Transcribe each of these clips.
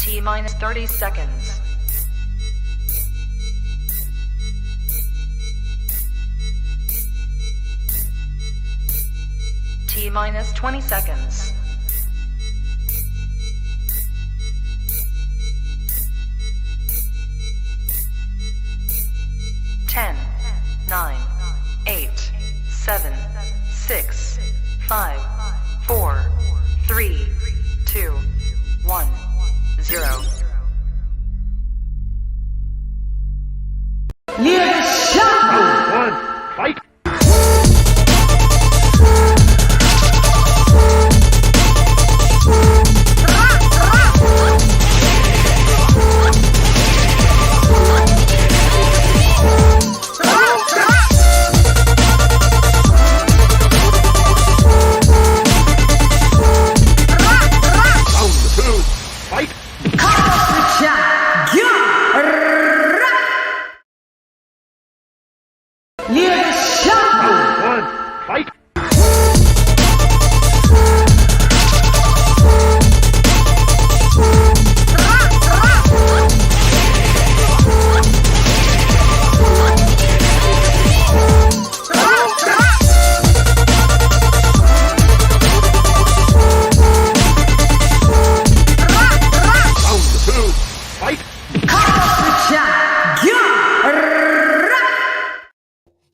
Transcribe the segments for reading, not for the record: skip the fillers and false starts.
T-minus 30 seconds. T-minus 20 seconds. 10, 9, 8, 7, 6, 5, 4, 3, 2, 1, 0. LadyChann! Fight! Fight!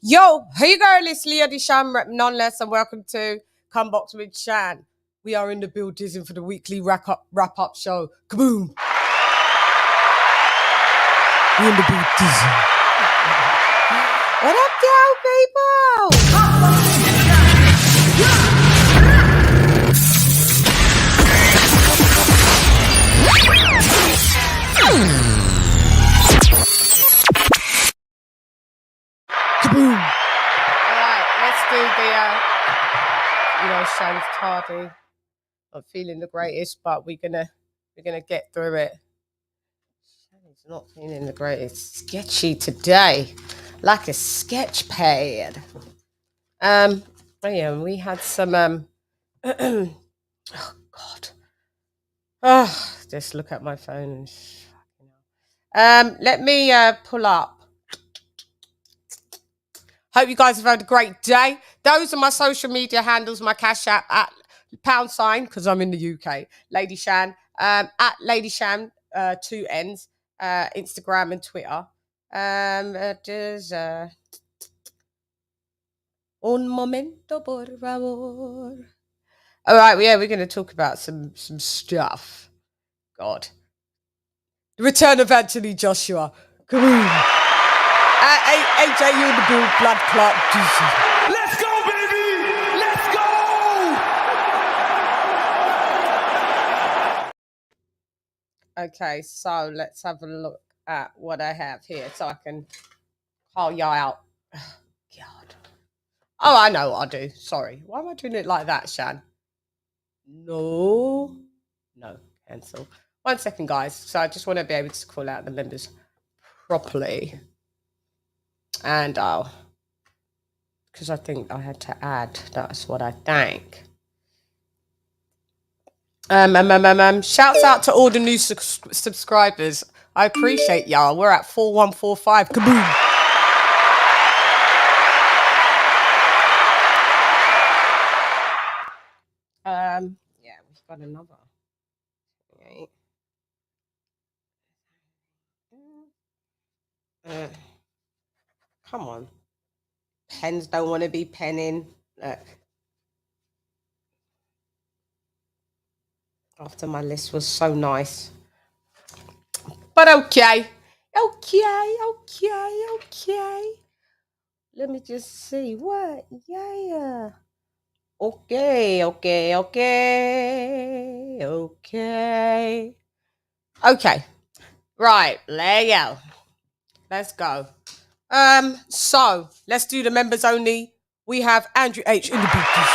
Yo, here you go, it's LadyChann, rep nonetheless, and welcome to Come Box with Chan. We are in the building for the weekly wrap-up show. Kaboom! We in the building. What up, y'all, people? Kaboom! Alright, let's do the Shan's tardy. Not feeling the greatest, but we're gonna get through it. Shan's not feeling the greatest. Sketchy today. Like a sketch pad. Yeah, we had some oh god. Oh, just look at my phone and let me pull up. Hope you guys have had a great day. Those are my social media handles, my Cash App at #, because I'm in the UK, LadyChann, at LadyChann, 2 N's, Instagram and Twitter. There's un momento, por favor. All right, yeah, we're going to talk about some stuff. God. The return of Anthony Joshua. Kaboom. AJ, you in the build, blood clot. Let's go, baby! Let's go! Okay, so let's have a look at what I have here so I can call y'all out. Oh, God. Oh, I know what I'll do. Sorry. Why am I doing it like that, Shan? No, cancel. 1 second, guys. So I just want to be able to call out the members properly. And because I think I had to add. That's what I think. Shouts out to all the new subscribers. I appreciate y'all. We're at 4145. Kaboom. Yeah, we've got another. Okay. Come on. Pens don't want to be penning. Look. After my list was so nice. But okay. Okay. Let me just see. What? Yeah. Okay. Right. Leo. Let's go. So let's do the members only. We have Andrew H in the building,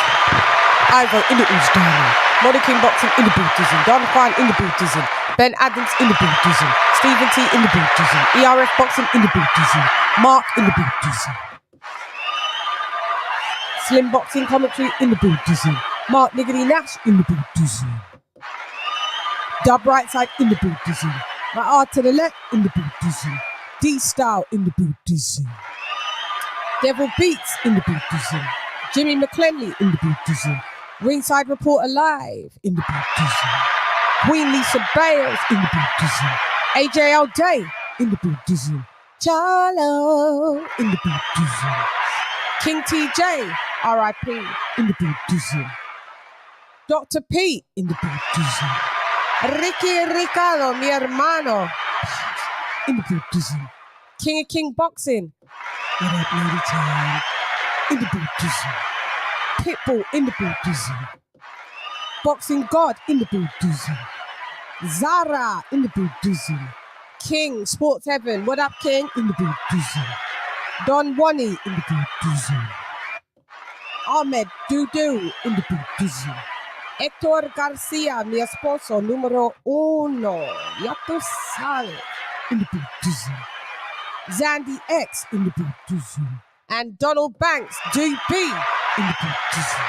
Ivo in the building, Molly King Boxing in the building, Don Juan in the building, Ben Adams in the building, Stephen T in the building, ERF Boxing in the building, Mark in the building, Slim Boxing Commentary in the building, Mark Niggity Nash in the building, Dub right side in the boot dizzy. My R to the left in the boot dizzy. D style in the boot dizzy. Devil Beats in the boot dizzy. Jimmy McClenley in the boot dizzy. Ringside Reporter Live in the boot dizzy. Queen Lisa Bales in the boot dizzy. AJ All Day in the boot dizzy. Charlo in the boot dizzy. King TJ, RIP in the boot dizzy. Dr. Pete in the boot dizzy. Ricky Ricardo, mi hermano, in the boot dizzy. King of King Boxing. What up, LadyChann? In the boot dizzy. Pitbull in the boot dizzy. Boxing God in the boot dizzy. Zara in the boot dizzy. King Sports Heaven, what up, King? In the boot dizzy. Don Wani in the boot dizzy. Ahmed Dudu in the boot dizzy. Héctor Garcia, mi esposo número uno. Ya tú sabes. In the boot dizzy. Zandy X in the boot dizzy. And Donald Banks, DB, in the boot dizzy.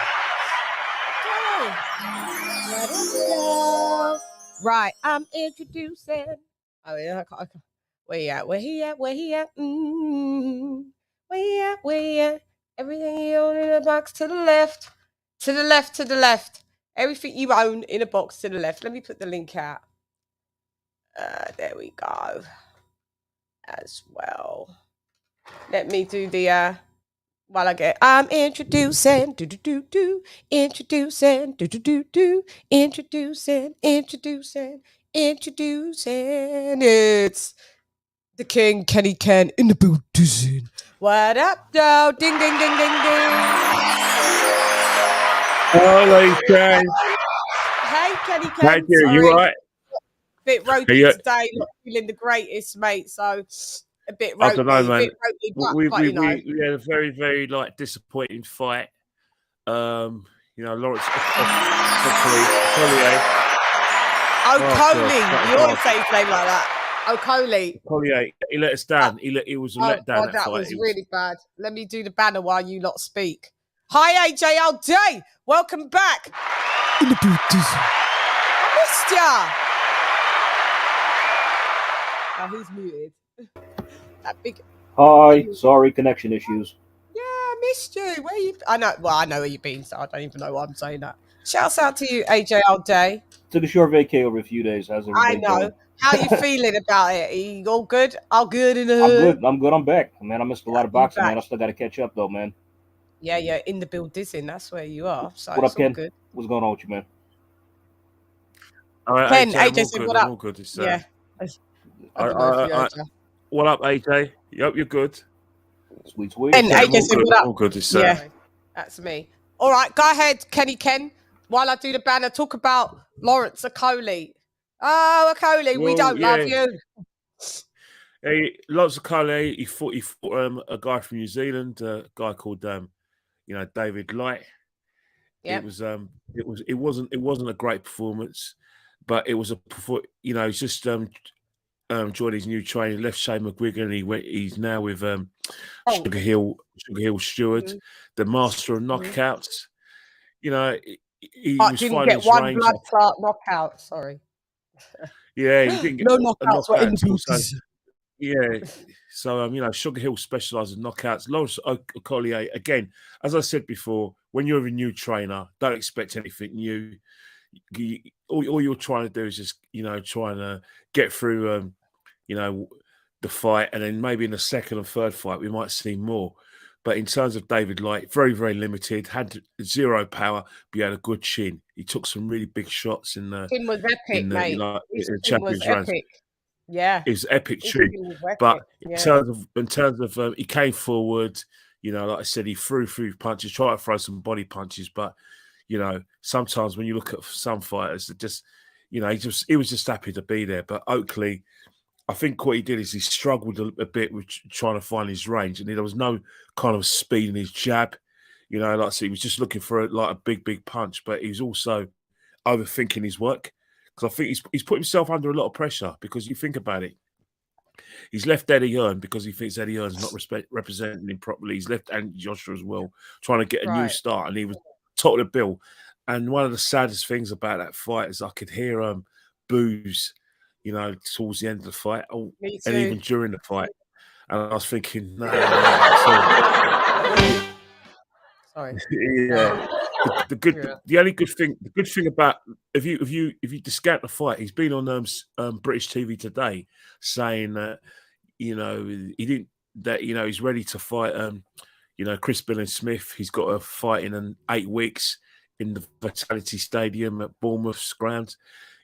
Okay. Let it go. Right, I'm introducing. Oh, yeah, okay. Where he at? Where he at? Where he at? Where he at? Where he at? Everything you own in a box to the left. To the left, to the left. Everything you own in a box to the left. Let me put the link out. There we go. As well. Let me do the while I get I'm introducing introducing introducing it's the King Kenny Ken in the boot dizzy. What up, though? Ding ding ding ding ding. Hello, LadyChann. Hey, Kenny Ken. Thank you. You all right? Bit ropey today, not feeling the greatest, mate. So a bit ropey. I don't know, man. Bit ropey, but you know. We had a very, very disappointing fight. You know, Lawrence Okolie. Okolie. You always say his name like that. Okolie. Okolie. He let us down. He was let down. That was really bad. Let me do the banner while you lot speak. Hi, AJ All Day. Welcome back. In the boot dizzy. I missed ya. Oh, who's muted? That big. Hi, sorry, connection issues. Yeah, I missed you. Where you? I know. Well, I know where you've been, so I don't even know why I'm saying that. Shouts out to you, AJ All Day. Took a short vacay over a few days. How's everybody I know. doing? How you feeling about it? Are you all good? All good in the I'm hood? good. I'm good. I'm back, man. I missed a lot of boxing, man. I still got to catch up, though, man. Yeah, in the build dissing. That's where you are. So what up, Ken? Good. What's going on with you, man? All right, Ken, AJ said, what up? I'm all good. It's, yeah. What up, AJ? Yep, you're good. Sweet, sweet. Ken, AJ said, what up? All good. It's, yeah, that's me. All right, go ahead, Kenny Ken. While I do the banner, talk about Lawrence Okolie. Oh, Okolie, we don't love you. Hey, Lawrence Okolie, he fought a guy from New Zealand, a guy called David Light. Yep. It wasn't a great performance, but it was he's just joined his new training, left Shane McGuigan, he's now with Sugar Hill Stewart, the master of knockouts. You know, he was didn't finding get one range. blood clot knockout, sorry. Yeah, he didn't get no knockouts were in the boots. Yeah, so Sugar Hill specialises in knockouts. Lawrence Okolie, again, as I said before, when you're a new trainer, don't expect anything new. All you're trying to do is just trying to get through the fight, and then maybe in the second and third fight we might see more. But in terms of David Light, very, very limited, had zero power, but he had a good chin. He took some really big shots in the chin was epic, mate. In the Champions rounds. Yeah, it's epic chin. But in terms of he came forward, like I said, he threw punches, tried to throw some body punches, but sometimes when you look at some fighters, it just he was just happy to be there. But Okolie, I think what he did is he struggled a bit with trying to find his range, and there was no kind of speed in his jab. Like I said, he was just looking for a big punch, but he was also overthinking his work, because I think he's put himself under a lot of pressure, because you think about it. He's left Eddie Hearn because he thinks Eddie Hearn's not representing him properly. He's left Andy Joshua as well, trying to get a new start, and he was top of the bill. And one of the saddest things about that fight is I could hear boos, you know, towards the end of the fight, and even during the fight. And I was thinking, no. Sorry. Yeah. The only good thing about if you discount the fight, he's been on British TV today saying that, you know, he's ready to fight you know, Chris Smith. He's got a fight in 8 weeks in the Vitality Stadium at Bournemouth's ground.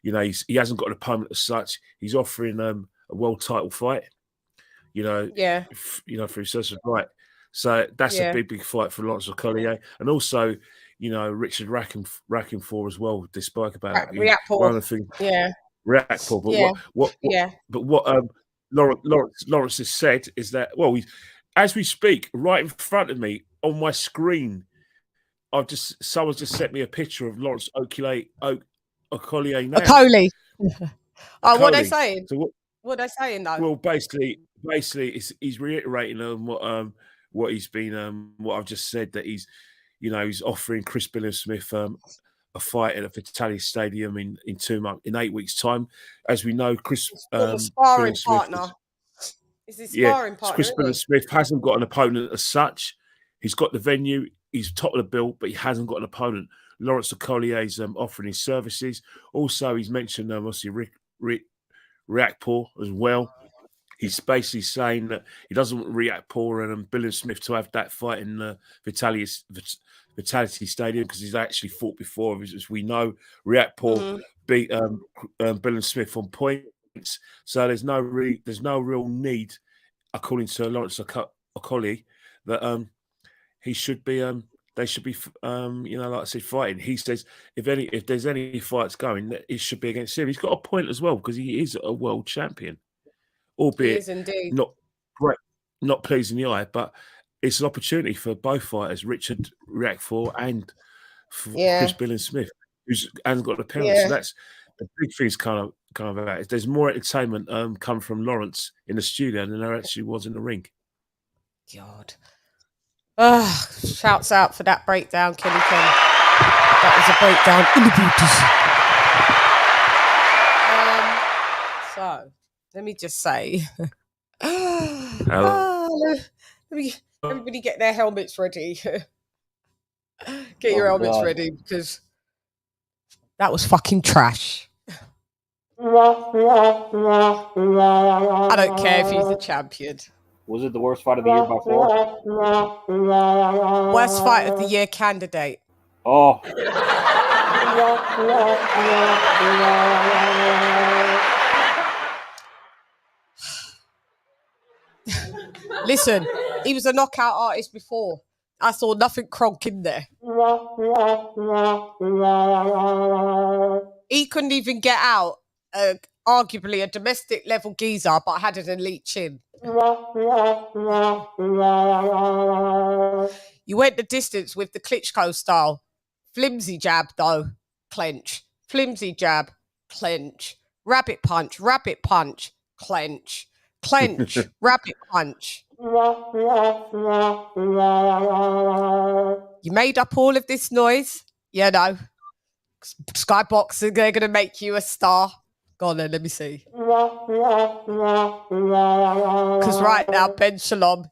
You know, he hasn't got an opponent as such. He's offering a world title fight. You know, for his first fight. So that's a big fight for Lawrence Okolie, and also, you know, Richard Rackenford as well. They spoke about one of the things. Reactful. But what Lawrence has said is that, well, as we speak, right in front of me on my screen, someone's just sent me a picture of Lawrence Okolie now. Okolie. Oh, what are they saying? So what are they saying though? Well, basically, he's reiterating on what he's been what I've just said, that he's offering Chris Smith a fight at a Vitality Stadium in 8 weeks' time. As we know, Chris sparring partner. Is his sparring partner? Chris Smith hasn't got an opponent as such. He's got the venue. He's top of the bill, but he hasn't got an opponent. Lawrence Okolie is offering his services. Also, he's mentioned obviously Reactpour as well. He's basically saying that he doesn't want Reactpour and Bill Smith to have that fight in the Vitality Stadium, because he's actually fought before. As we know, Reactpour beat Bill Smith on points. So there's no real need, according to Lawrence Okolie, that he should be they should be like I said, fighting. He says if there's any fights going, it should be against him. He's got a point as well, because he is a world champion, albeit not great, not pleasing the eye, but it's an opportunity for both fighters, Richard Reactford and Chris Bill Smith, who hasn't got the penalty. So that's the big thing's kind of about it. There's more entertainment come from Lawrence in the studio than there actually was in the ring. God. Shouts out for that breakdown, Kelly Ken. That was a breakdown in the beauty. So let me just say, everybody get their helmets ready. Get your helmets ready, because that was fucking trash. I don't care if he's the champion. Was it the worst fight of the year by far? Worst fight of the year candidate. Oh. Listen, he was a knockout artist before. I saw nothing cronk in there. He couldn't even get out arguably a domestic level geezer, but had an elite chin. You went the distance with the Klitschko style. Flimsy jab, though. Clench. Flimsy jab. Clench. Rabbit punch. Rabbit punch. Clench. Clench. Rabbit punch. You made up all of this noise? You know. Skyboxing, they're going to make you a star. Go on then, let me see. Because right now, Ben Shalom,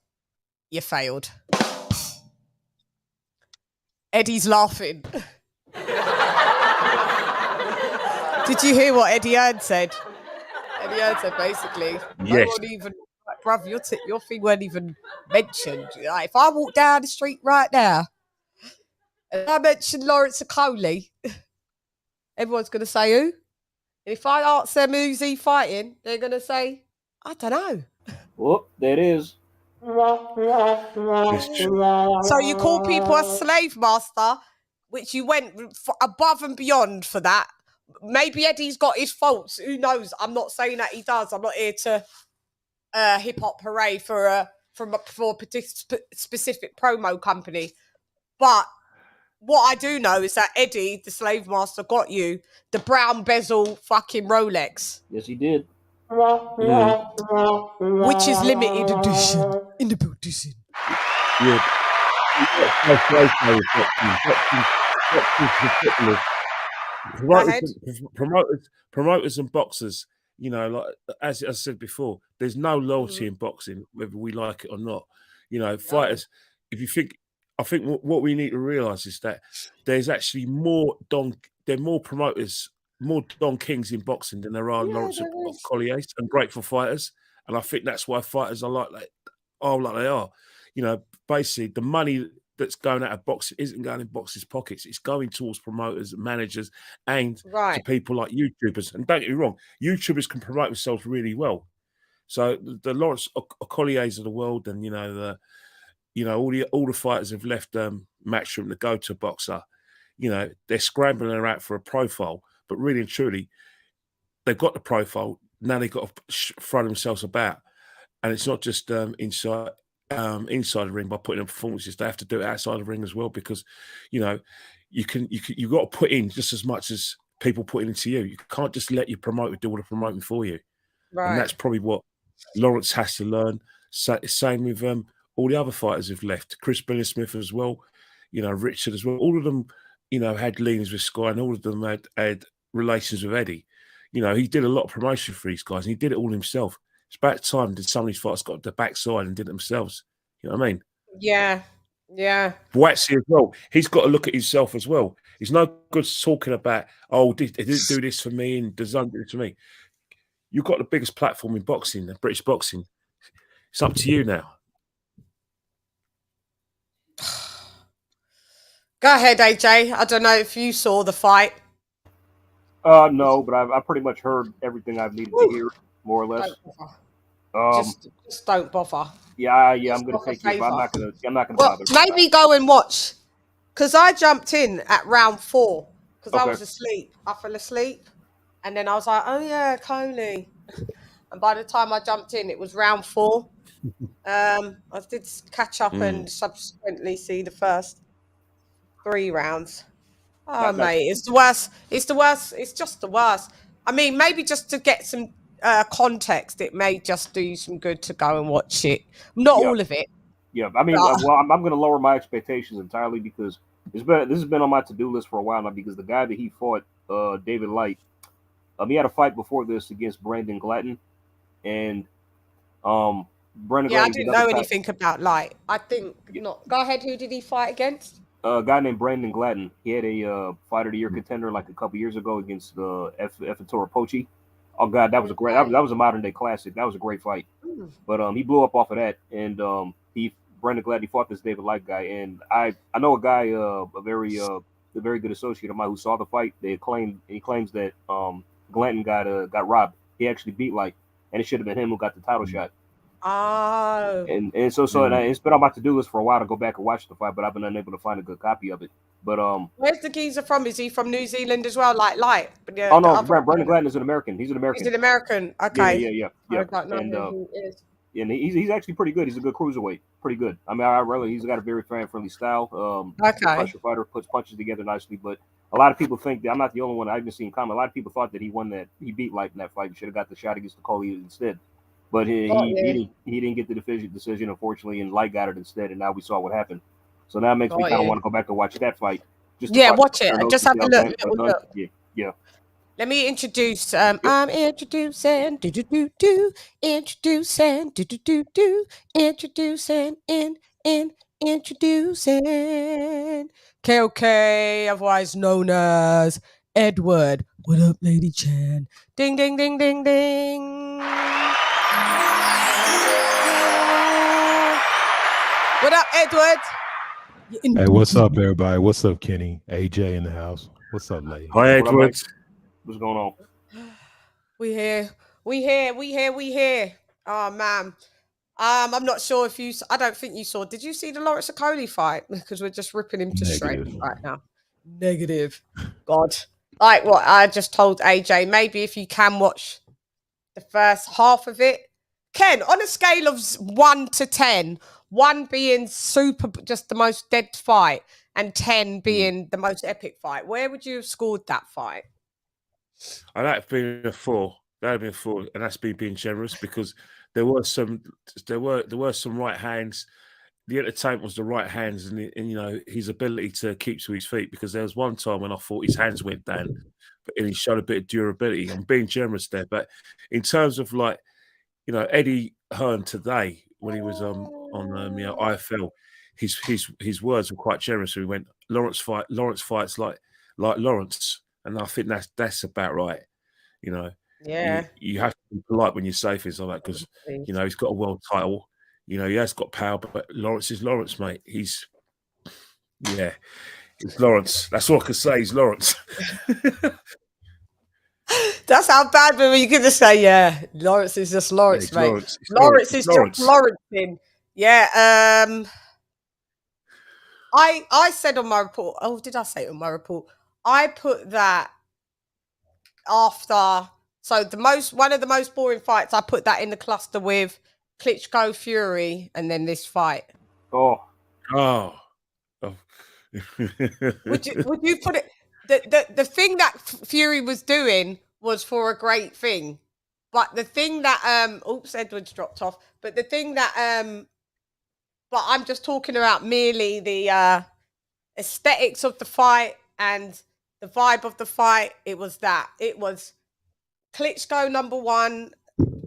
you failed. Eddie's laughing. Did you hear what Eddie Hearn said? Eddie Hearn said basically, yes. Bruv, your thing weren't even mentioned. Like, if I walk down the street right now and I mention Lawrence Okolie, everyone's going to say who? And if I ask them who's he fighting, they're going to say, I don't know. Whoop, there it is. So you call people a slave master, which you went above and beyond for that. Maybe Eddie's got his faults. Who knows? I'm not saying that he does. I'm not here to hip hop hooray for a specific promo company. But what I do know is that Eddie, the slave master, got you the brown bezel fucking Rolex. Yes, he did. Which is limited edition in the building. Yeah. promoters and boxers, you know, like as I said before, there's no loyalty in boxing, whether we like it or not. You know, fighters, if you think, I think what we need to realize is that there's actually there are more promoters, more Don Kings in boxing than there are Lawrence Colliers and grateful fighters. And I think that's why fighters are like they are. You know, basically the money that's going out of boxing isn't going in boxers' pockets. It's going towards promoters, managers, and to people like YouTubers. And don't get me wrong, YouTubers can promote themselves really well. So the Lawrence Okolliers of the world, and all the fighters have left Matchroom to go to a boxer. You know, they're scrambling around for a profile, but really and truly, they've got the profile. Now they've got to throw themselves about, and it's not just inside the ring by putting in performances. They have to do it outside the ring as well, because you've got to put in just as much as people put into you. You can't just let your promoter do all the promoting for you. Right. And that's probably what Lawrence has to learn. Same with all the other fighters who've left. Chris Billy-Smith as well, Richard as well. All of them, had leanings with Sky, and all of them had relations with Eddie. He did a lot of promotion for these guys, and he did it all himself. It's about time that some of these fighters got the backside and did it themselves. You know what I mean? Yeah. Boatsy as well. He's got to look at himself as well. He's no good talking about, they didn't do this for me and doesn't do it for me. You've got the biggest platform in boxing, the British boxing. It's up to you now. Go ahead, AJ. I don't know if you saw the fight. No, but I pretty much heard everything I've needed to hear, more or less. Just don't bother. Yeah. I'm gonna take you. I'm not gonna bother. Maybe go and watch, because I jumped in at round 4 because I was asleep. I fell asleep, and then I was like, "Oh yeah, Okolie." And by the time I jumped in, it was round 4. I did catch up and subsequently see the first 3 rounds. Oh, mate, it's the worst. It's the worst. It's just the worst. I mean, maybe just to get some context, it may just do you some good to go and watch it. Not all of it. Yeah, I mean, I'm going to lower my expectations entirely, because this has been on my to-do list for a while now, because the guy that he fought, David Light, he had a fight before this against Brandon Glatton, and Brandon Glatton, I didn't know anything about Light. I think not. Go ahead. Who did he fight against? A guy named Brandon Glatton. He had a Fighter of the Year contender like a couple years ago against Effatora Pochi. Oh God, that was a great. That was a modern day classic. That was a great fight. But he blew up off of that, and Brandon Glatton, he fought this David Light guy, and I know a guy, a very good associate of mine who saw the fight. He claims that Glatton got robbed. He actually beat Light, and it should have been him who got the title shot. Oh. And so it's been on my to-do list for a while to go back and watch the fight, but I've been unable to find a good copy of it. But where's the geezer from? Is he from New Zealand as well, like Light? Oh no, Brandon Glatton is an American. He's an American. He's an American. Okay. Yeah. I don't know who he is. And he's actually pretty good. He's a good cruiserweight. Pretty good. I mean, he's got a very fan-friendly style. Pressure fighter, puts punches together nicely. But a lot of people think that I'm not the only one. I've even seen comment. A lot of people thought that he beat Light in that fight. He should have got the shot against Okolie instead. But he didn't get the decision, unfortunately, and Light got it instead. And now we saw what happened. So now it makes me kind of want to go back and watch that fight. Watch it. Just have a look. Yeah. Let me introduce. I'm introducing. Introducing. Introducing. KOK, otherwise known as Edward. What up, LadyChann? Ding, ding, ding, ding, ding. What up, Edward? Hey, what's up, everybody? What's up, Kenny? AJ in the house. What's up, lady? Hi, Edward. What's going on? We here. Oh, man. I'm not sure if you... I don't think you saw... Did you see the Lawrence Okolie fight? Because we're just ripping him to shreds right now. Negative. God. Like what I just told AJ, maybe if you can watch the first half of it. Ken, on a scale of 1 to 10, 1 being super, just the most dead fight, and 10 being the most epic fight, where would you have scored that fight? I'd have been a 4. That would have been a 4, and that's being generous, because there were some right hands. the entertainment was the right hands and you know his ability to keep to his feet. Because there was one time when I thought his hands went down, and he showed a bit of durability. I'm being generous there, but in terms of like, you know, Eddie Hearn today when he was on you know, IFL, his words were quite generous. He went, Lawrence fights like Lawrence, and I think that's about right. You know, Yeah. you have to be polite when you say things like that because you know he's got a world title. You know, he has got power, but Lawrence is Lawrence, mate. He's Lawrence. That's all I can say. He's Lawrence. That's how bad when you can just say, yeah, Lawrence is just Lawrence, mate. Lawrence. Lawrence is just Lawrence. Yeah. I said on my report. Oh, did I say it on my report? I put that after. So one of the most boring fights. I put that in the cluster with Klitschko Fury, and then this fight. Oh. Would you put it? The thing that Fury was doing was for a great thing, but the thing that Edwards dropped off. But the thing that but I'm just talking about merely the aesthetics of the fight and the vibe of the fight. It was Klitschko #1,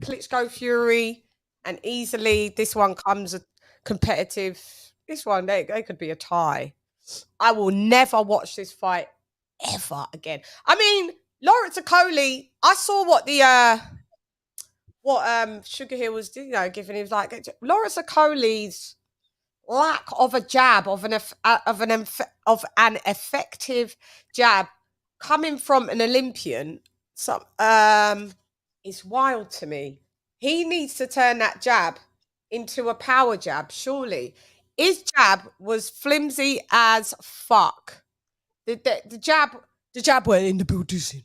Klitschko Fury, and easily this one comes a competitive. This one they could be a tie. I will never watch this fight ever again. I mean, Lawrence Okolie, I saw what Sugar Hill was, you know, giving him like Lawrence Okolie's lack of a jab of an effective jab coming from an Olympian. Is wild to me. He needs to turn that jab into a power jab, surely. His jab was flimsy as fuck. The jab went in the building. Listen,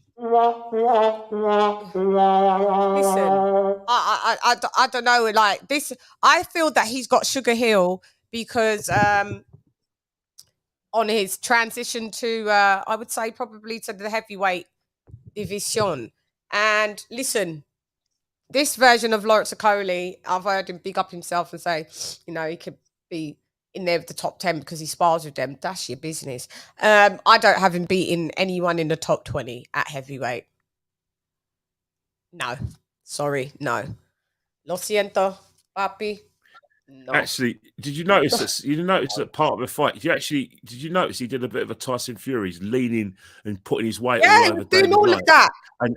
I don't know. Like this, I feel that he's got Sugar Hill because on his transition to, I would say probably to the heavyweight division. And listen, this version of Lawrence Okolie, I've heard him big up himself and say, you know, he could be in there with the top 10 because he spars with them. That's your business. I don't have him beating anyone in the top 20 at heavyweight. No. Sorry, no. Lo siento, papi. No. Actually, did you notice that? You notice that part of the fight? Did you notice he did a bit of a Tyson Fury? He's leaning and putting his weight all over doing all of that, and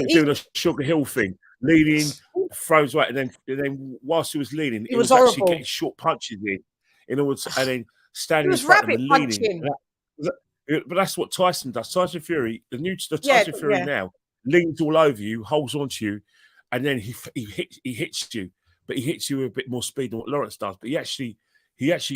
doing a Sugar Hill thing, leaning, throws weight, and then whilst he was leaning, he was actually getting short punches in order to, and then standing in front of him and leaning. But that's what Tyson does. Tyson Fury, Tyson Fury now leans all over you, holds onto you, and then he hits you. But he hits you with a bit more speed than what Lawrence does. But he actually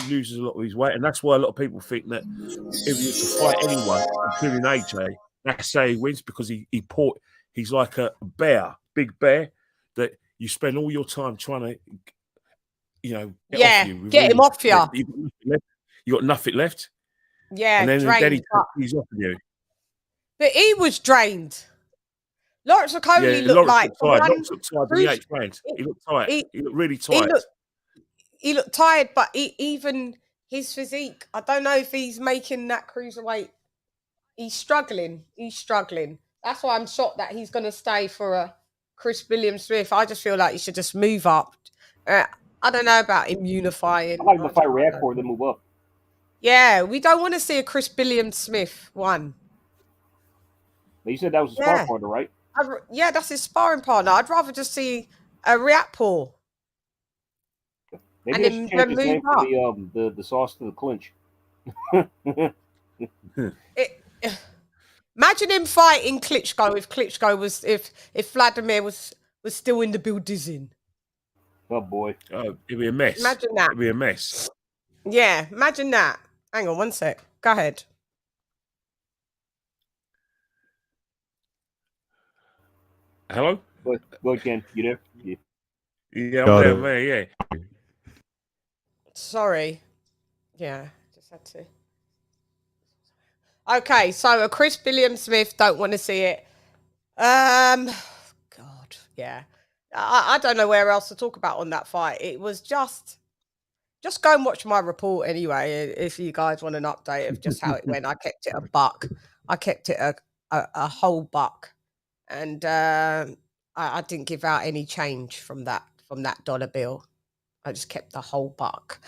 loses a lot of his weight, and that's why a lot of people think that if he was to fight anyone, including AJ, that's say he wins because he's like a bear, big bear that you spend all your time trying to, you know, get him off you. You got nothing left. Yeah, and then he's off of you. But he was drained. Lawrence Okolie looked like Lawrence looked tired in the 8th round. He looked tired. He looked really tired. He looked tired, but even his physique, I don't know if he's making that cruiserweight. He's struggling. That's why I'm shocked that he's going to stay for a Chris Williams-Smith. I just feel like he should just move up. I don't know about him unifying. I like the fight react for them move up. Yeah, we don't want to see a Chris Williams-Smith one. But you said that was a sparring partner, right? Yeah, that's his sparring partner. I'd rather just see a Riakpo. Maybe and then move name up. For the sauce to the clinch. Imagine him fighting Klitschko if Vladimir was still in the building. Oh boy. Oh, it'd be a mess. Imagine that. It'd be a mess. Yeah, imagine that. Hang on one sec. Go ahead. Hello? Go ahead, Ken. You there? Yeah, I'm there, yeah. Sorry. Yeah, just had to. Okay, so a Chris Williams-Smith, don't want to see it. God, yeah. I don't know where else to talk about on that fight. It was just just go and watch my report anyway. If you guys want an update of just how it went, I kept it a buck. I kept it a whole buck, and I didn't give out any change from that dollar bill. I just kept the whole buck.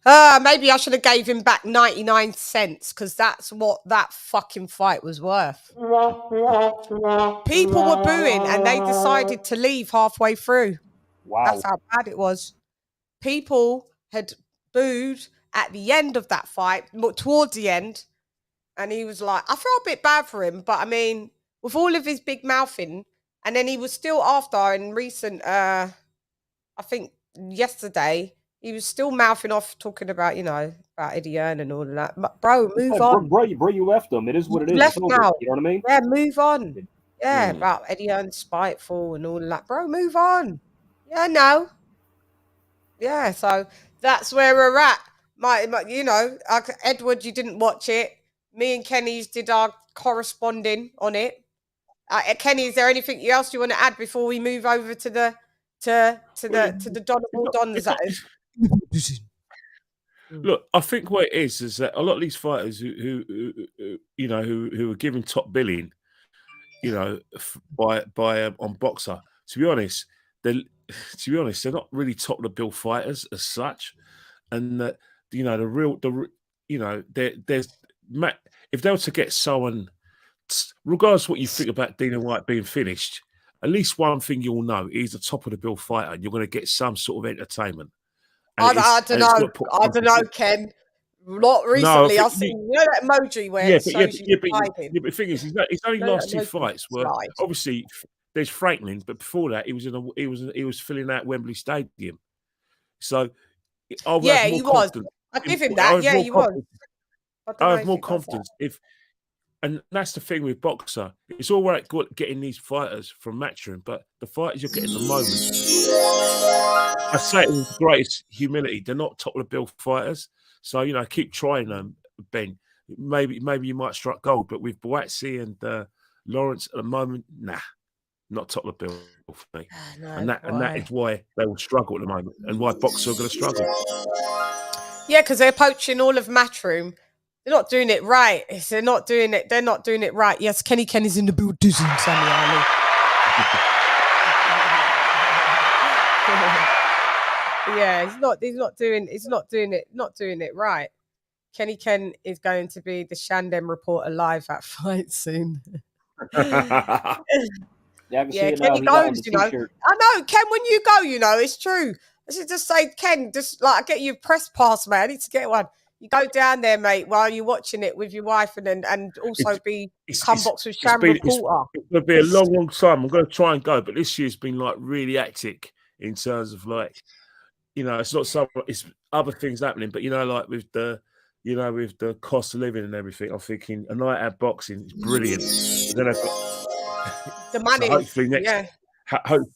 Maybe I should have gave him back 99 cents because that's what that fucking fight was worth. People were booing and they decided to leave halfway through. Wow. That's how bad it was. People had booed at the end of that fight, towards the end. And he was like, I felt a bit bad for him. But I mean, with all of his big mouthing, and then he was still after in recent, I think yesterday, he was still mouthing off talking about, about Eddie Hearn and all of that. Bro, move on. Bro, you left him. It is what it is. Left now. You know what I mean? Yeah, move on. Yeah, about Eddie Hearn's spiteful and all of that. Bro, move on. Yeah, no. Yeah, so that's where we're at. Edward, you didn't watch it. Me and Kenny's did our corresponding on it. Kenny, is there anything else you want to add before we move over to the Donovan Dons? Look, I think what it is that a lot of these fighters who are given top billing, by on Boxer. To be honest, they're not really top of the bill fighters as such, and that there's if they were to get someone, regardless of what you think about Dana White being finished, at least one thing you'll know: he's the top of the bill fighter, and you're going to get some sort of entertainment. I don't know, Ken. Not recently. I've seen that emoji where it shows you hiding. But the thing is, he's only last two fights were obviously there's Franklin, but before that he was filling out Wembley Stadium. So he was. I give him that. Yeah, he was. I have more confidence and that's the thing with Boxer. It's all right getting these fighters from Matchroom, but the fighters you're getting at the moment, I say it with the greatest humility, they're not top of the bill fighters. So, keep trying them, Ben. Maybe you might strike gold, but with Boatsi and Lawrence at the moment, nah, not top of the bill for me. No, and that is why they will struggle at the moment and why Boxer are going to struggle. Yeah, because they're poaching all of Matchroom. They're not doing it right. They're not doing it right. Yes, Kenny is in the building, Sammy Ali. Yeah, he's not doing it right. Kenny Ken is going to be the Shandem reporter live at fight soon. Kenny goes, I know, Ken, when you go, it's true. I should just say, Ken, just like get you a press pass, mate. I need to get one. You go down there, mate, while you're watching it with your wife, and also come box with Sham reporter. It's going to be a long, long time. I'm going to try and go, but this year's been like really hectic in terms of like, it's not some, it's other things happening, but like with the cost of living and everything, I'm thinking a night out boxing is brilliant. Then I've got the money. So hopefully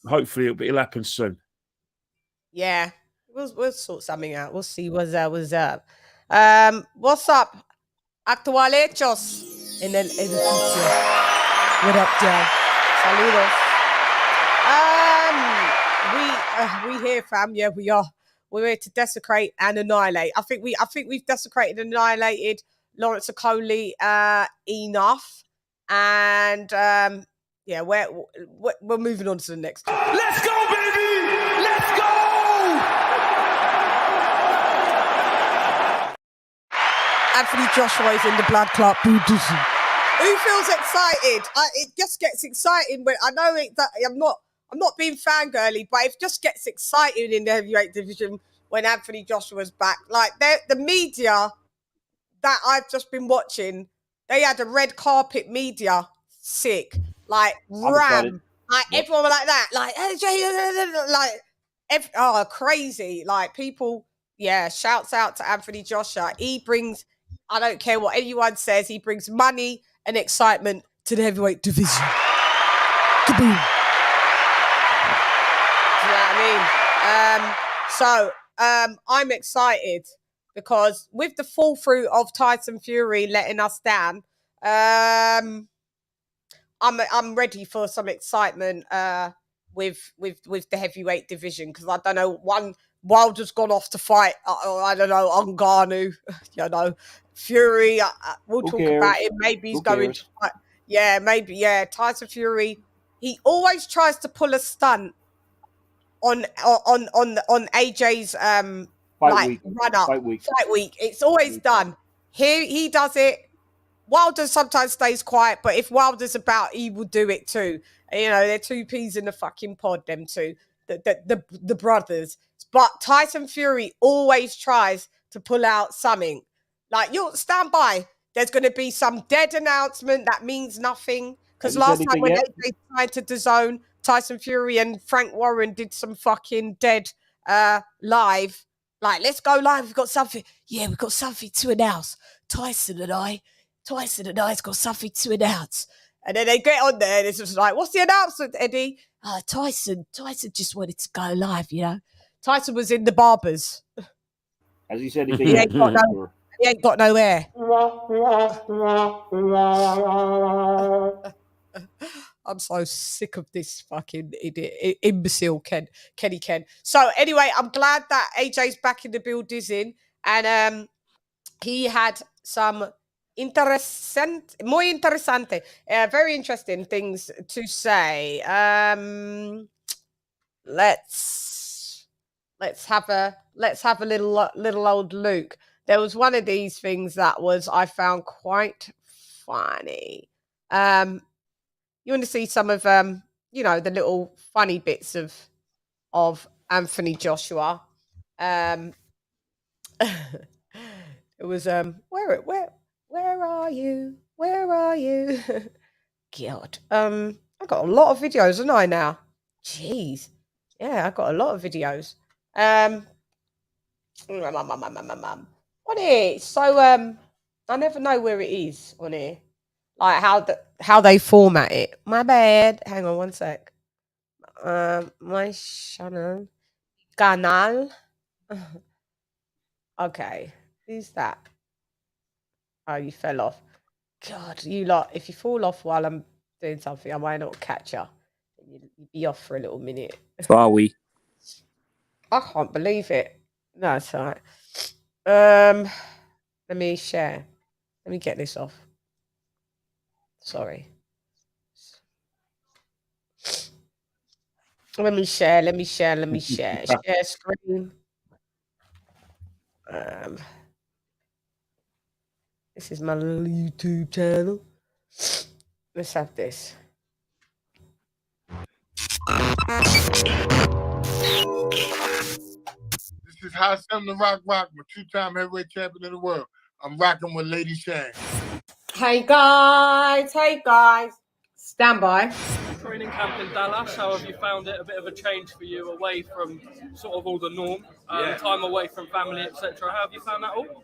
hopefully it'll happen soon. Yeah, we'll sort something out. We'll see what's up. What's up? Actual hechos en el edificio. What up, Joe? Saludos. We here, fam. Yeah, we are. We're here to desecrate and annihilate. I think we've desecrated and annihilated Lawrence Okolie enough. And we're moving on to the next one. Let's go, baby! Let's go! Anthony Joshua is in the blood clot Buddhism. Who feels excited? It just gets exciting when I know I'm not being fangirly, but it just gets exciting in the heavyweight division when Anthony Joshua's back. Like the media that I've just been watching, they had a red carpet media sick, like ram, like everyone was like that, like crazy, like people. Yeah, shouts out to Anthony Joshua. He brings, I don't care what anyone says, he brings money and excitement to the heavyweight division. Kaboom. Do you know what I mean? So I'm excited because with the fall through of Tyson Fury letting us down, I'm ready for some excitement with the heavyweight division because I don't know, Wilder's gone off to fight, I don't know, Ngannou, you know, Fury. We'll talk about it. Maybe he's going to fight. Yeah, maybe. Yeah, Tyson Fury. He always tries to pull a stunt on AJ's fight week. It's always done. Here he does it. Wilder sometimes stays quiet, but if Wilder's about, he will do it too. You know, they're two peas in the fucking pod, them two, the brothers. But Tyson Fury always tries to pull out something. Like, you'll stand by. There's going to be some dead announcement that means nothing. Because last time when AJ tried to DAZN, Tyson Fury and Frank Warren did some fucking dead live. Like, let's go live. We've got something. Yeah, we've got something to announce. Tyson and I's got something to announce. And then they get on there and it's just like, what's the announcement, Eddie? Tyson just wanted to go live, you know. Tyson was in the barbers. As he said, he ain't got no hair. I'm so sick of this fucking idiot, imbecile Kenny Ken. So anyway, I'm glad that AJ's back in the building, and he had some muy interesante, very interesting things to say. Let's have a little old Luke. There was one of these things that I found quite funny. You want to see some of you know, the little funny bits of Anthony Joshua. It was where are you? Where are you? God. I got a lot of videos, haven't I now? Jeez. Yeah, I got a lot of videos. On it. So I never know where it is on here. Like how they format it. My bad. Hang on one sec. My channel. Canal. Okay. Who's that? Oh, you fell off. God, you lot, if you fall off while I'm doing something, I might not catch you. You'd be off for a little minute. Sorry. I can't believe it. No, it's all right. Let me share. Let me get this off. Sorry. Let me share. Share screen. This is my YouTube channel. Let's have this. This is Hot 7 the Rock, my two-time heavyweight champion of the world. I'm rocking with LadyChann. Hey guys. Stand by. Training camp in Dallas, how have you found it? A bit of a change for you, away from sort of all the norm, time away from family, etc. How have you found that all?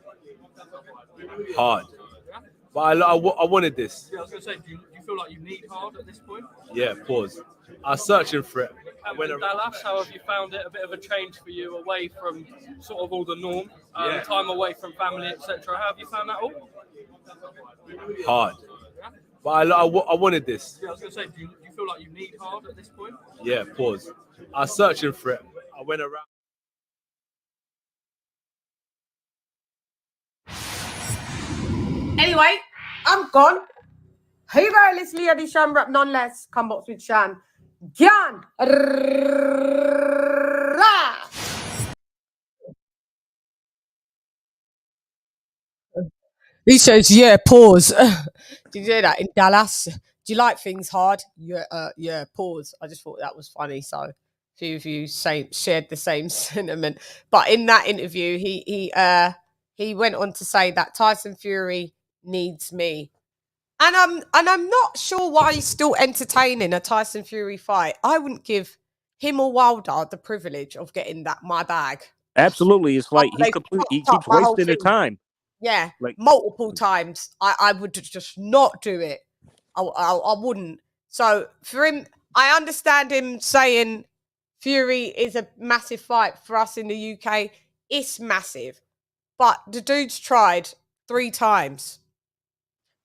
Hard. But I wanted this. Yeah, I was going to say, do you feel like you need hard at this point? Yeah, pause. I was searching for it. Camp in Dallas, how have you found it? A bit of a change for you, away from sort of all the norm, time away from family, etc. How have you found that all? Hard. But I wanted this. Yeah, I was going to say, do you feel like you need hard at this point? Yeah, pause. I was searching for it. I went around. Anyway, I'm gone. Hey there, it's LadyChann rap nonetheless. Come box with Chan. Gyan. He says, yeah, pause. Did you hear that in Dallas? Do you like things hard? Yeah, pause. I just thought that was funny. So a few of you shared the same sentiment. But in that interview, he went on to say that Tyson Fury needs me. And I'm not sure why he's still entertaining a Tyson Fury fight. I wouldn't give him or Wilder the privilege of getting my bag. Absolutely. It's like he keeps wasting the time. Yeah, like multiple times. I would just not do it. I wouldn't. So for him, I understand him saying Fury is a massive fight for us in the UK. It's massive. But the dude's tried 3 times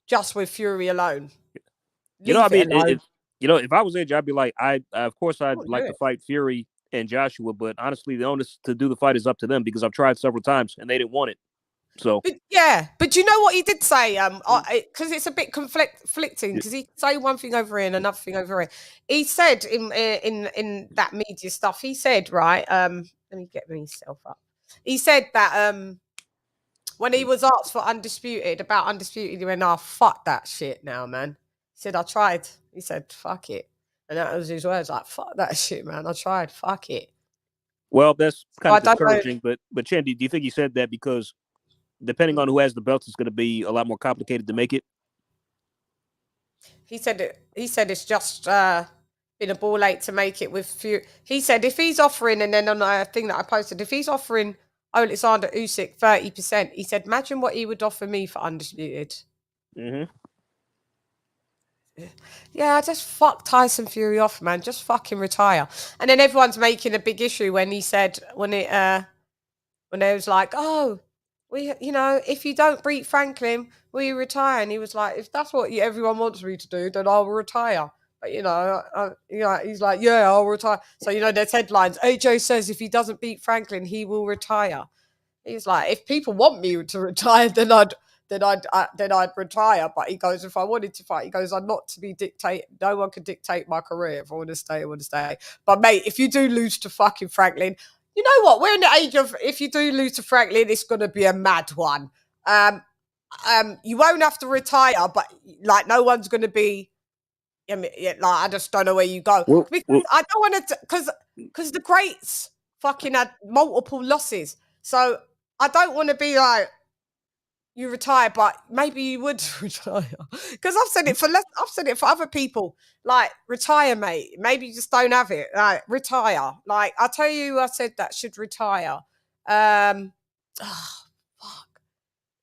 just with Fury alone. You know, I mean, if I was AJ, I'd be like, of course I'd like to fight Fury and Joshua. But honestly, the onus to do the fight is up to them because I've tried several times and they didn't want it. So but you know what he did say? Because it's a bit conflicting. Because he say one thing over here and another thing over here. He said in that media stuff. He said right. Let me get myself up. He said that when he was asked for Undisputed, he went, "Oh, fuck that shit now, man." He said, "I tried." He said, "Fuck it," and that was his words. Like, "Fuck that shit, man. I tried. Fuck it." Well, that's kind of discouraging. But Chen, do you think he said that because depending on who has the belts, it's going to be a lot more complicated to make it? He said it's just been a ball ache to make it with few. He said if he's offering, and then on a thing that I posted, if he's offering Alexander Usyk 30%, he said, imagine what he would offer me for Undisputed. Mm-hmm. Yeah, just fuck Tyson Fury off, man. Just fucking retire. And then everyone's making a big issue when he said when it was like, oh, if you don't beat Franklin, will you retire? And he was like, if that's what everyone wants me to do, then I'll retire. But he's like, yeah, I'll retire. So there's headlines. AJ says if he doesn't beat Franklin, he will retire. He's like, if people want me to retire, then I'd retire. But he goes, if I wanted to fight, he goes, I'm not to be dictated. No one can dictate my career. If I want to stay, I want to stay. But mate, if you do lose to fucking Franklin, you know what? We're in the age of, if you do lose to Franklin, it's going to be a mad one. You won't have to retire, but like no one's going to be. I just don't know where you go. Because I don't want to, because the greats fucking had multiple losses. So I don't want to be like, you retire, but maybe you would retire. Because I've said it for other people. Like, retire, mate. Maybe you just don't have it. Like, retire. Like, I'll tell you who I said that should retire. Fuck.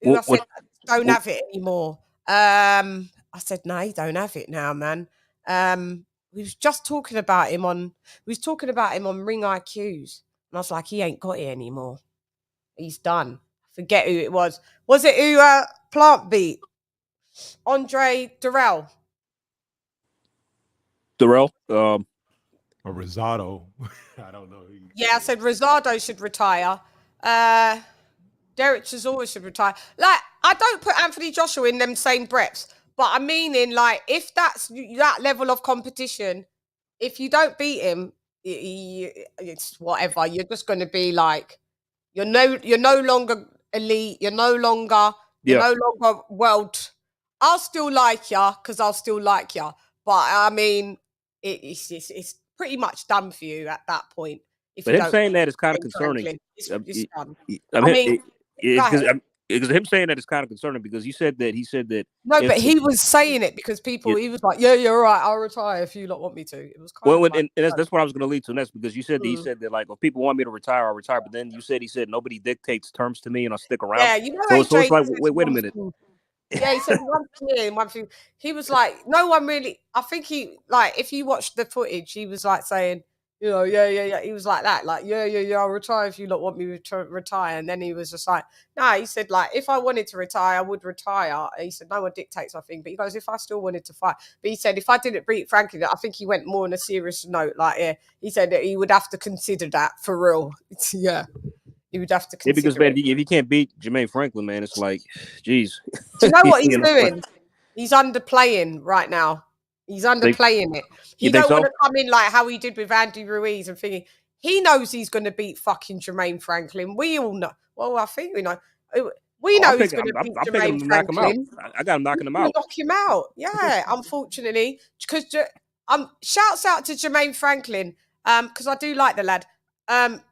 Who I said don't have it anymore. I said, no, you don't have it now, man. We was just talking about him on Ring IQs. And I was like, he ain't got it anymore. He's done. Forget who it was. Was it who Plant beat? Andre Durrell. Or Rosado. I don't know. Yeah, I said Rosado should retire. Derek Chisora should retire. Like, I don't put Anthony Joshua in them same breaths, but I mean in like, if that's that level of competition, if you don't beat him, it's whatever. You're just going to be like, you're no longer elite. You're no longer world. I'll still like ya because I'll still like ya. But I mean, it's pretty much done for you at that point. But him saying that is kind of concerning. It's done. Because him saying that is kind of concerning because he said that. No, but he was saying it because he was like, yeah, you're right. I'll retire if you lot want me to. It was kind of and that's what I was going to lead to next because you said that he said that like if people want me to retire, I'll retire. But then he said nobody dictates terms to me and I'll stick around. Yeah, so it's like wait a minute. Yeah, he said one thing and one thing. He was like, no one really. I think he like if you watch the footage, he was like saying, yeah. He was like that, like, yeah, I'll retire if you lot want me to retire. And then he was just like, no, he said, like, if I wanted to retire, I would retire. And he said, no one dictates, I think. But he goes, if I still wanted to fight. But he said, if I didn't beat Franklin, I think he went more on a serious note. Like, yeah, he said that he would have to consider that for real. Yeah. He would have to consider because, man, if he can't beat Jermaine Franklin, man, it's like, geez. Do you know what he's doing? He's underplaying right now. He's underplaying it. He don't want to come in like how he did with Andy Ruiz and thinking he knows he's going to beat fucking Jermaine Franklin. We all know. Well, I think we know. We know he's going to beat Jermaine Franklin. I got him knocking him out. Knock him out. Yeah, unfortunately, because shouts out to Jermaine Franklin because I do like the lad.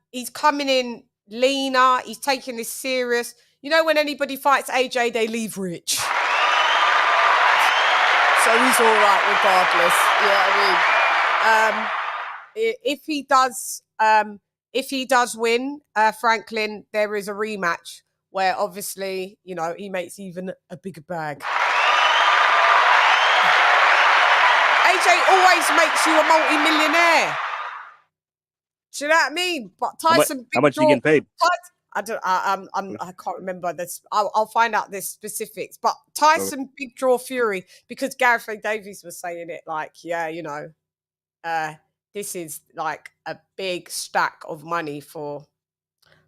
He's coming in leaner. He's taking this serious. You know, when anybody fights AJ, they leave rich. So he's all right regardless. Yeah, if he does win Franklin, there is a rematch where obviously, he makes even a bigger bag. AJ always makes you a multi-millionaire. Do you know what I mean? But Tyson, how much you getting paid? I can't remember this. I'll find out the specifics. But Tyson big draw Fury because Gareth A. Davies was saying it like, yeah, this is like a big stack of money for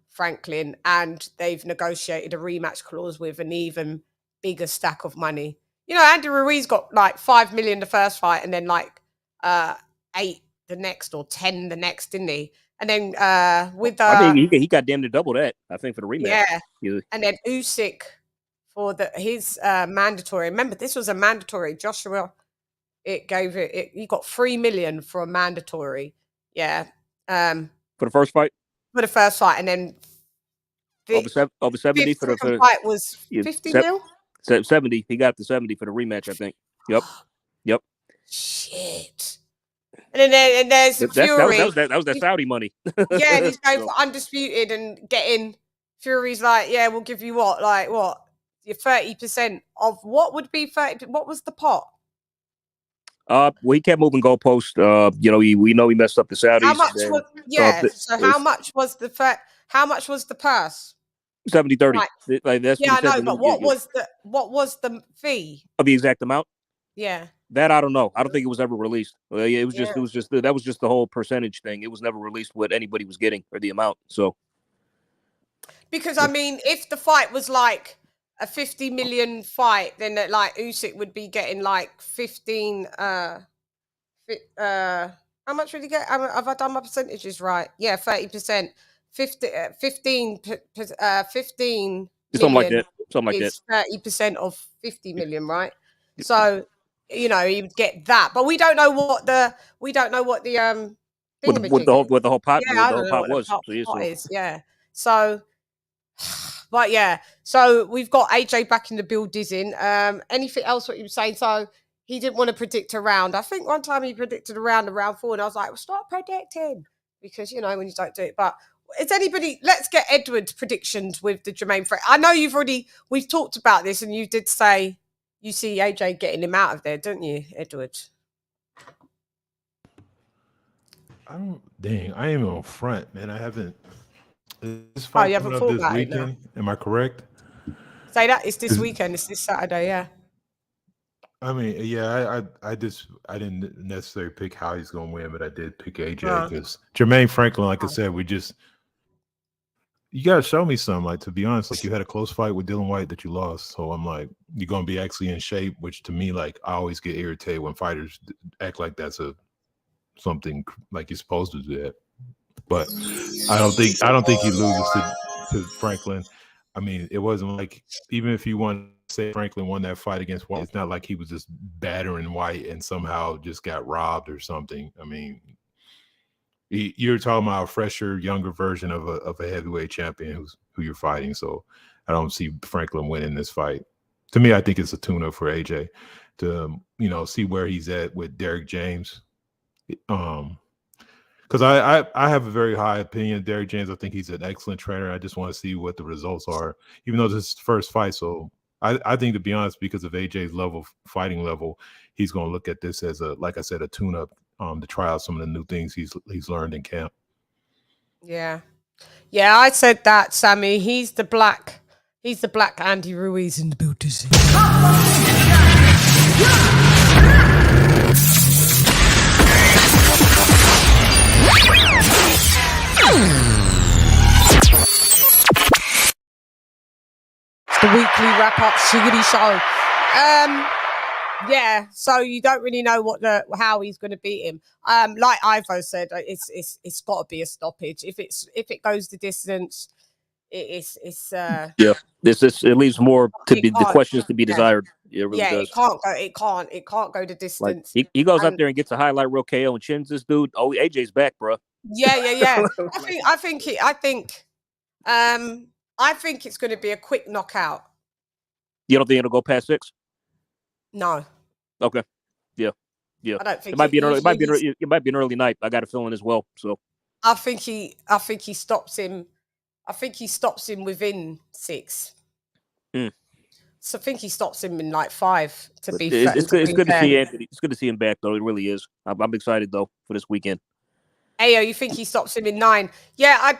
Franklin, and they've negotiated a rematch clause with an even bigger stack of money. You know, Andy Ruiz got like 5 million the first fight, and then like 8 the next, or 10 the next, didn't he? And then with I think he got damn near double that, I think, for the rematch. Yeah. And then Usyk for his mandatory. Remember, this was a mandatory. Joshua, he got 3 million for a mandatory. Yeah. For the first fight? For the first fight, and then over 70 for the fight was 50 mil? 70. He got up to 70 for the rematch, I think. Yep. Shit. And then there's Fury. That was that Saudi money. Yeah, and he's going for undisputed and getting. Fury's like, yeah, we'll give you what? Like what? Your 30% of what would be 30? What was the pot? Well, he kept moving goalposts. We know he messed up the Saudis. How much was how much was the purse? 70-30. Right. Like that's I know, but what was the fee? Of the exact amount? Yeah. That I don't know. I don't think it was ever released. That was just the whole percentage thing. It was never released what anybody was getting or the amount. So because I mean, if the fight was like a 50 million fight, then like Usyk would be getting like 15 how much would he get? Have I done my percentages right? Yeah, 30%. 15 something like that. Something like that. 30% of 50 million, right? So, you know, you would get that, but we don't know what the what the whole pot is. Yeah. So, but yeah, so we've got AJ back in the building. Anything else what you were saying? So he didn't want to predict a round. I think one time he predicted a round 4, and I was like, well, stop predicting, because you know when you don't do it. But is anybody? Let's get Edward's predictions with the Jermaine Frank. I know we've talked about this, and you did say you see AJ getting him out of there, don't you, Edward? I ain't on front, man. I haven't. This You fight haven't coming thought up this about it weekend. now? Am I correct? Say that it's this weekend. It's this Saturday. Yeah. I mean, yeah, I didn't necessarily pick how he's going to win, but I did pick AJ because Jermaine Franklin, like I said, you got to show me some. Like, to be honest, like you had a close fight with Dylan White that you lost. So I'm like, you're going to be actually in shape, which to me, like, I always get irritated when fighters act like that's something like you're supposed to do that. But I don't think he loses to Franklin. I mean, it wasn't like, even if you won, say Franklin won that fight against White, it's not like he was just battering White and somehow just got robbed or something. I mean, you're talking about a fresher, younger version of a heavyweight champion who you're fighting. So I don't see Franklin winning this fight. To me, I think it's a tune-up for AJ to, see where he's at with Derek James. Because I have a very high opinion of Derek James. I think he's an excellent trainer. I just want to see what the results are, even though this is his first fight. So I think, to be honest, because of AJ's fighting level, he's going to look at this as like I said, a tune-up to try out some of the new things he's learned in camp. Yeah, I said that, Sammy. He's the black Andy Ruiz in the building. It's the weekly wrap-up shiggity show. Yeah, so you don't really know how he's going to beat him. Like Ivo said, it's got to be a stoppage. If it goes the distance, it leaves more the questions to be desired. It really does. It can't go the distance. Like, he goes up there and gets a highlight reel KO and chins this dude. Oh, AJ's back, bro. Yeah. I think it's going to be a quick knockout. You don't think it'll go past 6? No. Okay. Yeah. I don't think it might be an early night. I got a feeling as well. So I think he stops him. I think he stops him within 6. So I think he stops him in like 5. It's good to see Anthony. It's good to see him back, though. It really is. I'm excited though for this weekend. Ayo, you think he stops him in 9? Yeah,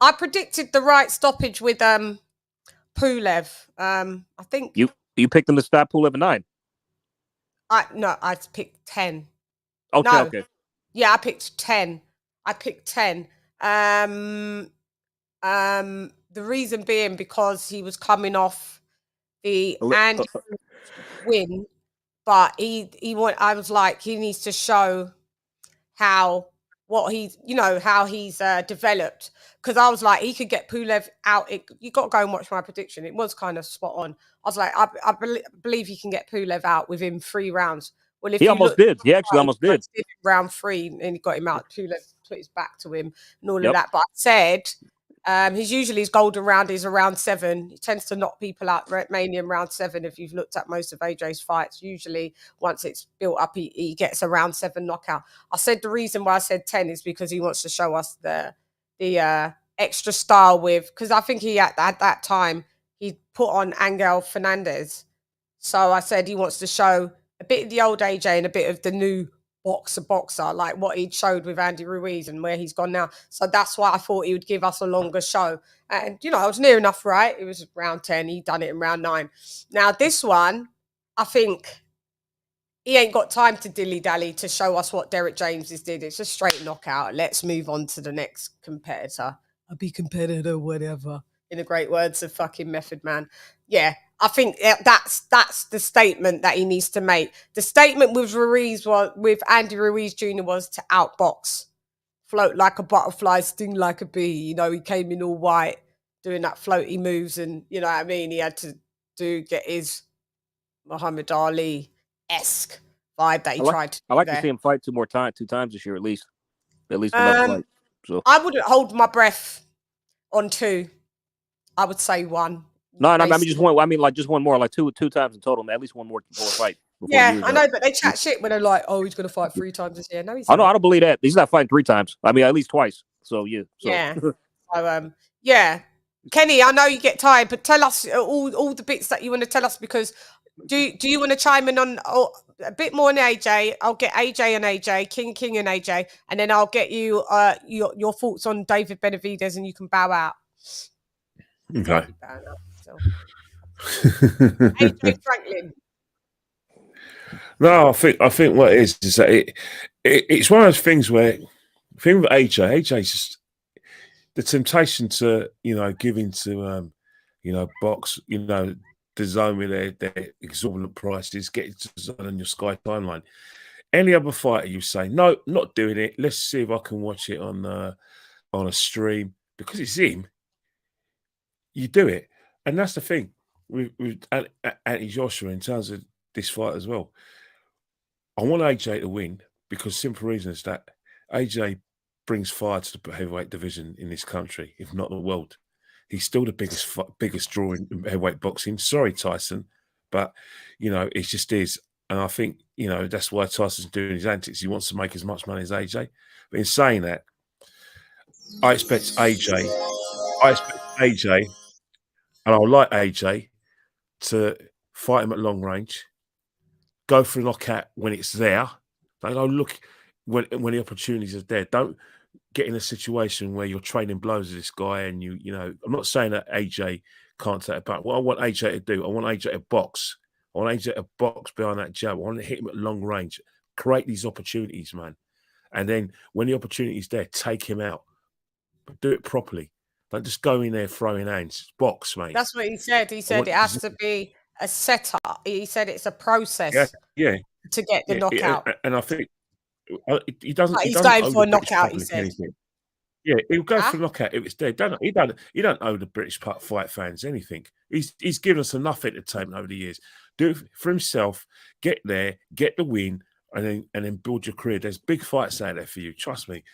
I predicted the right stoppage with Pulev. I think you picked him to stop Pulev at 9. I picked 10. Okay. Yeah, I picked 10. I picked 10. The reason being because he was coming off the Andy win, but I was like, he needs to show how he's developed, because I was like, he could get Pulev out. You got to go and watch my prediction. It was kind of spot on. I was like, I believe he can get Pulev out within 3 rounds. Well, if he you almost did. He actually almost did. Round 3, and he got him out. Pulev put his back to him and all of that. But I said, his golden round is around 7. He tends to knock people out mainly in round 7. If you've looked at most of AJ's fights, usually once it's built up, he gets a round 7 knockout. I said the reason why I said 10 is because he wants to show us the extra style because I think he at that time he put on Angel Fernandez. So I said he wants to show a bit of the old AJ and a bit of the new boxer, like what he'd showed with Andy Ruiz and where he's gone now. So that's why I thought he would give us a longer show. And, I was near enough right. It was round 10. He'd done it in round 9. Now, this one, I think he ain't got time to dilly-dally to show us what Derek James did. It's a straight knockout. Let's move on to the next competitor. I'll be competitor, whatever. In the great words of fucking Method Man. Yeah, I think that's the statement that he needs to make. The statement with Andy Ruiz Jr. was to outbox, float like a butterfly, sting like a bee. He came in all white, doing that floaty moves, and you know what I mean. He had to get his Muhammad Ali-esque vibe that he tried. I like to see him fight 2 times this year at least another fight. So I wouldn't hold my breath on 2. I would say 1. No, I mean just one. I mean like just one more, like two times in total. At least one more fight. Yeah, I know, but they chat shit when they're like, "Oh, he's going to fight 3 times this year." No, he's not. I don't believe that. He's not fighting 3 times. I mean, at least twice. So yeah. Yeah. So yeah, Kenny, I know you get tired, but tell us all the bits that you want to tell us, because do you want to chime in on a bit more on AJ? I'll get AJ and AJ, King and AJ, and then I'll get you your thoughts on David Benavidez, and you can bow out. Okay. AJ Franklin. No, I think what it is that it's one of those things where thing with AJ's just the temptation to give into box the zone with their exorbitant prices, get to the zone on your Sky timeline. Any other fighter, you say no, not doing it. Let's see if I can watch it on a stream, because it's him. You do it, and that's the thing with Anthony Joshua in terms of this fight as well. I want AJ to win because simple reason is that AJ brings fire to the heavyweight division in this country, if not the world. He's still the biggest draw in heavyweight boxing. Sorry, Tyson, but it just is, and I think that's why Tyson's doing his antics. He wants to make as much money as AJ. But in saying that, I expect AJ. And I would like AJ to fight him at long range, go for a knockout when it's there. Don't look when the opportunities are there. Don't get in a situation where you're trading blows with this guy and I'm not saying that AJ can't take it back. What I want AJ to do, I want AJ to box. I want AJ to box behind that jab. I want to hit him at long range. Create these opportunities, man. And then when the opportunity's there, take him out. But do it properly. Don't just go in there throwing hands. Box, mate. That's what he said. He said it has to be a setup. He said it's a process. Yeah. To get the knockout. And I think he doesn't. He's going for a knockout. He said. Yeah, he'll go for a knockout if it's there. He don't owe the British fight fans anything. He's given us enough entertainment over the years. Do it for himself. Get there, get the win, and then build your career. There's big fights out there for you. Trust me.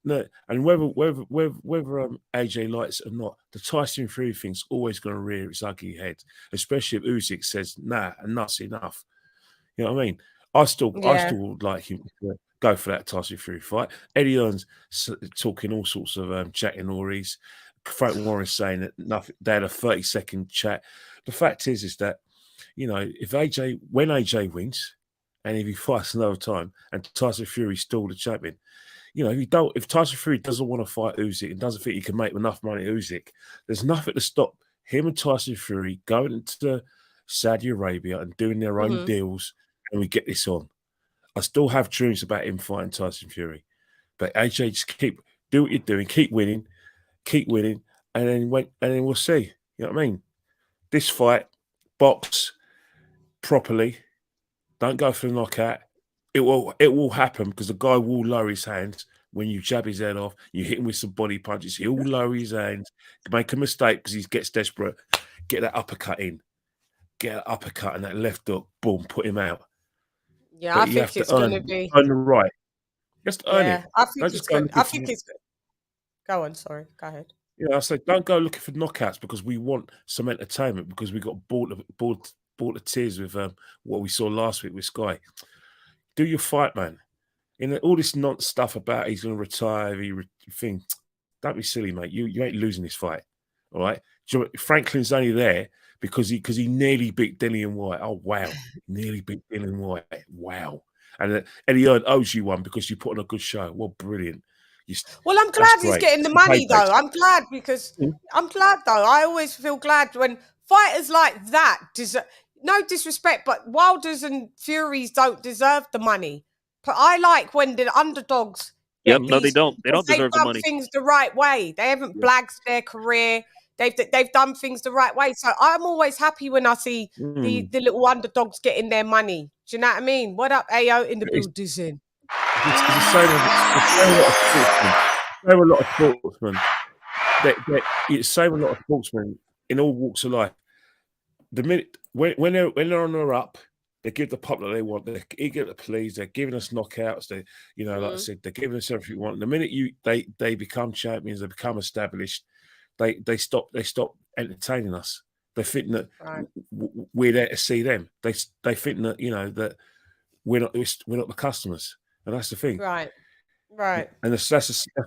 No, and whether AJ likes it or not, the Tyson Fury thing's always going to rear its ugly head, especially if Usyk says, "Nah, enough's enough." You know what I mean? I still would like him to go for that Tyson Fury fight. Eddie Hearn's talking all sorts of chatting stories. Frank Warren saying that nothing. They had a 30-second chat. The fact is that if when AJ wins, and if he fights another time, and Tyson Fury's still the champion. If Tyson Fury doesn't want to fight Usyk and doesn't think he can make enough money Usyk, there's nothing to stop him and Tyson Fury going into Saudi Arabia and doing their own deals, and we get this on. I still have dreams about him fighting Tyson Fury. But AJ, just do what you're doing, keep winning, and then we'll see. You know what I mean? This fight, box properly. Don't go for the knockout. It will happen because the guy will lower his hands when you jab his head off. You hit him with some body punches. He'll lower his hands, make a mistake because he gets desperate. Get that uppercut in. Get an uppercut and that left hook. Boom, put him out. Yeah, But I think it's going to be. Earn the right. Just earn it. I think it's good. I think it's good. Go on, sorry. Go ahead. Yeah, I say don't go looking for knockouts because we want some entertainment because we got bored to tears with what we saw last week with Sky. Do your fight, man. All this stuff about he's going to retire, thing. Don't be silly, mate. You ain't losing this fight, all right? Franklin's only there because he nearly beat Dillian White. Oh wow, nearly beat Dillian White. Wow, and Eddie Hearn owes you one because you put on a good show. Well, brilliant. Well, I'm glad he's getting the money, though. I'm glad though. I always feel glad when fighters like that deserve. No disrespect, but Wilders and Furies don't deserve the money. But I like when the underdogs. No, they don't. They don't deserve the money. They've done things the right way. They haven't blagged their career. They've done things the right way. So I'm always happy when I see the little underdogs getting their money. Do you know what I mean? What up, AO in the building? It's a lot of sportsmen. It's same a lot of sportsmen in all walks of life. The minute when they're on their up, they give the pop that they want. They're eager to please. They're giving us knockouts. They, like I said, they're giving us everything we want. The minute they become champions, they become established. They stop entertaining us. They think that we're there to see them. They think that that we're not the customers. And that's the thing, right? And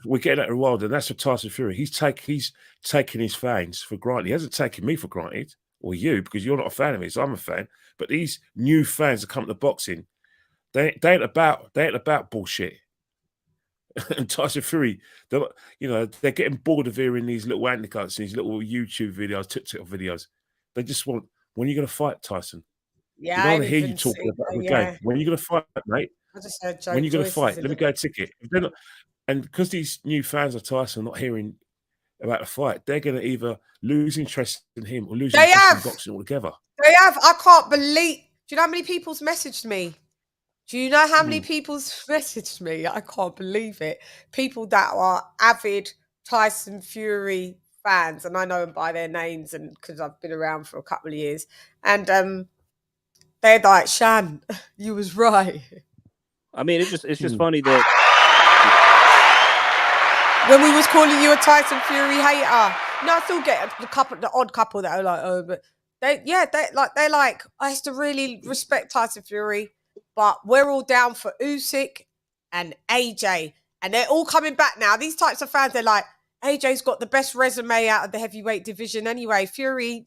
we're getting at the Wilder, and that's for Tyson Fury. He's taking his fans for granted. He hasn't taken me for granted, or you, because you're not a fan of me, so I'm a fan. But these new fans that come to boxing, they ain't about bullshit. And Tyson Fury, they're getting bored of hearing these little anecdotes, these little YouTube videos, TikTok videos. They just want, when are you going to fight, Tyson? Yeah, I don't want to hear you talking about the game. When are you going to fight, mate? I just heard Joe when are you going to Joyce fight? Let me go a ticket. If they're not, and because these new fans of Tyson are not hearing about the fight, they're going to either lose interest in him or lose interest in boxing altogether. They have. I can't believe. Do you know how many people's messaged me? Do you know how many people's messaged me? I can't believe it. People that are avid Tyson Fury fans, and I know them by their names, and because I've been around for a couple of years, and they're like, "CHANN, you was right." I mean, it's just funny that when we was calling you a Tyson Fury hater, I still get the odd couple that are like, "Oh," but they're like, I used to really respect Tyson Fury, but we're all down for Usyk and AJ, and they're all coming back now. These types of fans, they're like, AJ's got the best resume out of the heavyweight division anyway. Fury,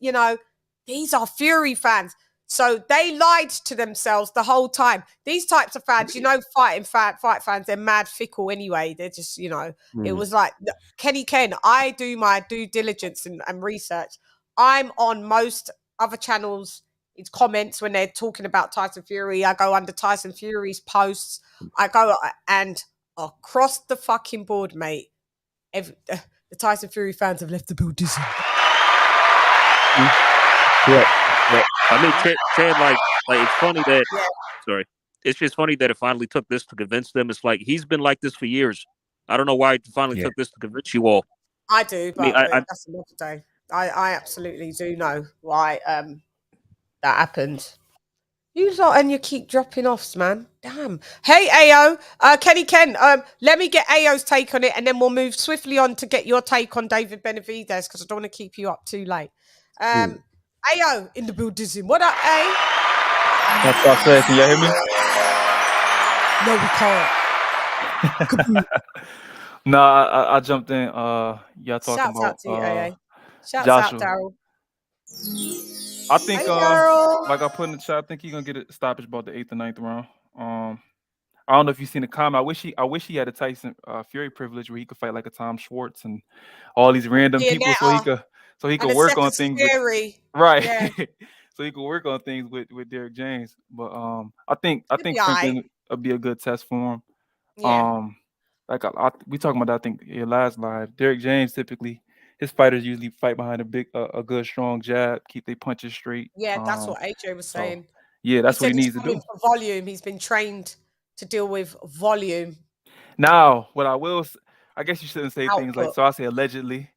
these are Fury fans. So they lied to themselves the whole time. These types of fans, fight fans, they're mad fickle anyway. They're just, it was like Kenny Ken. I do my due diligence and research. I'm on most other channels. It's comments when they're talking about Tyson Fury. I go under Tyson Fury's posts. I go and across the fucking board, mate. The Tyson Fury fans have left the building. Yeah. I mean, CHANN, like it's funny that. Sorry, it's just funny that it finally took this to convince them. It's like he's been like this for years. I don't know why it finally took this to convince you all. I do, but that's another day. I absolutely do know why that happened. You lot and you keep dropping offs, man. Damn. Hey, AO, Kenny Ken. Let me get AO's take on it, and then we'll move swiftly on to get your take on David Benavidez because I don't want to keep you up too late. AO in the building. What up, A? That's what I said. Can y'all hear me? No, we can't. No, I jumped in. Y'all talking Shouts about out to you, AA. Shouts Joshua. out, Daryl. I think, hey, like I put in the chat, I think he's gonna get a stoppage about the 8th or 9th round. I don't know if you've seen the comment. I wish he had a Tyson Fury privilege where he could fight like a Tom Schwartz and all these random people, so he could work on things. Right. Yeah. So he could work on things with Derek James. But I think Franklin would be a good test for him. Yeah. like we talking about that, I think last live. Derrick James typically his fighters usually fight behind a good strong jab, keep their punches straight. Yeah, that's what AJ was saying. Yeah, that's what he he's needs to coming do. for volume. He's been trained to deal with volume. Now, what I will, I guess you shouldn't say things like, Output. so I say allegedly.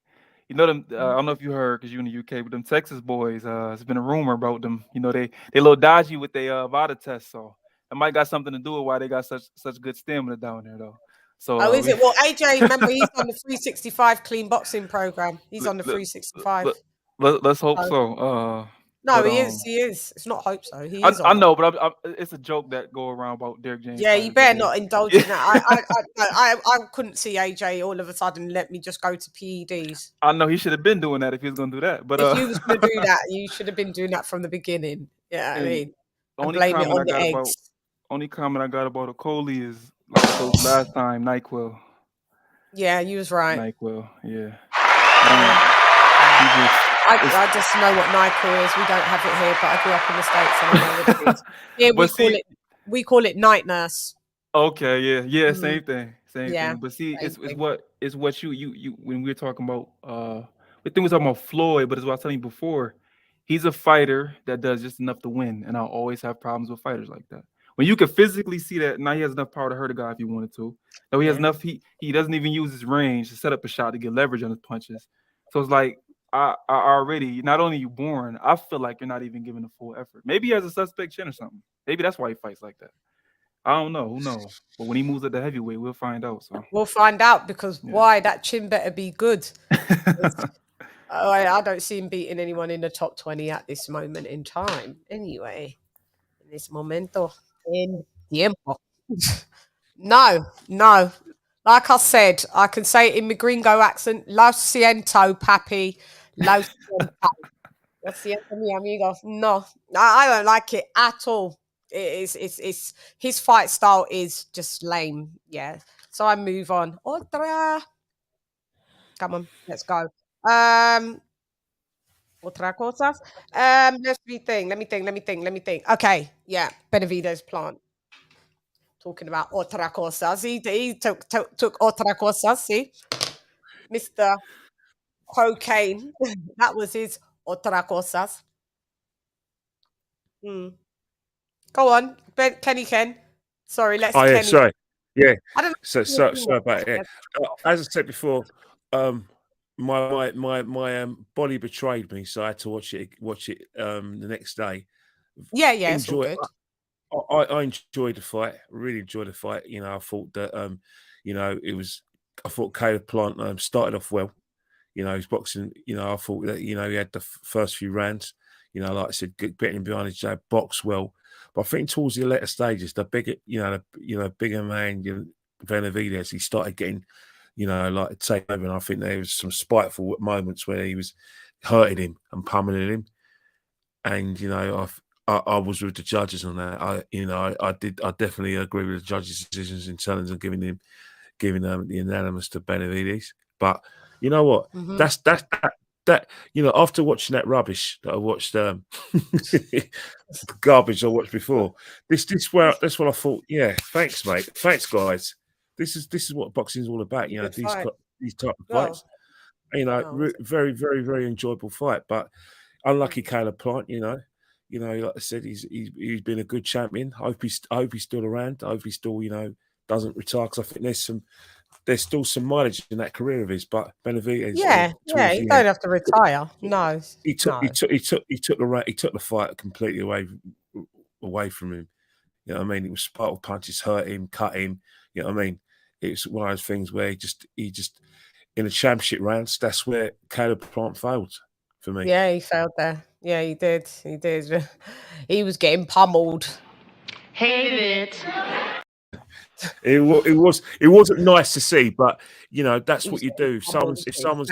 You know them. I don't know if you heard because you're in the UK, but them Texas boys. There's been a rumor about them. You know they a little dodgy with their VADA test, so it might got something to do with why they got such good stamina down there, though. So is it? Well, AJ, remember he's on the 365 clean boxing program. He's on the 365. Let's hope so. No, he is. He is. It's not hope so. He is. I know, but it's a joke that go around about Derrick James. Yeah, you better not indulge in that. I couldn't see AJ all of a sudden let me just go to PEDs. I know he should have been doing that if he was going to do that. But if you was going to do that, you should have been doing that from the beginning. Yeah, I mean, blame it on the eggs. Only comment I got about Okolie is like I told you last time, NyQuil. Yeah, you was right. NyQuil, yeah. I just know what NyQuil is. We don't have it here, but I grew up in the States and I know what it is. Here we call it night nurse. Okay, yeah, same thing. Yeah, thing. But see, it's what you when we were talking about we think we're talking about Floyd, but as what I was telling you before, he's a fighter that does just enough to win, and I'll always have problems with fighters like that. When you can physically see that now he has enough power to hurt a guy if he wanted to. No, he has enough. He doesn't even use his range to set up a shot to get leverage on his punches. So it's like I already, not only you born, I feel like you're not even giving a full effort. Maybe he has a suspect chin or something. Maybe that's why he fights like that. I don't know. Who knows? But when he moves at the heavyweight, we'll find out. So we'll find out because why that chin better be good. I don't see him beating anyone in the top 20 at this moment in time. Anyway, in this momento in tiempo. No. Like I said, I can say it in my gringo accent. Lo siento, papi. Lo siento. Lo siento, mi amigo. No, I don't like it at all. It's his fight style is just lame. Yeah. So I move on. Otra. Come on, let's go. Otra cosas. Let me think. Okay, yeah. Benavidez plant. Talking about otra cosas. He took otra cosas, see? Mr. Cocaine. That was his otra cosas. Go on, Kenny Ken. Sorry, let's. Oh yeah, Kenny. sorry. Yeah. I don't know. So about it. As I said before, my body betrayed me, so I had to watch it the next day. Yeah, it's all good. I enjoyed the fight. Really enjoyed the fight. You know, I thought that I thought Caleb Plant started off well. You know, his boxing. You know, I thought that he had the first few rounds. You know, like I said, getting behind his jab, box well. But I think towards the later stages, the bigger, bigger man, Benavidez, he started getting, like take over. And I think there was some spiteful moments where he was hurting him and pummeling him. And I was with the judges on that. I definitely agree with the judges' decisions in terms of giving them the unanimous to Benavidez. But you know what? That after watching that rubbish that I watched, garbage I watched before, that's what I thought. Yeah, thanks, mate. Thanks, guys. This is what boxing is all about. These type of fights. Very, very, very enjoyable fight. But unlucky Caleb Plant. Like I said, he's been a good champion. I hope he's still around. I hope he still doesn't retire, because I think there's still some mileage in that career of his. But Benavidez, he don't have to retire. No, he took the fight completely away from him. You know what I mean? It was sparkle punches, hurt him, cut him. You know what I mean? It's one of those things where he just in the championship rounds, that's where Caleb Plant failed for me. Yeah, he failed there. Yeah, he did. He was getting pummeled. Hated it. It wasn't nice to see, but that's what you do. If someone's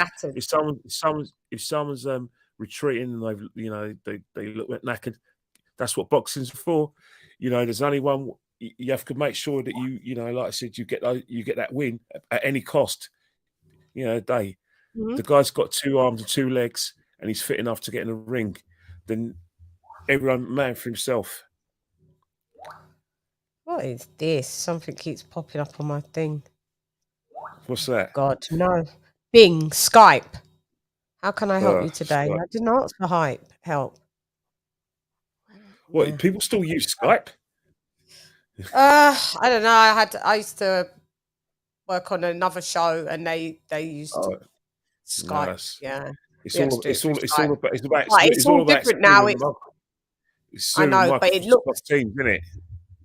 retreating and they look knackered, that's what boxing's for. There's only one. You have to make sure that like I said, you get that win at any cost. The guy's got 2 arms and 2 legs, and he's fit enough to get in the ring. Then everyone man for himself. What is this? Something keeps popping up on my thing. What's that? God, no. Bing, Skype. How can I help you today? Skype. I didn't ask for help. What? People still use Skype? I don't know. I used to work on another show, and they used Skype. Nice. Yeah, it's all about different now. It's I know, but it looks Teams, isn't it?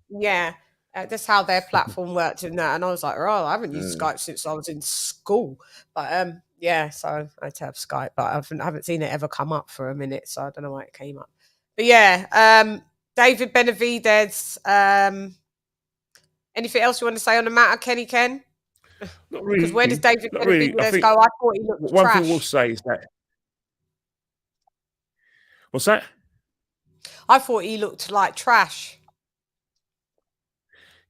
Yeah, that's how their platform worked and that. And I was like, oh, I haven't used Skype since I was in school. But yeah, so I had to have Skype, but I haven't seen it ever come up for a minute, so I don't know why it came up. But yeah, David Benavidez. Anything else you want to say on the matter, Kenny Ken? Not really. Because where does David Benavidez go? I thought he looked one trash. thing we'll say is that. What's that? I thought he looked like trash.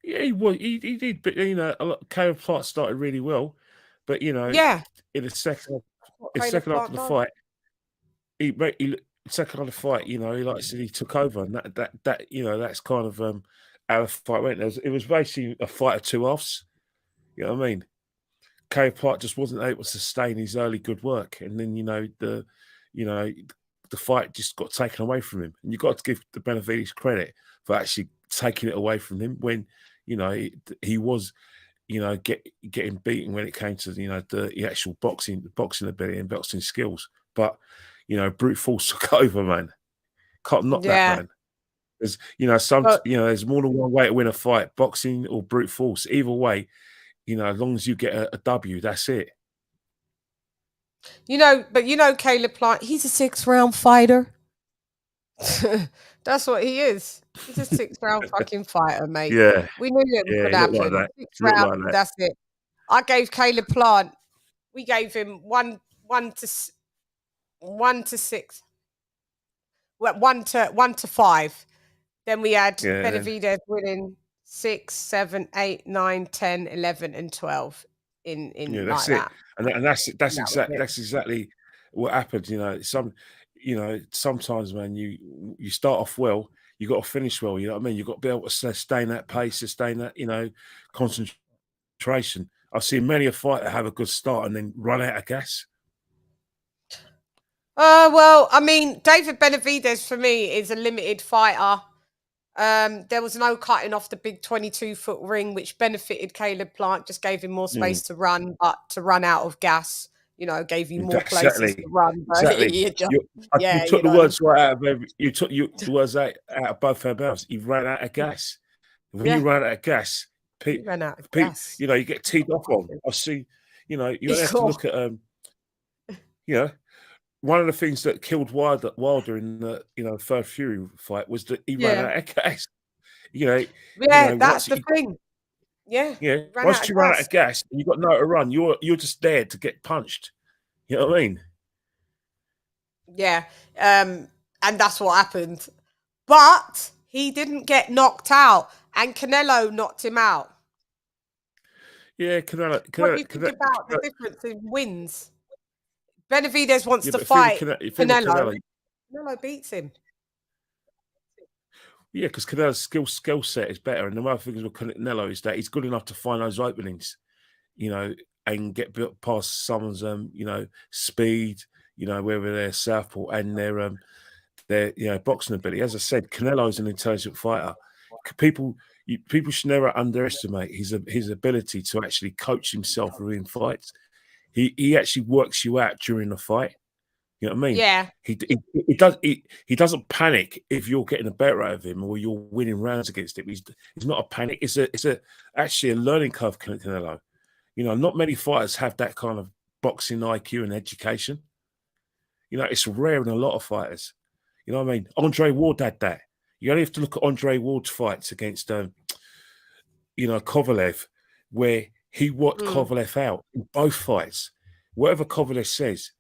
Yeah, he was. He did, but Caleb Plant started really well, but in the second half of the fight, he like I said, he took over, and that that's kind of how the fight went. It was basically a fight of two halves. You know what I mean? Caleb Plant just wasn't able to sustain his early good work, and then the fight just got taken away from him. And you've got to give the Benavidez credit for actually taking it away from him when he was getting beaten when it came to the actual boxing ability and boxing skills. But brute force took over, man. Can't knock that, man. There's there's more than one way to win a fight: boxing or brute force. Either way, as long as you get a W, that's it. But Caleb Plant, he's a 6-round fighter. That's what he is. He's a 6-round fucking fighter, mate. Yeah. We knew it could happen. Like that. 6 rounds, that's it. I gave Caleb Plant, we gave him 1 to 6. Well, 1 to 5. Then we had Benavidez winning 6, 7, 8, 9, 10, 11, and 12 in that's like it. that. And that's exactly what happened. Sometimes, man, you start off well, you got to finish well. You know what I mean? You've got to be able to sustain that pace, sustain that concentration. I've seen many a fighter have a good start and then run out of gas. Well, I mean, David Benavidez for me is a limited fighter. There was no cutting off the big 22-foot ring, which benefited Caleb Plant, just gave him more space to run, but to run out of gas, gave you more places to run. Exactly. You took the words right out of you took the words out of both our mouths. You ran out of gas. When you ran out of gas, you get teed off on. I see. You have to look at one of the things that killed Wilder in the third Fury fight was that he ran out of gas. That's the thing. Yeah. Once you run out of gas and you've got nowhere to run, you're just there to get punched. You know what I mean? Yeah. And that's what happened. But he didn't get knocked out, and Canelo knocked him out. Yeah, Canelo. What do you think about the difference in wins? Benavidez wants to fight Canelo. Canelo beats him. Yeah, because Canelo's skill set is better. And the other thing with Canelo is that he's good enough to find those openings, and get past someone's, speed, whether they're southpaw and their boxing ability. As I said, Canelo's an intelligent fighter. People should never underestimate his ability to actually coach himself within fights. He actually works you out during the fight. You know what I mean? Yeah. He doesn't panic if you're getting a better out of him or you're winning rounds against him. He's not a panic. It's actually a learning curve, Canelo. Not many fighters have that kind of boxing IQ and education. It's rare in a lot of fighters. You know what I mean? Andre Ward had that. You only have to look at Andre Ward's fights against Kovalev, where he worked Kovalev out in both fights. Whatever Kovalev says,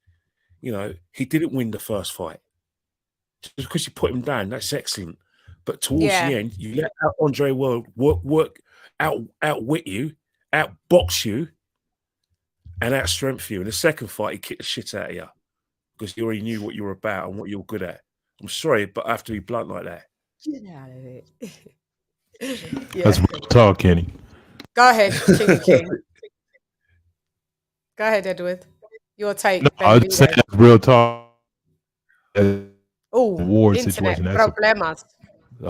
he didn't win the first fight. Just because you put him down, that's excellent. But towards the end, you let Andre Ward work outwit you, outbox you, and outstrength you. In the second fight, he kicked the shit out of you because you already knew what you were about and what you were good at. I'm sorry, but I have to be blunt like that. Get out of it. That's real talk, Kenny. Go ahead, King. Go ahead, Edward. Your take. No, I was saying that's real talk. Oh, Award internet situation. problemas.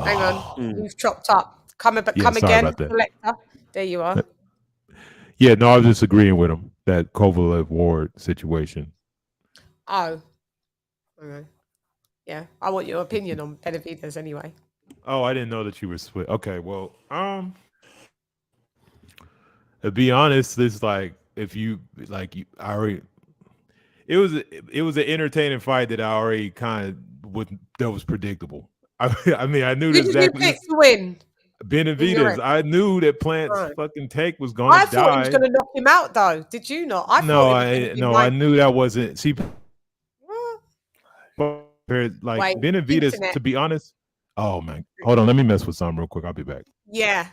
Hang on, you've chopped up. Come sorry again, about that. selector. There you are. Yeah, no, I was just agreeing with him that Kovalev Ward situation. Oh, okay. Yeah, I want your opinion on Benavidez anyway. Oh, I didn't know that you were split. Okay, well, to be honest, it's like if you like, I already. It was an entertaining fight that I already that was predictable. I mean, I knew Who did exactly. you pick to win? Benavidez. I knew that Plant's fucking take was gonna die. I thought he was going to knock him out, though. Did you not? I knew that wasn't. See, like Benavidez. Internet. To be honest, oh man, hold on, let me mess with something real quick. I'll be back. Yeah.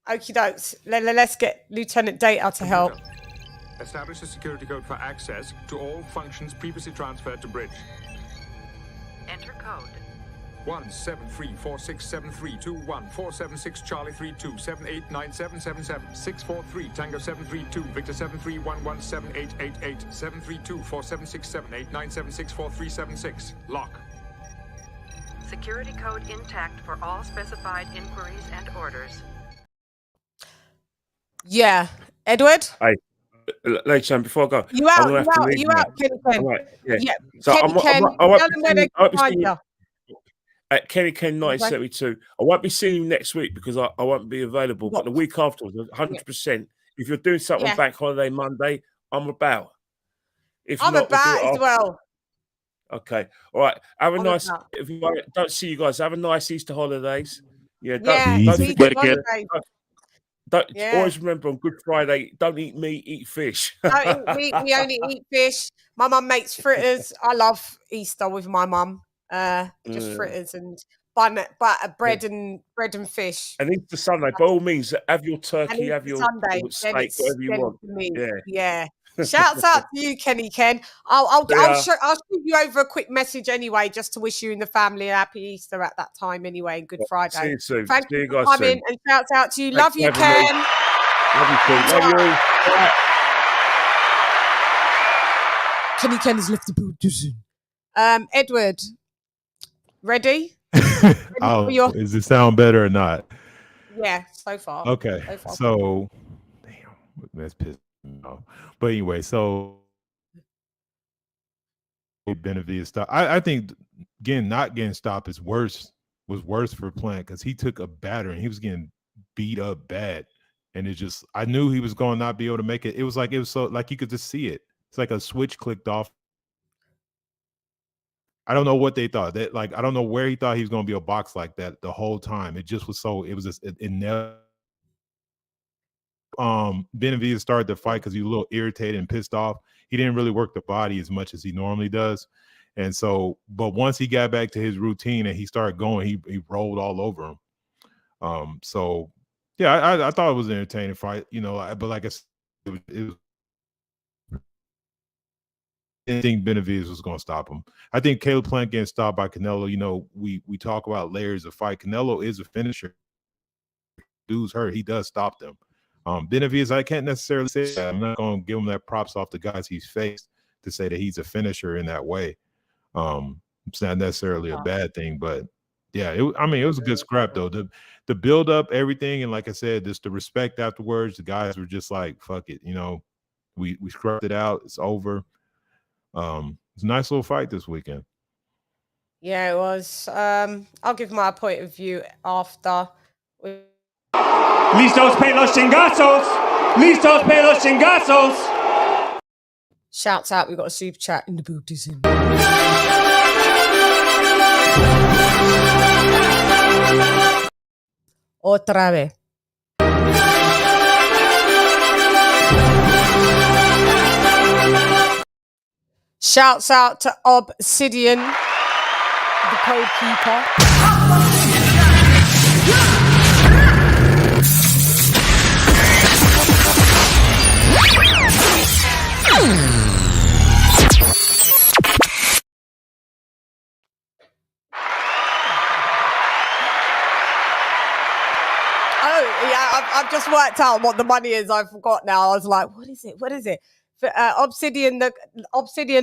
Okie dokes. Let's get Lieutenant Data to help. Establish a security code for access to all functions previously transferred to bridge. Enter code. 173467321 Charlie 32 789777 643 Tango 732 Victor 731178888 732 476789764376 lock. Security code intact for all specified inquiries and orders. Yeah, Edward. Hey, LadyChann, before I go, You out, Kenny Ken. Right, yeah. So Kenny Ken, I won't be find you. at Kenny Ken 1972. I won't be seeing you next week because I won't be available. But the week afterwards, 100%. If you're doing something on Bank Holiday Monday, I'm about. If I'm not, about as well. Okay. All right. Have a nice. If you don't see you guys, have a nice Easter holidays. Yeah. Don't always remember on Good Friday. Don't eat meat, eat fish. Don't eat meat. We only eat fish. My mum makes fritters. I love Easter with my mum. Just fritters and butter, bread and fish. And Easter Sunday, by all means, have your turkey, have your Sunday, steak, whatever you want. Yeah. Shouts out to you, Kenny Ken. I'll shoot you over a quick message anyway, just to wish you and the family a happy Easter at that time anyway, and Good Friday. See you soon. Thank you for guys coming soon. and shouts out to you. Love you, Ken. Love you, Ken. Love you. Kenny Ken has left the building. Edward, ready? Does it sound better or not? Yeah, so far. Okay, so damn, that's pissed me off. But anyway, so Benavidez stop. I think not getting stopped was worse for Plant because he took a batter and he was getting beat up bad, and I knew he was going to not be able to make it. It was so like you could just see it. It's like a switch clicked off. I don't know what they thought. I don't know where he thought he was going to be a box like that the whole time. It just was so. It was just it never. Benavidez started the fight because he was a little irritated and pissed off. He didn't really work the body as much as he normally does, and so. But once he got back to his routine and he started going, he rolled all over him. So yeah, I thought it was an entertaining fight, but like I said, it was. I didn't think Benavidez was going to stop him. I think Caleb Plant getting stopped by Canelo. We talk about layers of fight. Canelo is a finisher. Dude's hurt. He does stop them. Benavidez, I can't necessarily say that. I'm not going to give him that props off the guys he's faced to say that he's a finisher in that way. It's not necessarily a bad thing, but yeah, it was a good scrap though. The build up, everything, and like I said, just the respect afterwards. The guys were just like, "Fuck it," we scrubbed it out. It's over. It's a nice little fight this weekend. Yeah, it was. I'll give my point of view after. Listos pe los chingazos! Listos pe los chingazos! Shouts out, we've got a super chat in the building. Otra vez. Shouts out to Obsidian, the code keeper. Oh, yeah, I've just worked out what the money is. I forgot now. I was like, what is it? Obsidian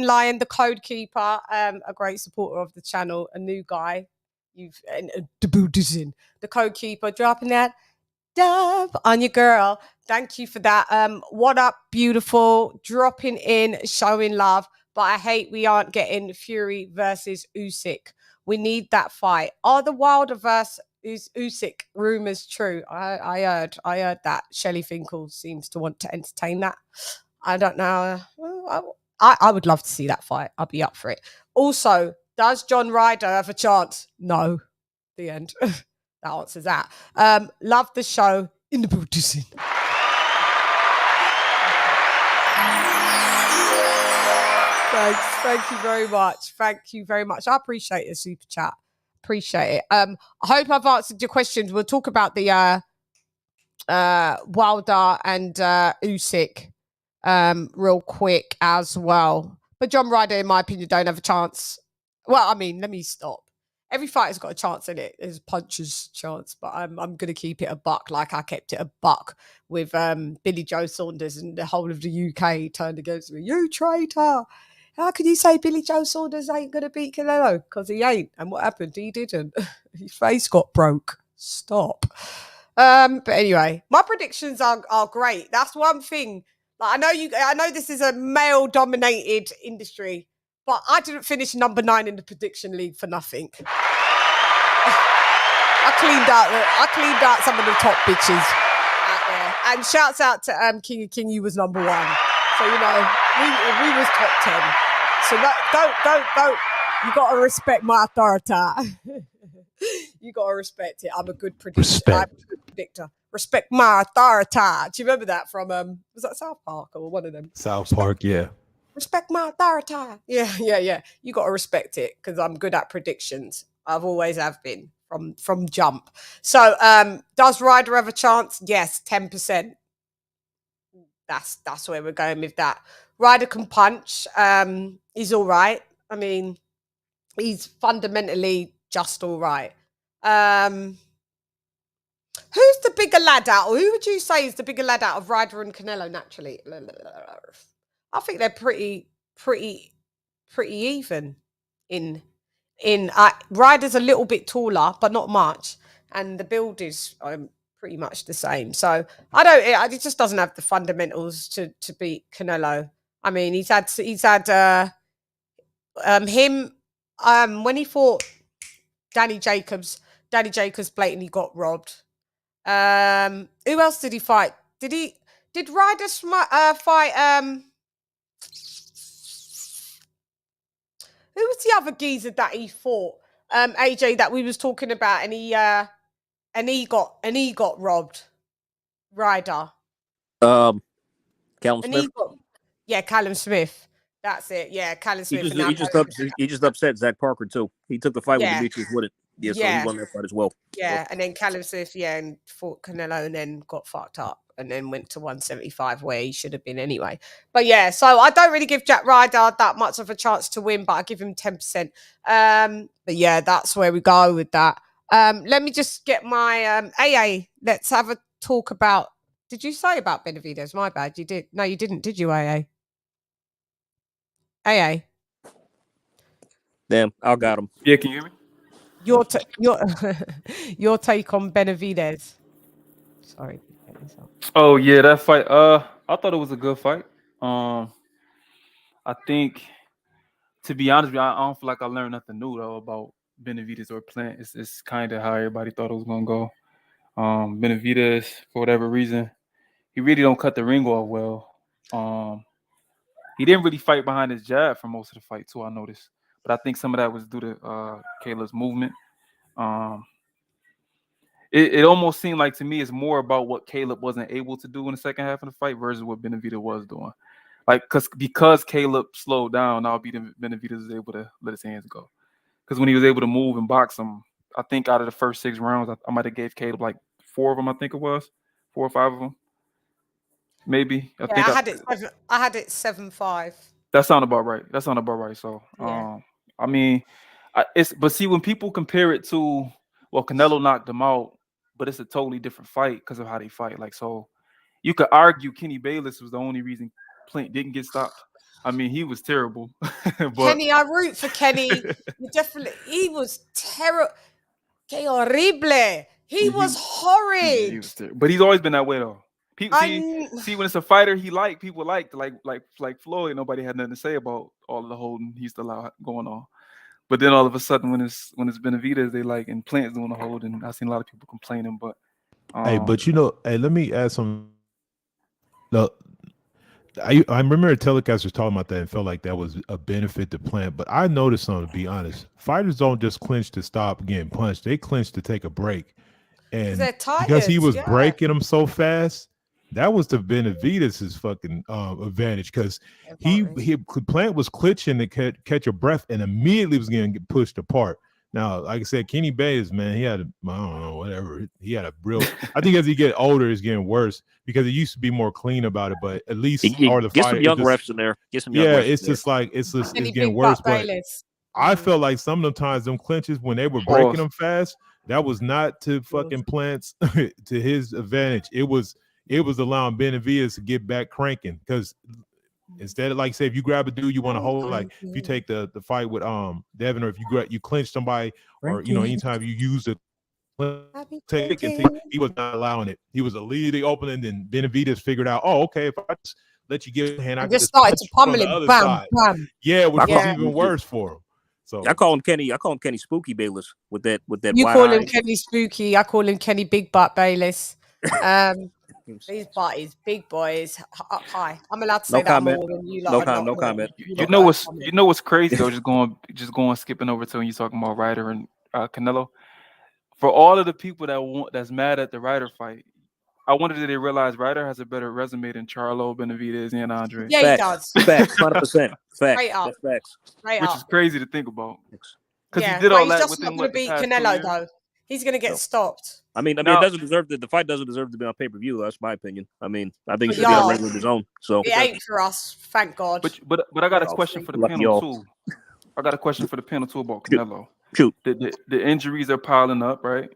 Lion, the Code Keeper, a great supporter of the channel, a new guy. You've debuted the Code Keeper, dropping that dub on your girl. Thank you for that. What up, beautiful? Dropping in, showing love. But I hate we aren't getting Fury versus Usyk. We need that fight. Are the Wilder versus Usyk rumors true? I heard that. Shelley Finkel seems to want to entertain that. I don't know. I would love to see that fight. I'll be up for it. Also, does John Ryder have a chance? No. The end. That answers that. Love the show. In the Buddhism. Thanks. Thank you very much. Thank you very much. I appreciate the super chat. Appreciate it. I hope I've answered your questions. We'll talk about the Wilder and Usyk real quick as well. But John Ryder, in my opinion, don't have a chance. Well, I mean, let me stop. Every fighter's got a chance in it. There's puncher's chance, but I'm going to keep it a buck like I kept it a buck with Billy Joe Saunders, and the whole of the UK turned against me. You traitor! How can you say Billy Joe Saunders ain't going to beat Canelo? Because he ain't. And what happened? He didn't. His face got broke. Stop. But anyway, my predictions are great. That's one thing. Like, I know this is a male-dominated industry, but I didn't finish number 9 in the prediction league for nothing. I cleaned out some of the top bitches out there. And shouts out to King of King, you was number 1. So, you know, we was top 10. So don't. You got to respect my authority. You got to respect it. I'm a good predictor. I'm a good predictor. Respect my authority. Do you remember that from, was that South Park or one of them? South Park, yeah. Respect my authority. Yeah. You got to respect it because I'm good at predictions. I've always have been from jump. So, does Ryder have a chance? Yes, 10%. That's where we're going with that. Ryder can punch. He's all right. I mean, he's fundamentally just all right. Who's the bigger lad out? Or who would you say is the bigger lad out of Ryder and Canelo naturally? I think they're pretty even in Ryder's a little bit taller, but not much, and the build is pretty much the same. So it just doesn't have the fundamentals to beat Canelo. I mean, he's had him when he fought Danny Jacobs blatantly got robbed. Who else did he fight? Did Ryder fight who was the other geezer that he fought? AJ that we was talking about, and he got robbed. Ryder. Callum Smith. Callum Smith. That's it. Yeah, Callum Smith. He just upset Zach Parker too. He took the fight when Demetrius won it. Yeah, so he won that fight as well. Yeah, and then Callum Smith, and fought Canelo and then got fucked up and then went to 175 where he should have been anyway. But yeah, so I don't really give Jack Ryder that much of a chance to win, but I give him 10%. But yeah, that's where we go with that. Let me just get my AA. Let's have a talk about. Did you say about Benavidez? My bad. You did. No, you didn't. Did you, AA? AA. Damn, I got him. Yeah, can you hear me? Your take on Benavidez. Sorry. Oh yeah, that fight. I thought it was a good fight. I think, to be honest with you, I don't feel like I learned nothing new though about Benavidez or Plant. It's kind of how everybody thought it was gonna go. Benavidez, for whatever reason, he really don't cut the ring off well. He didn't really fight behind his jab for most of the fight too, I noticed. But I think some of that was due to Caleb's movement. It almost seemed like to me it's more about what Caleb wasn't able to do in the second half of the fight versus what Benavidez was doing. Like, because Caleb slowed down, now Benavidez was able to let his hands go. Because when he was able to move and box him, I think out of the first 6 rounds, I might have gave Caleb like 4 of them. I think it was 4 or 5 of them, maybe. I had it 7-5. That sounded about right. So, I mean, but see, when people compare it to, well, Canelo knocked him out, but it's a totally different fight because of how they fight. Like, so you could argue Kenny Bayless was the only reason Plant didn't get stopped. I mean, he was terrible. But Kenny, I root for Kenny. He was terrible. Que horrible. He was horrid. He was terrible. But he's always been that way though. People see when it's a fighter people like Floyd, nobody had nothing to say about all of the holding he's allowed going on. But then all of a sudden when it's Benavidez, they like, and Plant's doing the hold, and I've seen a lot of people complaining. But but let me add some. I remember a telecaster talking about that and felt like that was a benefit to Plant. But I noticed something, to be honest. Fighters don't just clinch to stop getting punched. They clinch to take a break. And because he was breaking them so fast, that was the Benavidez's fucking advantage, because Plant was clinching to catch a breath and immediately was going to get pushed apart. Now, like I said, Kenny Bays, man, he had I don't know, whatever. He had a real. I think as he get older, it's getting worse because he used to be more clean about it. But at least get some young refs in there. Get some young refs it's just like it's getting worse. But I felt like some of the times them clinches when they were breaking them fast, that was not to fucking Plant's to his advantage. It was allowing Benavidez to get back cranking, because instead of, like, say, if you grab a dude you want to hold, like if you take the fight with Devin, or if you clinch somebody, or anytime you use it, he was not allowing it. He was immediately opening, and Benavidez figured out, oh, okay, if I just let you get a hand, I just started to pummel him, bam. Yeah, which was even worse for him. So I call him Kenny Spooky Bayless with that. You call him Kenny Spooky. I call him Kenny Big Butt Bayless. These bodies, big boys. Hi, I'm allowed to say that more than you. No comment. You know what's crazy though? just going skipping over to when you're talking about Ryder and Canelo. For all of the people that's mad at the Ryder fight, I wonder did they realize Ryder has a better resume than Charlo, Benavidez, and Andre? Yeah, he does. Facts, 100%. Straight up. Facts. Which is crazy to think about. Because he did all that. He's just not going to beat Canelo though. He's going to get stopped. I mean, it doesn't deserve the fight doesn't deserve to be on pay-per-view. That's my opinion. I mean, I think it should be on regular zone. So it ain't for us, thank God. But I got a question for the panel too. I got a question for the panel too about Canelo. Shoot. The injuries are piling up, right?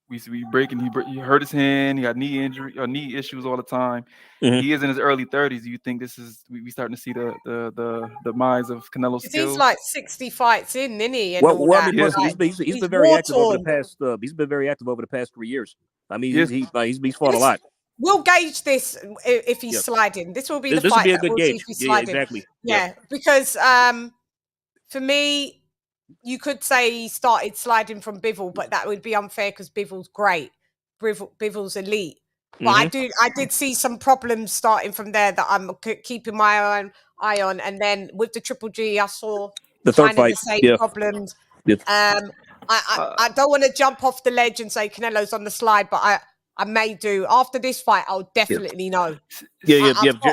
We breaking. He hurt his hand. He got knee issues all the time. Mm-hmm. He is in his early 30s. Do you think this is we starting to see the demise of Canelo's skills? He's like 60 fights in, isn't he? He's been very active over the past. He's been very active over the past 3 years. I mean, he's fought a lot. We'll gauge this if he's sliding. This will be the fight. This will be a good gauge. Yeah, exactly. Yeah, because for me, you could say he started sliding from Bivol, but that would be unfair because Bivol's great. Bivol's elite. But I did see some problems starting from there that I'm keeping my eye on. And then with the Triple G, I saw the third fight. The same problems. Yep. I don't want to jump off the ledge and say Canelo's on the slide, but I may do. After this fight, I'll definitely know. Yeah.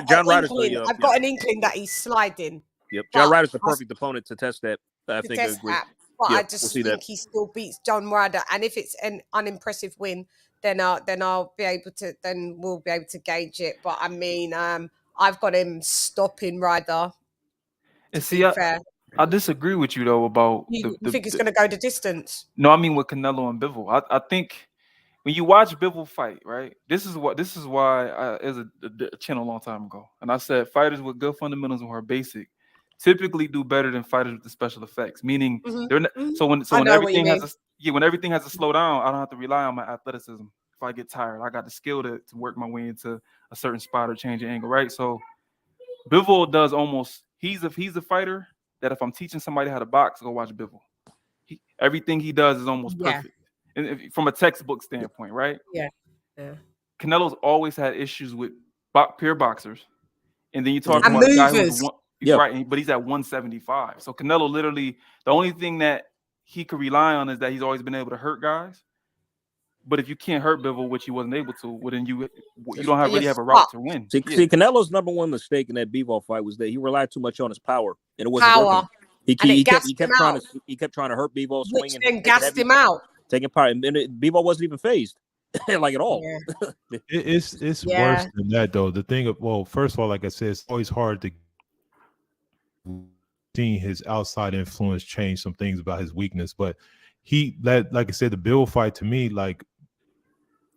John Ryder's I've got an inkling that he's sliding. Yep. John Ryder's the perfect opponent to test that. I think I agree. But I just think he still beats John Ryder, and if it's an unimpressive win, then we'll be able to gauge it. But I mean, I've got him stopping Ryder. And see, I disagree with you though about you think he's going to go the distance. No, I mean with Canelo and Bivol. I think when you watch Bivol fight, right? This is why it was a channel a long time ago, and I said fighters with good fundamentals who are basic typically do better than fighters with the special effects. Meaning, they're not, so when everything has to slow down, I don't have to rely on my athleticism. If I get tired, I got the skill to work my way into a certain spot or change an angle, right? So Bivol does almost. He's a fighter that if I'm teaching somebody how to box, go watch Bivol. Everything he does is almost perfect, and from a textbook standpoint, right? Yeah. Canelo's always had issues with pure boxers, and then you talk about a guy who's right, but he's at 175. So Canelo literally, the only thing that he could rely on is that he's always been able to hurt guys. But if you can't hurt Bivol, which he wasn't able to, well, then you don't really have a route to win. See, Canelo's number one mistake in that Bivol fight was that he relied too much on his power, and it wasn't working. He kept trying to hurt Bivol, swinging, and gassed him out, taking part. And Bivol wasn't even phased, like at all. Yeah. It's worse than that though. The thing, first of all, like I said, it's always hard to see his outside influence change some things about his weakness, but like I said, the Bill fight to me, like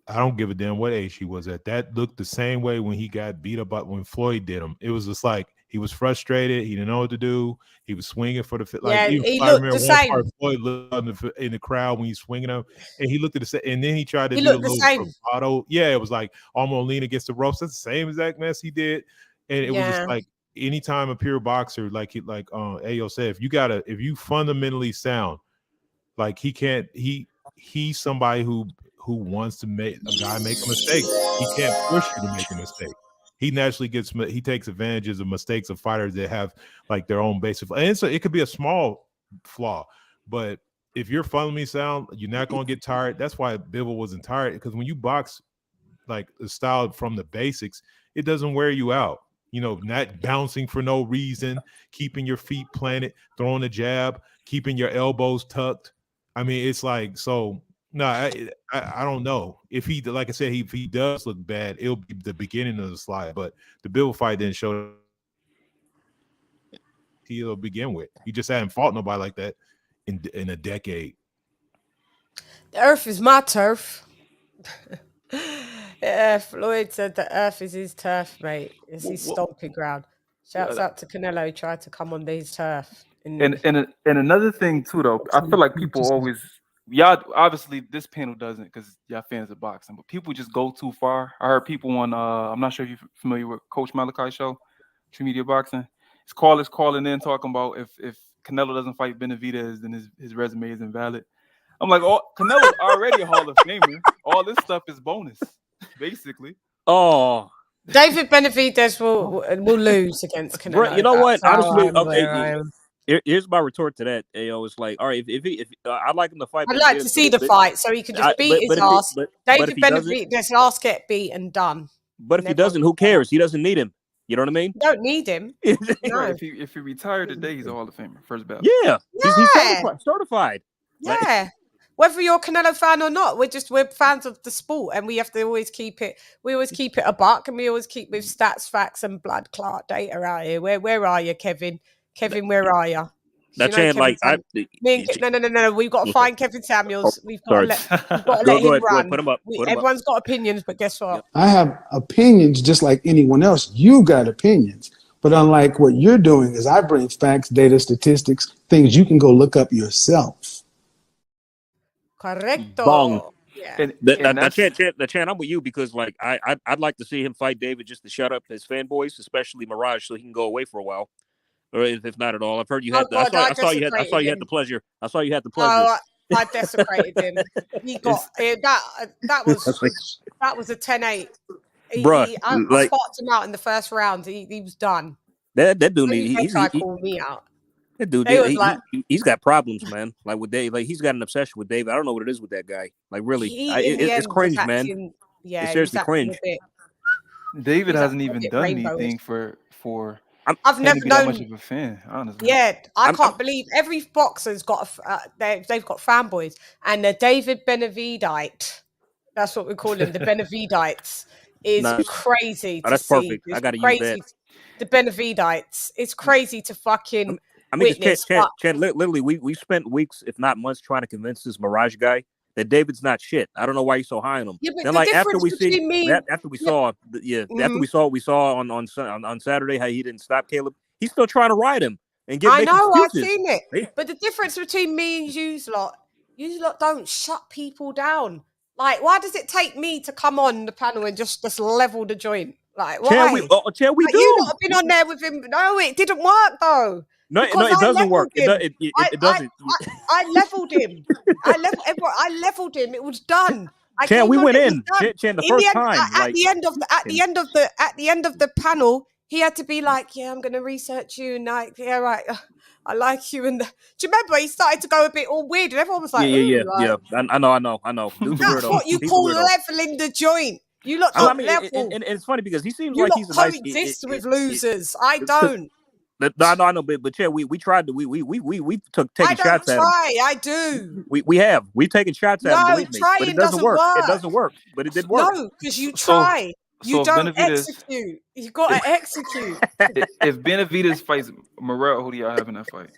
I don't give a damn what age he was at. That looked the same way when he got beat up when Floyd did him. It was just like he was frustrated. He didn't know what to do. He was swinging for the like. Yeah, Even he I looked remember the one same. part Floyd looked in the crowd when he's swinging him, and he looked at the and then he tried to He do a looked the little same. bravado. Yeah, it was like almost lean against the ropes. That's the same exact mess he did, and it was just Yeah. like anytime a pure boxer, like Ayo said, if you fundamentally sound, like he's somebody who wants to make a guy make a mistake. He can't push you to make a mistake. He naturally he takes advantages of mistakes of fighters that have like their own basic, and so it could be a small flaw, but if you're fundamentally sound, you're not going to get tired. That's why Bivol wasn't tired, because when you box like the style from the basics, it doesn't wear you out. You know, not bouncing for no reason, keeping your feet planted, throwing a jab, keeping your elbows tucked. I mean, it's like, so no, I don't know if he, like I said, if he does look bad, it'll be the beginning of the slide. But the Bivol fight didn't show he'll begin with. He just hadn't fought nobody like that in a decade. The earth is my turf. Yeah, Floyd said the earth is his turf, mate. It's his stomping ground. Shouts out to Canelo, tried to come on his turf. And another thing too, though, I feel like people always, y'all obviously this panel doesn't because y'all fans of boxing, but people just go too far. I heard people on I'm not sure if you're familiar with Coach Malachi's show, True Media Boxing. His callers calling in talking about if Canelo doesn't fight Benavidez, then his resume is invalid. I'm like, oh, Canelo's already a Hall of Famer. All this stuff is bonus, basically. Oh, David Benavidez will lose against Canelo. Bro, you know what? Honestly, okay. Here's my retort to that. Ayo, it's like, all right, if I'd like him to fight. I'd like to see the fight so he can just beat his ass. David Benavidez' ass get beat and done. But if he doesn't, who cares? He doesn't need him. You know what I mean? You don't need him. No. If he retired today, he's a Hall of Famer. First ballot. Yeah. He's certified. Yeah. Whether you're a Canelo fan or not, we're fans of the sport, and we have to always keep it. We always keep it a buck, and we always keep with stats, facts, and blood clot data out here. Where are you, Kevin? Kevin, where are you? That Chan, like no. We've got to find Kevin Samuels. We've got to let him run. Put him up. Everyone's got opinions, but guess what? I have opinions just like anyone else. You got opinions. But unlike what you're doing is I bring facts, data, statistics, things you can go look up yourself. Correcto. Bong. Yeah. The Chan, I'm with you because like I'd like to see him fight David just to shut up his fanboys, especially Mirage, so he can go away for a while. Or if not at all, I've heard you had. I saw you had the pleasure. I saw you had the pleasure. Oh, I desecrated him. He got that was a 10-8. Bruh, I spotted him out in the first round. He was done. That dude, he called me out. That dude, he's got problems, man. Like with Dave, like he's got an obsession with Dave. I don't know what it is with that guy. Like really, it's cringe, man. Yeah, it's seriously cringe. David hasn't even done anything for. I've never known much of a fan, honestly. Yeah, I can't believe every boxer's got they've got fanboys, and the David Benavidez, that's what we call him, the Benavidez is crazy. Oh, that's perfect. I got to use that. The Benavidez, it's crazy to fucking. I mean, witness. Chan, literally, we spent weeks, if not months, trying to convince this Mirage guy that David's not shit. I don't know why he's so high on him. Yeah, but then, the like after we saw on Saturday how he didn't stop Caleb, he's still trying to ride him and get. I know, I've excuses. seen it. But the difference between me and you lot don't shut people down. Like, why does it take me to come on the panel and just level the joint? Like, why? Chan, we do. You lot have been on there with him. No, it didn't work though. No, it doesn't work. It doesn't. I leveled him. I leveled him. It was done. Chan, we went in. Chan, the first time. At the end of the panel, he had to be like, "Yeah, I'm going to research you." And like, "Yeah, right, I like you." And do you remember he started to go a bit all weird, and everyone was like, "Yeah." I know. That's what you call leveling the joint. You lot don't level. And it's funny because he seems you like he's a nice. Coexist with losers. I don't. No, I know, but Chad, we tried to we took taking shots at him. I do. We've taken shots at him. Believe me, but it doesn't work. It doesn't work, but it did work. No, because you try. You don't execute. You got to execute. If Benavidez fights Morrell, who do y'all have in that fight?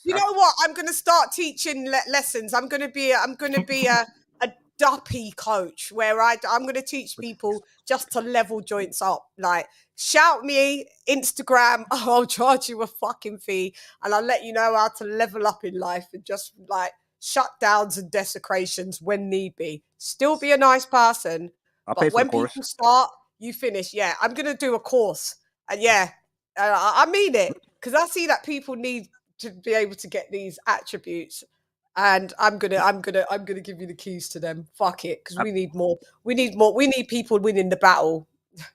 You know what? I'm going to start teaching lessons. I'm going to be a duppy coach where I'm going to teach people just to level joints up. Like, shout me Instagram, I'll charge you a fucking fee, and I'll let you know how to level up in life and just like shutdowns and desecrations when need be. Still be a nice person, but when people start, you finish. Yeah, I'm going to do a course, and I mean it, because I see that people need to be able to get these attributes. And I'm gonna give you the keys to them. Fuck it, because we need more. We need people winning the battle.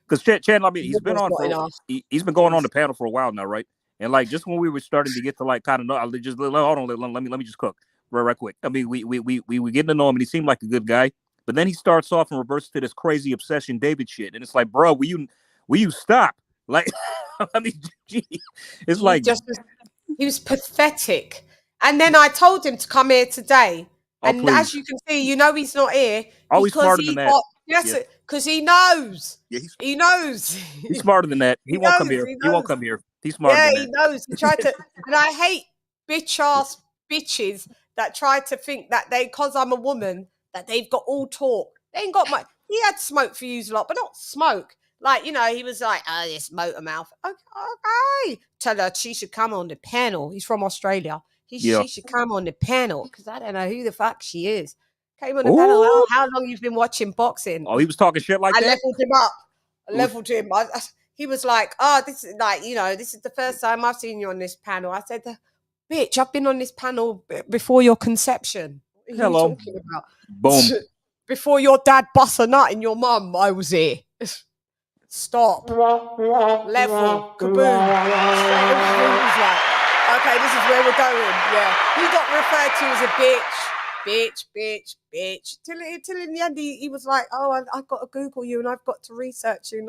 Because CHANN, I mean, he's been going on the panel for a while now, right? And like just when we were starting to get to like kind of know, hold on, let me just cook right quick. I mean, we were getting to know him, and he seemed like a good guy. But then he starts off and reverses to this crazy obsession David shit, and it's like, bro, will you stop? Like, I mean, gee, it's like he was pathetic. And then I told him to come here today. And as you can see, he's not here. He's smarter than that. Yes, because he knows. Yeah, he knows. He's smarter than that. He won't come here. He won't come here. He's smarter than that. Yeah, he knows. He tried to, and I hate bitch-ass bitches that try to think that because I'm a woman, that they've got all talk. They ain't got much. He had smoke for you a lot, but not smoke. Like, he was like, oh, this motor mouth. Okay. Tell her she should come on the panel. He's from Australia. She should come on the panel, because I don't know who the fuck she is. Came on the panel. Oh, how long you've been watching boxing? Oh, he was talking shit like that? I leveled him up. Leveled him. He was like, oh, this is like, this is the first time I've seen you on this panel. I said, bitch, I've been on this panel before your conception. What are you talking about? Boom. Before your dad bust a nut in your mum, I was here. Stop. Level. Kaboom. Okay, this is where we're going. Yeah. He got referred to as a bitch. Till in the end, he was like, oh, I've got to Google you and I've got to research you.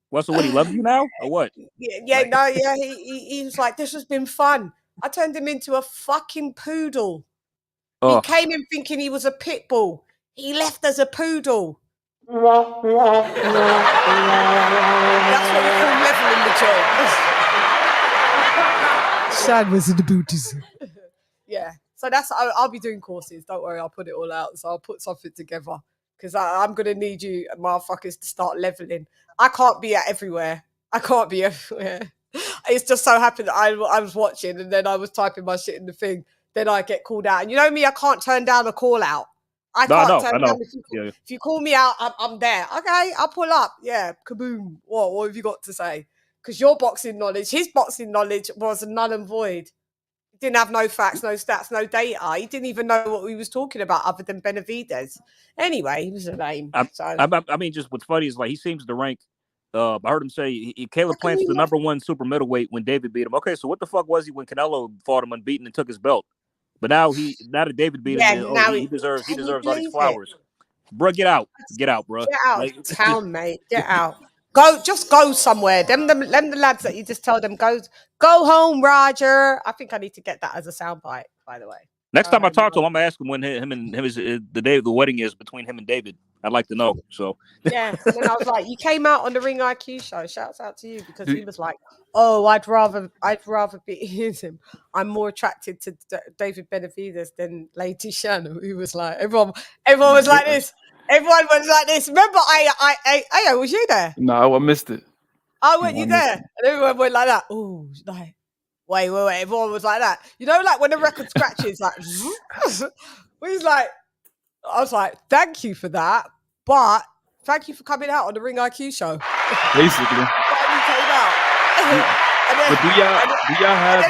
What's the what? He loves you now or what? He was like, this has been fun. I turned him into a fucking poodle. He came in thinking he was a pit bull. He left as a poodle. That's what we call leveling the job. Shad was in the booties. Yeah. So I'll be doing courses. Don't worry, I'll put it all out. So I'll put something together, because I'm going to need you motherfuckers to start leveling. I can't be everywhere. It's just so happened that I was watching, and then I was typing my shit in the thing. Then I get called out. And you know me, I can't turn down a call out. I can't turn down. If you call me out, I'm there. Okay, I'll pull up. Yeah, kaboom. What have you got to say? Because your boxing knowledge, his boxing knowledge was null and void. He didn't have no facts, no stats, no data. He didn't even know what he was talking about other than Benavidez. Anyway, he was a lame. I mean, just what's funny is like he seems to rank. I heard him say Caleb Plant's the #1 super middleweight when David beat him. Okay, so what the fuck was he when Canelo fought him unbeaten and took his belt? But now that David beat him, he deserves all these flowers. Bro, get out, bro. Get out of town, mate. Get out. Just go somewhere. Them the lads that you just tell them go home, Roger. I think I need to get that as a soundbite, by the way. Next time I talk to him, I'm gonna ask him when the day of the wedding is between him and David. I'd like to know. So yeah. And then I was like, you came out on the Ring IQ show. Shouts out to you, because he was like, oh, I'd rather beat him. I'm more attracted to David Benavidez than LadyChann. He was like, everyone was like this. Everyone was like this. Remember, I was you there? No, I missed it. Oh, weren't you there? And everyone went like that. Oh, like, wait. Everyone was like that. You know, like when the record scratches, like, I was like, thank you for that, but thank you for coming out on the Ring IQ show. Basically. But do y'all have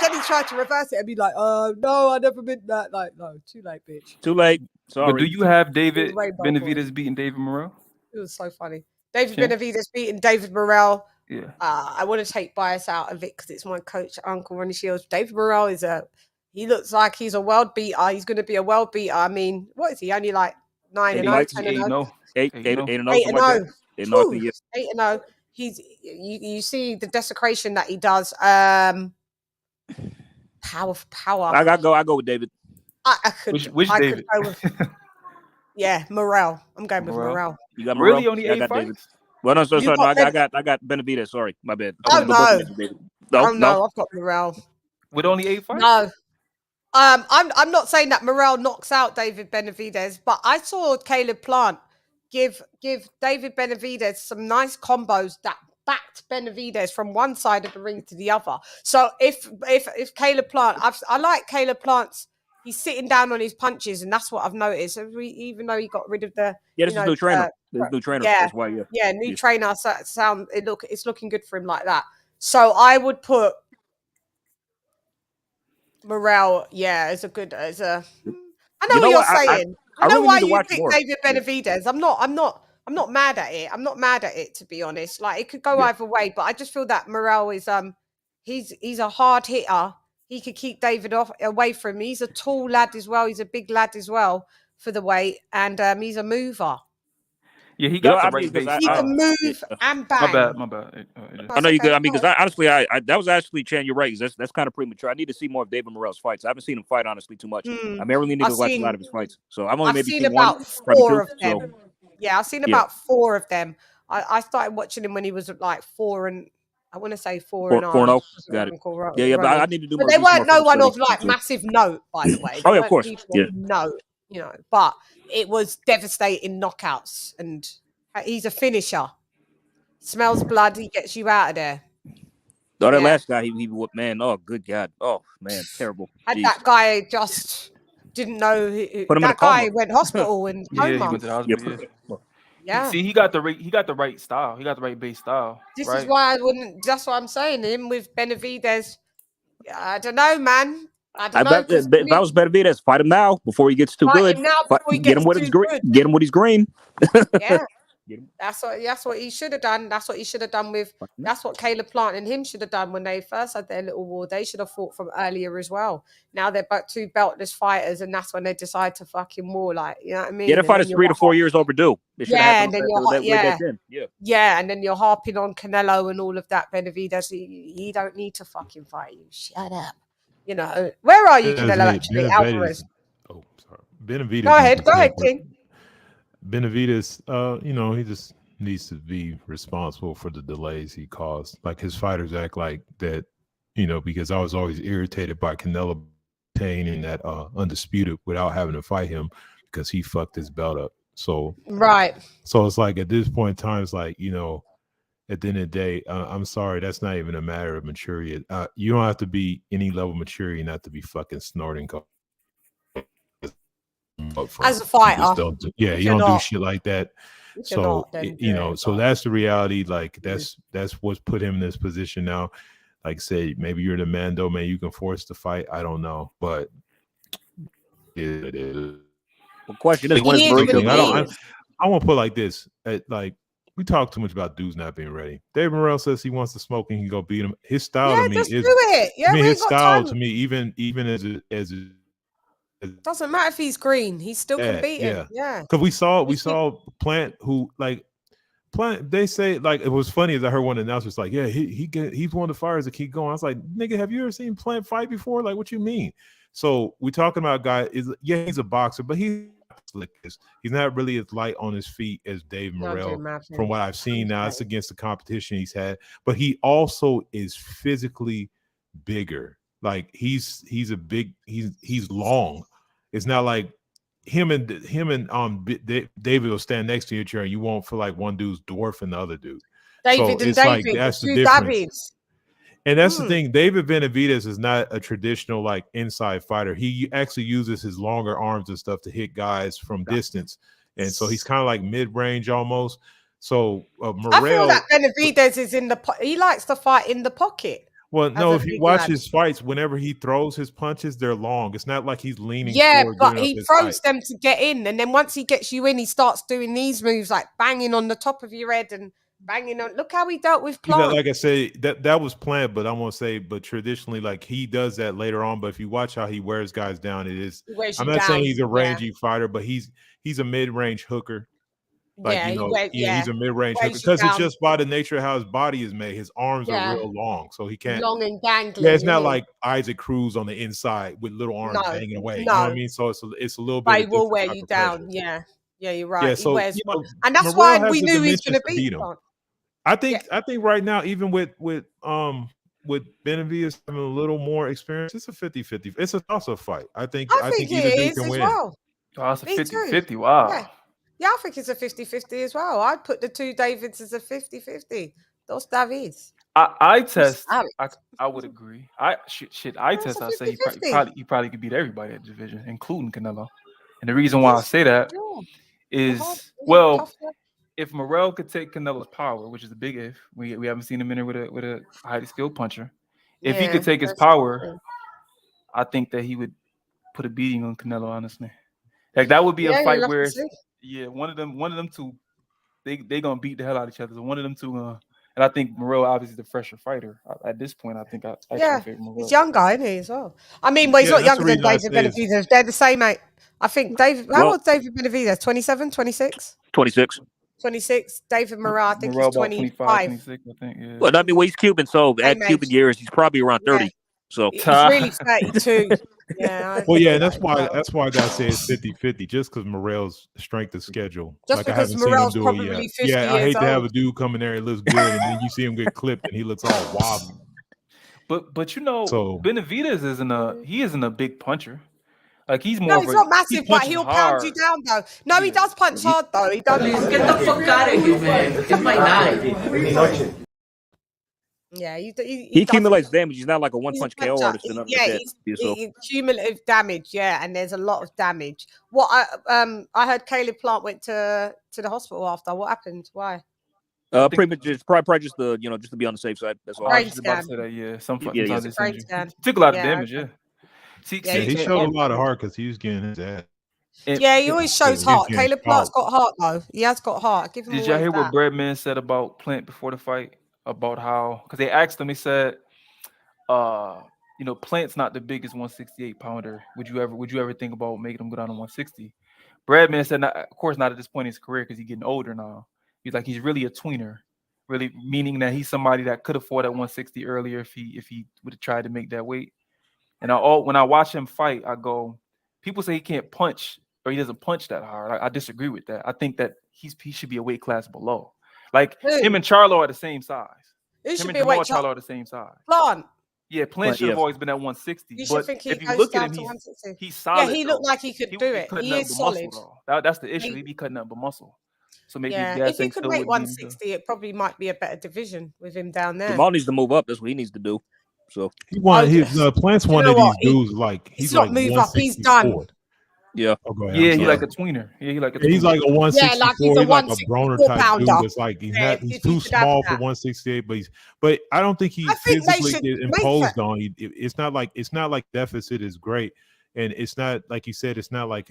then he tried to reverse it and be like, no, I never meant that. Like, no, too late, bitch. Too late. Sorry. But do you have David Benavidez beating David Morrell? It was so funny. David Benavidez beating David Morrell. Yeah. I want to take bias out of it because it's my coach, Uncle Ronnie Shields. David Morrell he looks like he's a world beater. He's going to be a world beater. I mean, what is he? Only like 9-0, 10-0? 8-0. 8-0. You see the desecration that he does. Power. I go with David. I could. Which David? Could go with, Morrell. I'm going with Morrell. You got Morrell? Really only 8 fights? Well, no, I got Benavidez. Sorry, my bad. Oh no. No, Oh no, I've got Morrell. With only 8 fights? No. I'm not saying that Morrell knocks out David Benavidez, but I saw Caleb Plant give David Benavidez some nice combos that backed Benavidez from one side of the ring to the other. So if Caleb Plant, I like Caleb Plant's. He's sitting down on his punches, and that's what I've noticed. Even though he got rid of the this is new trainer. This new trainer. Yeah, That's why. new trainer. It's looking good for him like that. So I would put Morrell, as a. I know what you're saying. I know really why need to you watch pick more. David Benavidez. I'm not mad at it. I'm not mad at it, to be honest. Like, it could go either way, but I just feel that Morrell is he's a hard hitter. He could keep David away from him. He's a tall lad as well. He's a big lad as well for the weight, and he's a mover. Yeah, he got the right base. He can move and bang. My bad. I know you good. I mean, because honestly, I that was actually, Chan, you're right. That's kind of premature. I need to see more of David Morrell's fights. I haven't seen him fight, honestly, too much. I mean, I really need to watch a lot of his fights. So I've only maybe seen seen about one, 4 of two, them. Yeah, I've seen about 4 of them. I started watching him when he was like 4 and I want to say 4-0. Got it. Yeah, but I need to do more. But they weren't no one of like massive note, by the way. Oh, yeah, of course. Yeah. No, but it was devastating knockouts, and he's a finisher. Smells blood, he gets you out of there. Oh, that last guy, he man. Oh, good God. Oh man, terrible. And that guy just didn't know. That guy went hospital and he went to the hospital. Yeah. See, he got the right style. He got the right base style. This is why I wouldn't. That's what I'm saying. Him with Benavidez. I don't know, man. I don't know. If I was Benavidez, fight him now before he gets too good. Get him with his green. Get him with his green. Yeah. That's what he should have done. That's what he should have done with. That's what Caleb Plant and him should have done when they first had their little war. They should have fought from earlier as well. Now they're both 2 beltless fighters, and that's when they decide to fucking war. Like, you know what I mean? Yeah, the fight is 3 to 4 years overdue. And then and then you're harping on Canelo and all of that. Benavidez, he don't need to fucking fight you. Shut up. Where are you, Canelo? Actually, Alvarez. Oh, sorry, Benavidez. Go ahead, King. Benavidez, he just needs to be responsible for the delays he caused. Like, his fighters act like that, because I was always irritated by Canelo obtaining that undisputed without having to fight him because he fucked his belt up. So So it's like, at this point in time, it's like, at the end of the day, I'm sorry, that's not even a matter of maturity. You don't have to be any level of maturity not to be fucking snorting as a fighter. You don't do shit like that. So so that's the reality. Like, that's what's put him in this position now. Like I say, maybe you're the Mando, man, you can force the fight. I don't know, but it is. The question is, when I won't put it like this. We talk too much about dudes not being ready. Dave Morrell says he wants to smoke and he go beat him. His style to me is. Do it. Yeah, his style to me, even as it doesn't matter if he's green, he still can beat him. Yeah. Because we saw Plant, who Plant. They say, like, it was funny as I heard one announcer like, yeah, he's one of the fighters that keep going. I was like, nigga, have you ever seen Plant fight before? Like, what you mean? So we talking about a guy he's a boxer, but he's not really as light on his feet as Dave Morrell. From what I've seen now, it's against the competition he's had, but he also is physically bigger. Like, he's long. It's not like him and David will stand next to each other and you won't feel like one dude's dwarfing the other dude. That's the difference. And that's the thing. David Benavidez is not a traditional, like, inside fighter. He actually uses his longer arms and stuff to hit guys from distance. And so he's kind of like mid-range almost. So Morrell, I feel that Benavidez is he likes to fight in the pocket. Well, no, if you watch his fights, whenever he throws his punches, they're long. It's not like he's leaning. Yeah, but he throws them to get in. And then once he gets you in, he starts doing these moves, like banging on the top of your head and banging on. Look how he dealt with Plant. Like I say, that was Plant, but I won't say, but traditionally, like, he does that later on. But if you watch how he wears guys down, it is. I'm not saying he's a rangy fighter, but he's a mid-range hooker. Like, he's a mid-range hooker because it's just by the nature of how his body is made. His arms are real long, so he can't. Long and gangly. Yeah, it's not like Isaac Cruz on the inside with little arms hanging away. You know what I mean? So it's a little bit. But he will wear you down. Yeah, you're right. Yeah, so and that's why we knew he was going to beat him. I think right now, even with with Benavidez having a little more experience, it's a 50-50. It's a toss-up fight. I think it either dude is can as win. well. Oh, it's a Me 50-50. too. Wow. Yeah, I think it's a 50-50 as well. I'd put the two Davids as a 50-50. Those Davids. I test. I would agree. Eye test. a I say 50-50. you probably could beat everybody at the division, including Canelo. And the reason why I say that is if Morrell could take Canelo's power, which is a big if, we haven't seen him in there with a highly skilled puncher. If he could take his power, I think that he would put a beating on Canelo. Honestly, like that would be a fight where one of them two, they gonna beat the hell out of each other. So one of them two, and I think Morrell obviously the fresher fighter at this point. I think I favor Morrell. He's younger, isn't he, as well? I mean, well, he's not younger than David Benavidez. They're the same, mate. I think David. How old is David Benavidez? 27, 26? 26. 26. David Morrell, I think Morrell he's about 25. 26, I think. Yeah. Well, I mean, he's Cuban, so at Cuban years, he's probably around 30. So he's really 32. Well, yeah, and that's why I gotta say it's 50-50, just because Morrell's strength of schedule. Just like because I haven't Morrell's seen him do probably it 50 yet. Yeah, I years hate to have old. a dude come in there and looks good, and then you see him get clipped and he looks all wobbly. But you know, Benavidez isn't a big puncher. Like he's more. No, he's not massive, but he'll pound you down though. No, he does punch hard though. He does. Get the fuck out of here, man. Get my knife. Yeah, he accumulates damage. He's not like a one-punch KO artist. He's cumulative damage. Yeah, and there's a lot of damage. What I heard Caleb Plant went to the hospital after. What happened? Why? Pretty much just probably just just to be on the safe side. That's all. Brain scan. Took a lot of damage. Yeah. See, he showed a lot of heart because he was getting his ass. Yeah, he always shows heart. Caleb Plant's got heart though. He has got heart. Give him. Did y'all hear what Breadman said about Plant before the fight? About how, because they asked him, he said, Plant's not the biggest 168 pounder. Would you ever think about making him go down to 160? Breadman said, of course not at this point in his career because he's getting older now. He's really a tweener, really meaning that he's somebody that could have fought at 160 earlier if he would have tried to make that weight. And when I watch him fight, I go, people say he can't punch or he doesn't punch that hard. I disagree with that. I think that he should be a weight class below. Like him and Charlo are the same size. Him and Charlo are the same size. Plant. Yeah, Plant should have always been at 160. You but think if he you goes look down at him, to 160. he's solid. Yeah, he looked like he could do it. He is solid. That's the issue. He'd be cutting up the muscle. So maybe if he could make 160, it probably might be a better division with him down there. Jamal needs to move up. That's what he needs to do. So Plant's one of these dudes like he's not like move up. He's done. Yeah. He's like a tweener. Yeah, he's like a tweener. He's like a 164. He's like a Broner type dude. It's like he's too small for 168, but I don't think he physically get imposed on. It's not like deficit is great, and it's not like you said. It's not like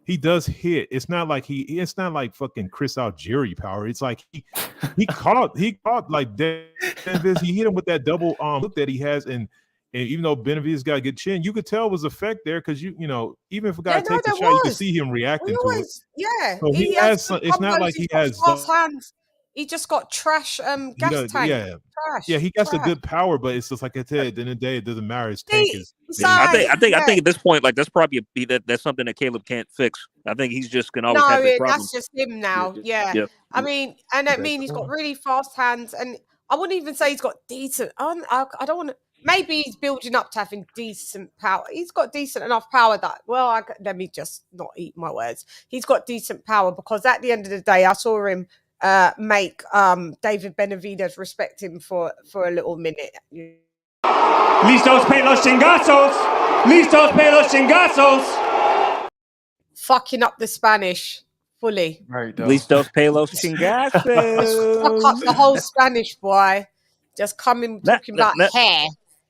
he does hit. It's not like fucking Chris Algieri power. It's like he caught like Benavidez. He hit him with that double hook that he has, and even though Benavidez got a good chin, you could tell it was effect there because even if a guy takes a shot, you can see him reacting to it. Yeah, so he has some, it's not like he has hands. He just got trash gas tank. Yeah, trash, yeah, he got some good power, but it's just like I said, at the end of the day, it doesn't matter. His tank is. I think at this point, like that's probably that's something that Caleb can't fix. I think he's just gonna always have this problem. That's just him now. Yeah. I mean, he's got really fast hands, and I wouldn't even say he's got decent. I don't want to. Maybe he's building up to having decent power. He's got decent enough power that, let me just not eat my words. He's got decent power because at the end of the day, I saw him make David Benavidez respect him for a little minute. Listos pe los chingazos! Listos pe los chingazos! Fucking up the Spanish fully. Right. Listos pe los chingazos! Fuck up the whole Spanish, boy. Just coming talking about hair.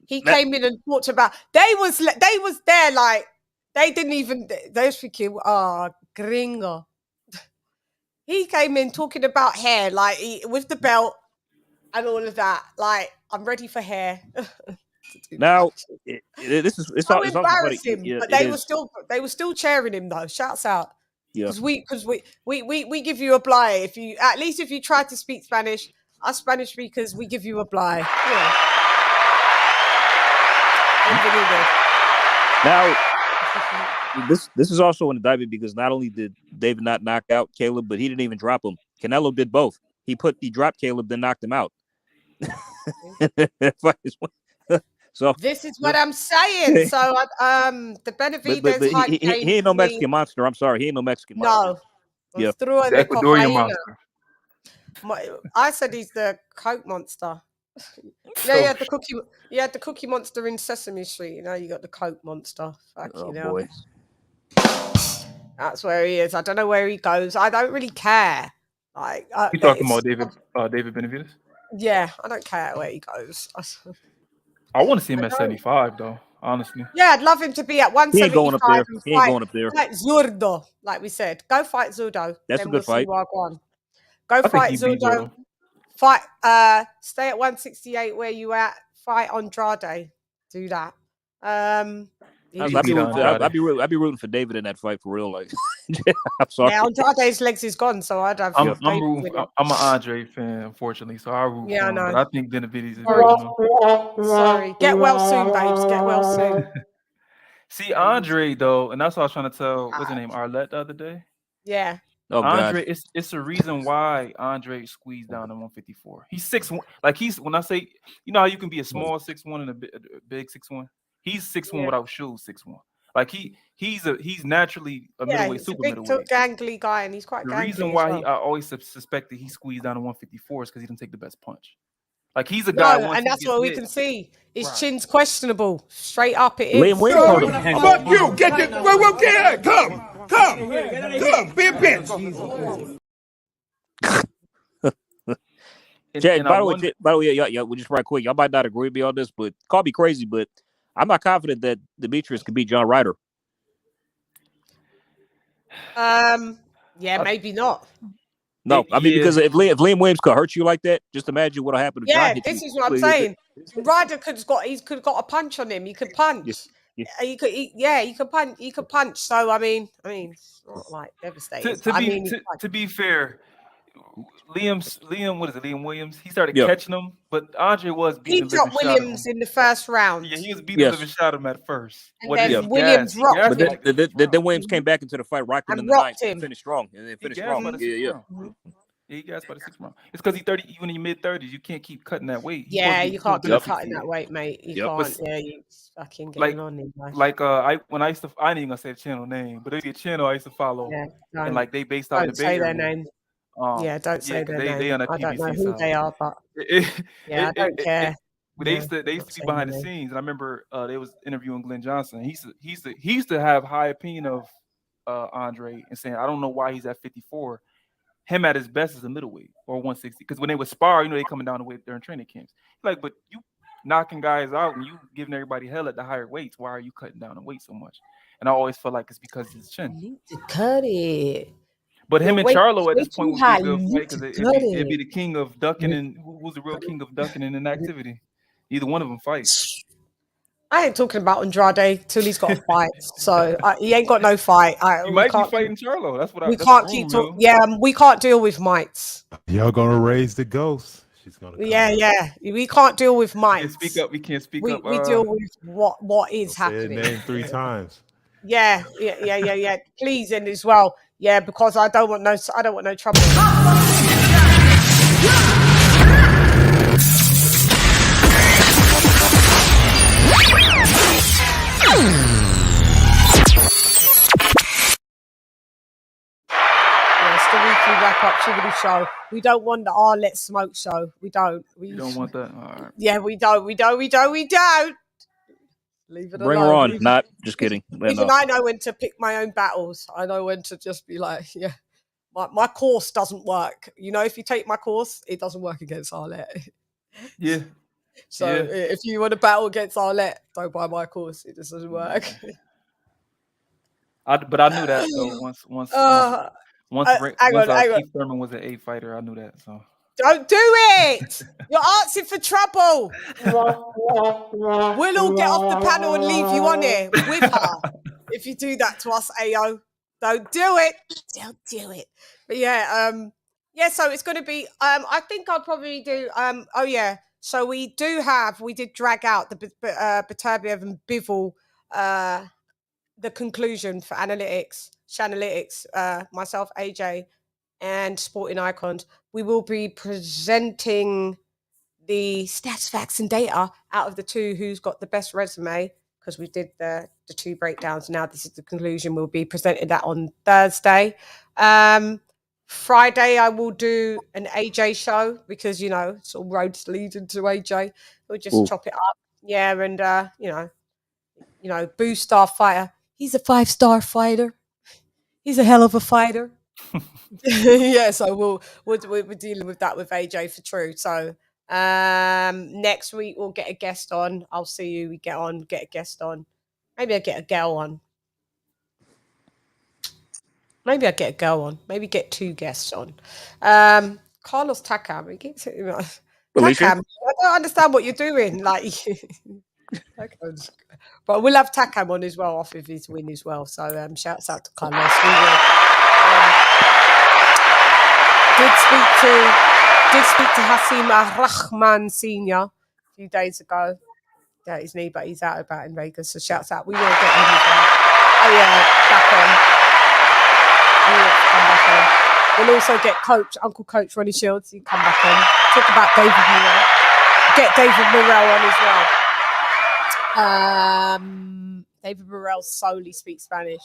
He came in and talked about they was there like they didn't even they was thinking gringo. He came in talking about hair like with the belt and all of that. Like I'm ready for hair. Now it's embarrassing, but they were still cheering him though. Shouts out. Yeah. Because we give you a bly if you try to speak Spanish. Us Spanish speakers, we give you a bly. Yeah. Now, this is also an indictment because not only did David not knock out Caleb, but he didn't even drop him. Canelo did both. He dropped Caleb, then knocked him out. So this is what I'm saying. So the Benavidez but hype he ain't no Mexican monster. I'm sorry, he ain't no Mexican monster. No, Yeah, through The the Ecuadorian cocaine. monster. I said he's the Coke monster. Yeah, you had the cookie. You had the Cookie Monster in Sesame Street. You know, you got the Coke Monster. Fuck, oh you know. boy. That's where he is. I don't know where he goes. I don't really care. Like, You talking about David Benavidez? Yeah, I don't care where he goes. I want to see him at 75 though. Honestly. Yeah, I'd love him to be at He ain't going 175 up there. and He ain't going up there. fight Zurdo, like we said. Go fight Zurdo. That's then a good we'll fight. see what I want. Go I think fight he beat Zurdo. Zurdo. Fight. Stay at 168 where you at. Fight Andrade. Do that. I'd be rooting for David in that fight for real. Like, I'm sorry. Yeah, Andrade's legs is gone, so I'd have. I'm an Andre fan, unfortunately, so I root for him. But I think Benavidez is. Sorry. Get well soon, babes. Get well soon. See, Andre though, and that's what I was trying to tell. What's her name? Arlette the other day. Yeah. Oh, Andre, God. it's a reason why Andre squeezed down to 154. He's 6'1". Like when I say, you know how you can be a small 6'1" and a big 6'1". He's 6'1" without shoes 6'1". Like he's naturally a middleweight, he's super a big, middleweight. gangly guy, and he's quite The gangly. reason why I always suspected he squeezed down to 154 is because he didn't take the best punch. Like he's a guy. No, and that's what we can see. His chin's questionable. Straight up, it is. Liam Williams told him. Fuck you! Get the get come, be a bitch. Chad, by the way, yeah, we'll just right quick. Y'all might not agree with me on this, but call me crazy, but I'm not confident that Demetrius can beat John Ryder. Yeah, maybe not. No, I mean because if Liam Williams could hurt you like that, just imagine what'll happen if John hit this you. is what I'm saying. Ryder could have got a punch on him. He could punch. He could punch. He could punch. So I mean, it's not like devastating. To be fair, Liam, what is it? Liam Williams. He started catching him, but Andre was beating. He dropped Williams in the first round. Yeah, he was beating the living shot of him at first. And then Williams rocked him. But then Williams came back into the fight, rocked him in the ninth, and finished strong. And then finished strong. Yeah, he gassed by the 6th round. It's because he's 30, even in your mid-30s, you can't keep cutting that weight. Yeah, you can't keep cutting that weight, mate. You can't. Yeah, you fucking getting on him. Like I ain't even gonna say the channel name, but there's a channel I used to follow, and like they based out in the Bay Area. Don't say their name. Don't say their name. They on that I don't know PBC who side. they are, but I don't care. They used to be behind the scenes, and I remember they was interviewing Glenn Johnson. He used to have high opinion of Andre and saying, I don't know why he's at 54. Him at his best is a middleweight or 160. Because when they would spar, you know, they coming down the weight during training camps. Like, but you knocking guys out and you giving everybody hell at the higher weights. Why are you cutting down the weight so much? And I always felt like it's because of his chin. You need to cut it. But him and Charlo at this point would be a good fight because it'd be the king of ducking and who's the real king of ducking and inactivity. Either one of them fights. I ain't talking about Andrade till he's got a fight. So he ain't got no fight. He might be fighting Charlo. That's what we can't keep talking. Yeah, we can't deal with mites. Y'all gonna raise the ghost. She's gonna. Yeah. We can't deal with mites. We can't speak up. We deal with what is happening. Say name 3 times. Yeah. Please, and as well. Yeah, because I don't want no trouble. It's the weekly wrap-up Shiggity show. We don't want the Let's Smoke show. We don't. You don't want that? All right. Yeah, we don't. We don't. Leave it Bring alone. her on. Not just kidding. Even I know when to pick my own battles. I know when to just be like, yeah, my course doesn't work. You know, if you take my course, it doesn't work against Arlette. Yeah. So if you want to battle against Arlette, don't buy my course. It just doesn't work. But I knew that though. Once Keith Thurman was an 8 fighter, I knew that. So don't do it. You're asking for trouble. We'll all get off the panel and leave you on here with her if you do that to us, Ayo. Don't do it. Don't do it. But so it's going to be. I think I'll probably do. So we did drag out the Beterbiev and Bivol. The conclusion for Channelytics, myself, AJ, and Sporting Icons. We will be presenting the stats, facts, and data out of the two who's got the best resume, because we did the two breakdowns. Now this is the conclusion. We'll be presenting that on Thursday. Friday, I will do an AJ show because, you know, it's all roads leading to AJ. We'll just chop it up. Yeah, and, you know, Boo Star Fighter. He's a 5-star fighter. He's a hell of a fighter. Yeah, so we're dealing with that with AJ for true. So next week we'll get a guest on. I'll see who we get a guest on. Maybe I'll get a girl on. Maybe get 2 guests on. Carlos Takam. He keeps Takam. I don't understand what you're doing. Like, but we'll have Takam on as well off of his win as well. So shouts out to Carlos. Did speak to Hasim Rahman Senior a few days ago. Yeah, his knee, but he's out about in Vegas. So shouts out. We will get him as well. Oh yeah, back on. We'll also get Uncle Coach Ronnie Shields. He come back on. Talk about David Morrell. Get David Morrell on as well. David Morrell solely speaks Spanish.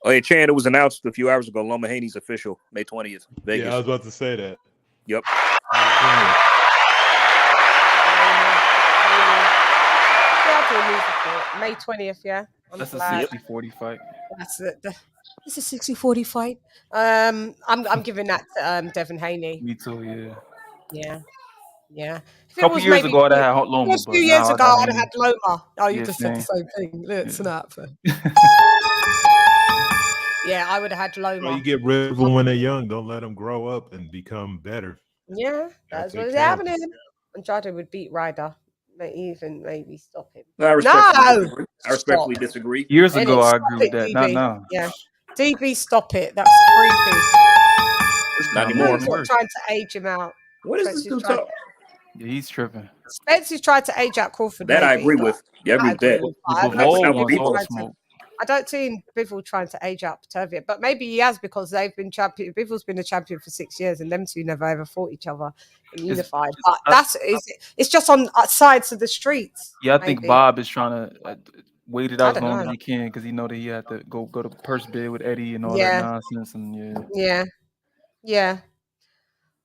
Oh yeah, Chan, it was announced a few hours ago. Loma Haney's official, May 20th, Vegas. Yeah, I was about to say that. Yep. May 20th, yeah. That's a 60-40 fight. That's it's a 60-40 fight. I'm giving that to Devin Haney. Me too, yeah. Yeah. A couple years ago, I'd have had Loma. A few years ago, I'd have had Loma. Oh, you just said the same thing. Look, snap. Yeah, I would have had Loma. Well, you get rid of them when they're young. Don't let them grow up and become better. Yeah, that's what's happening. Andrade would beat Ryder. Maybe stop him. I respectfully disagree. Years ago, I agree with that. Not now. Yeah. DB, stop it. That's creepy. It's not anymore. Trying to age him out. What is this dude talking? Yeah, he's tripping. Spencer's tried to age out Crawford. That I agree with. Yeah, I agree with that. I don't see Bivol trying to age out Petervia, but maybe he has because they've been champion. Bivol's been a champion for 6 years, and them two never ever fought each other and unified. But it's just on sides of the streets. Yeah, I think Bob is trying to wait it out as long as he can because he know that he had to go to purse bid with Eddie and all that nonsense. And yeah.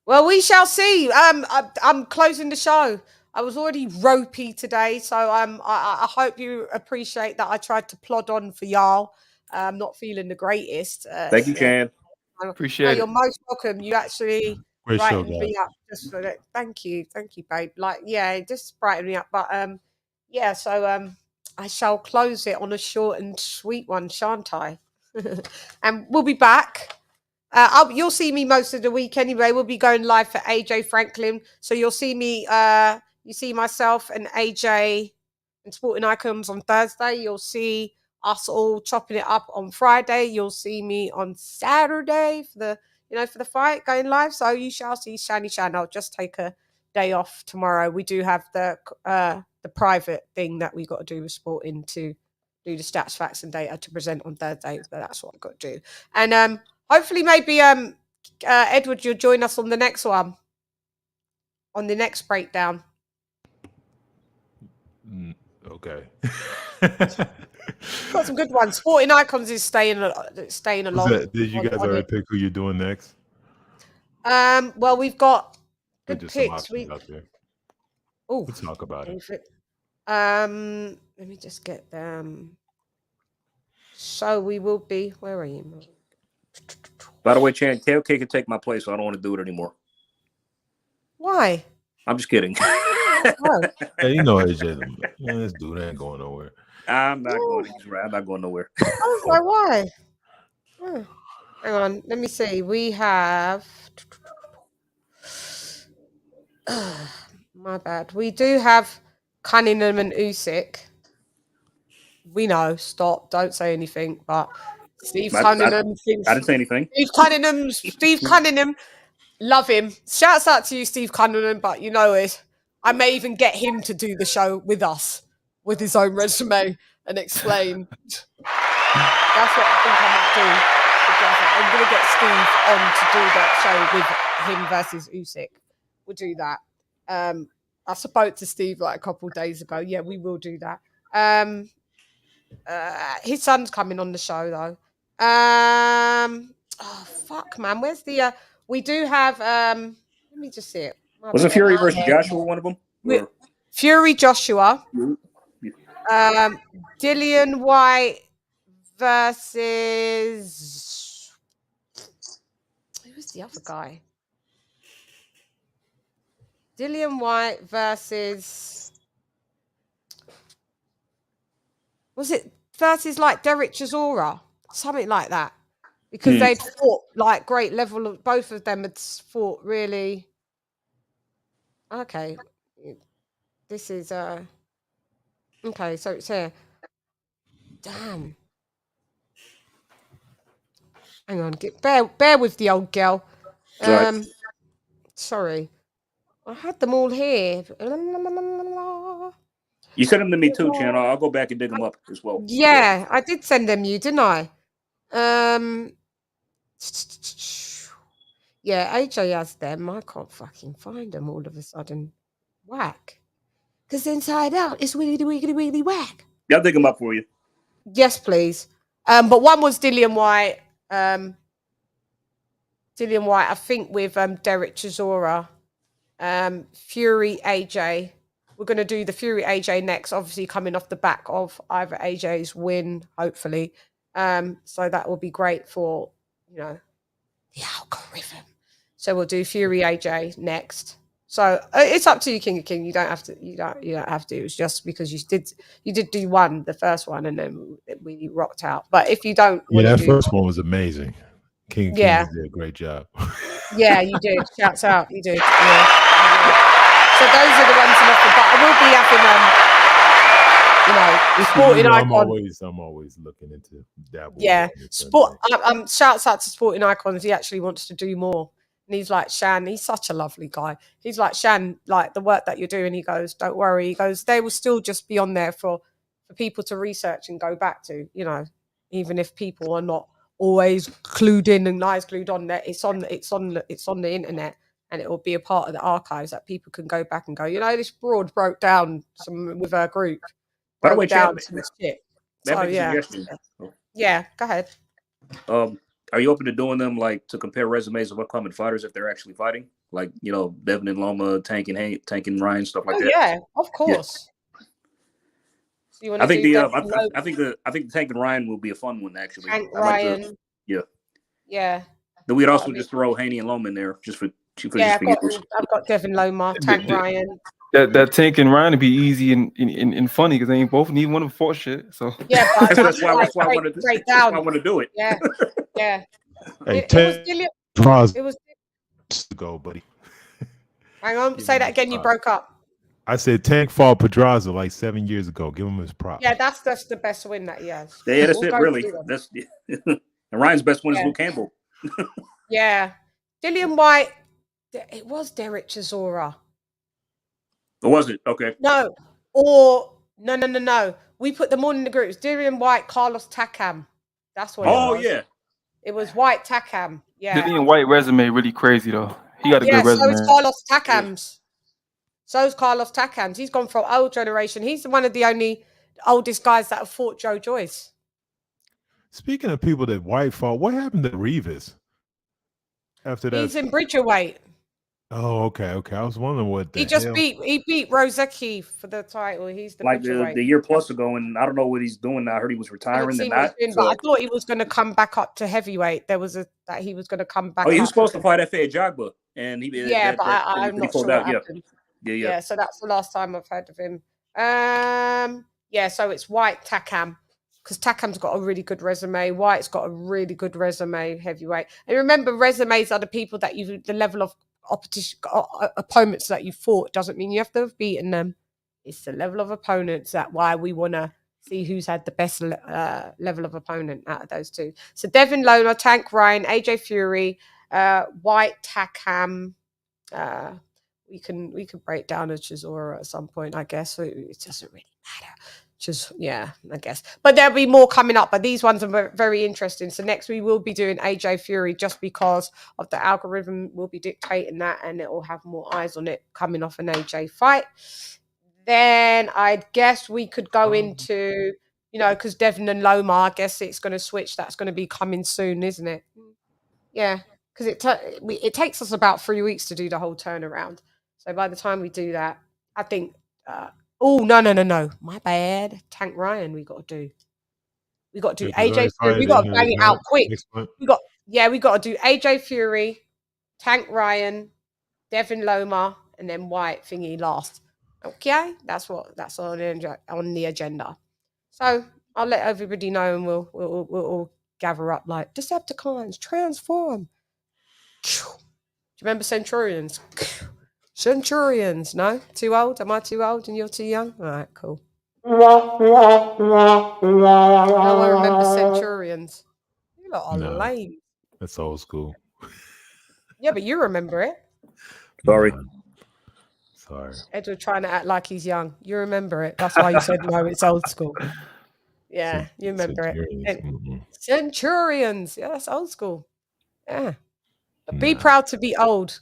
Well, we shall see. I'm closing the show. I was already ropey today, so I hope you appreciate that I tried to plod on for y'all. I'm not feeling the greatest. Thank you, Chan. Appreciate it. You're most welcome. You actually brightened me up just for that. Thank you, babe. It just brightened me up. But so I shall close it on a short and sweet one, shan't I? And we'll be back. You'll see me most of the week anyway. We'll be going live for AJ Franklin, so you'll see me. You see myself and AJ and Sporting Icons on Thursday. You'll see us all chopping it up on Friday. You'll see me on Saturday for the fight going live. So you shall see CHANN. I'll just take a day off tomorrow. We do have the private thing that we got to do with Sporting to do the stats, facts, and data to present on Thursday. So that's what I've got to do. And hopefully, maybe Edward, you'll join us on the next one, on the next breakdown. Okay. Got some good ones. Sporting Icons is staying along. Did you guys already pick who you're doing next? Well, we've got good just picks. We'll talk about it. Let me just get them. So we will be. Where are you? By the way, Chan, KLK can take my place, so I don't want to do it anymore. Why? I'm just kidding. Hey, you know AJ, this dude ain't going nowhere. I'm not going. He's right. I'm not going nowhere. Why? Hang on. Let me see. We have. My bad. We do have Cunningham and Usyk. We know. Stop. Don't say anything. But Steve Cunningham. I didn't say anything. Steve Cunningham. Love him. Shouts out to you, Steve Cunningham. But you know it. I may even get him to do the show with us, with his own resume, and explain. That's what I think I might do. I'm going to get Steve on to do that show with him versus Usyk. We'll do that. I spoke to Steve like a couple of days ago. Yeah, we will do that. His son's coming on the show though. Oh fuck, man. Where's the? We do have. Let me just see it. Wasn't Fury versus Joshua one of them? Fury Joshua. Yeah. Dillian White versus. Who was the other guy? Dillian White versus. Was it versus like Derek Chisora? Something like that. Because they'd fought like great level of, both of them had fought really. Okay. This is okay, so it's here. Damn. Hang on, bear with the old girl. Sorry. I had them all here. You sent them to me too, Chan. I'll go back and dig them up as well. Yeah, I did send them you, didn't I? Yeah, AJ has them. I can't fucking find them all of a sudden. Whack. Because Inside Out is really whack. Yeah, I'll dig them up for you. Yes, please. But one was Dillian White. Dillian White, I think, with Derek Chisora. Fury AJ. We're going to do the Fury AJ next, obviously coming off the back of either AJ's win, hopefully. So that will be great for, the algorithm. So we'll do Fury AJ next. So it's up to you, King of King. You don't have to. You don't have to. It's just because you did do the first one, and then we rocked out. But if you don't, that first one was amazing. King of Kings did a great job. Yeah, you did. Shouts out, you did. Yeah. So those are the ones in off the bat. I will be having sporting icon. I'm always looking into dabble. Yeah, sport. Shouts out to Sporting Icons. He actually wants to do more. And he's like, Shan, he's such a lovely guy. He's like, Shan, like the work that you're doing, he goes, don't worry. He goes, they will still just be on there for people to research and go back to, even if people are not always clued in and eyes glued on there. It's on the internet, and it will be a part of the archives that people can go back and go, this broad broke down some with her group. By the way, down some shit. That makes a suggestion. Yeah, go ahead. Are you open to doing them like to compare resumes of upcoming fighters if they're actually fighting? Like, Devin and Loma, Tank and Ryan, stuff like that. Yeah, of course. Yeah. So I think the Tank and Ryan will be a fun one actually. Tank Ryan. Yeah. Then we'd also just throw Haney and Loma in there just for I've got Devin Loma, Tank Ryan. That Tank and Ryan would be easy and funny because they ain't both need one of fought shit. So yeah, that's why I want to do it. Yeah, yeah. Hey, it was to go, buddy. Hang on, say that again. You broke up. I said Tank fought Pedraza like 7 years ago. Give him his props. Yeah, that's the best win that he has. Yeah, that's it. Really, that's and Ryan's best win is Luke Campbell. Yeah, Dillian White. It was Derek Chisora. Or was it? Okay. No. We put them all in the groups. Dillian White, Carlos Takam. That's what. Oh yeah. It was White Takam. Yeah. Dillian White resume really crazy though. He got a good resume. So is Carlos Takam's. So's Carlos Takams. He's gone from old generation. He's one of the only oldest guys that have fought Joe Joyce. Speaking of people that White fought, what happened to Rivas? After that, he's in Bridgerweight. Oh, okay. I was wondering what he beat Rozeki for the title. He's the year plus ago, and I don't know what he's doing now. I heard he was retiring. But I thought he was going to come back up to heavyweight. There was that he was going to come back. Oh, he was supposed to fight F.A. Jagba, and he I'm not sure what happened. Yeah. So that's the last time I've heard of him. So it's White Takam. Because Takam's got a really good resume. White's got a really good resume, heavyweight. And remember, resumes are the people that the level of opponents that you fought doesn't mean you have to have beaten them. It's the level of opponents that why we want to see who's had the best level of opponent out of those two. So Devin Loma, Tank Ryan, AJ Fury, White Takam. We can break down a Chisora at some point, I guess. So it doesn't really matter. Just I guess. But there'll be more coming up. But these ones are very interesting. So next we will be doing AJ Fury just because of the algorithm will be dictating that, and it will have more eyes on it coming off an AJ fight. Then I guess we could go into, because Devin and Loma, I guess it's going to switch. That's going to be coming soon, isn't it? Yeah, because it takes us about 3 weeks to do the whole turnaround. So by the time we do that, I think. No. My bad. Tank Ryan, we got to do. We got to do AJ Fury. We got to bang it out quick. We got to do AJ Fury, Tank Ryan, Devin Loma, and then White thingy last. Okay, that's on the agenda. So I'll let everybody know, and we'll all gather up like Decepticons transform. Do you remember Centurions? Centurions, no? Too old? Am I too old and you're too young? All right, cool. No one remembers Centurions. You lot are lame. That's old school. Yeah, but you remember it. Sorry. Sorry. Edward trying to act like he's young. You remember it. That's why you said no, it's old school. Yeah, you remember it. Centurions. Yeah, that's old school. Yeah. But be proud to be old.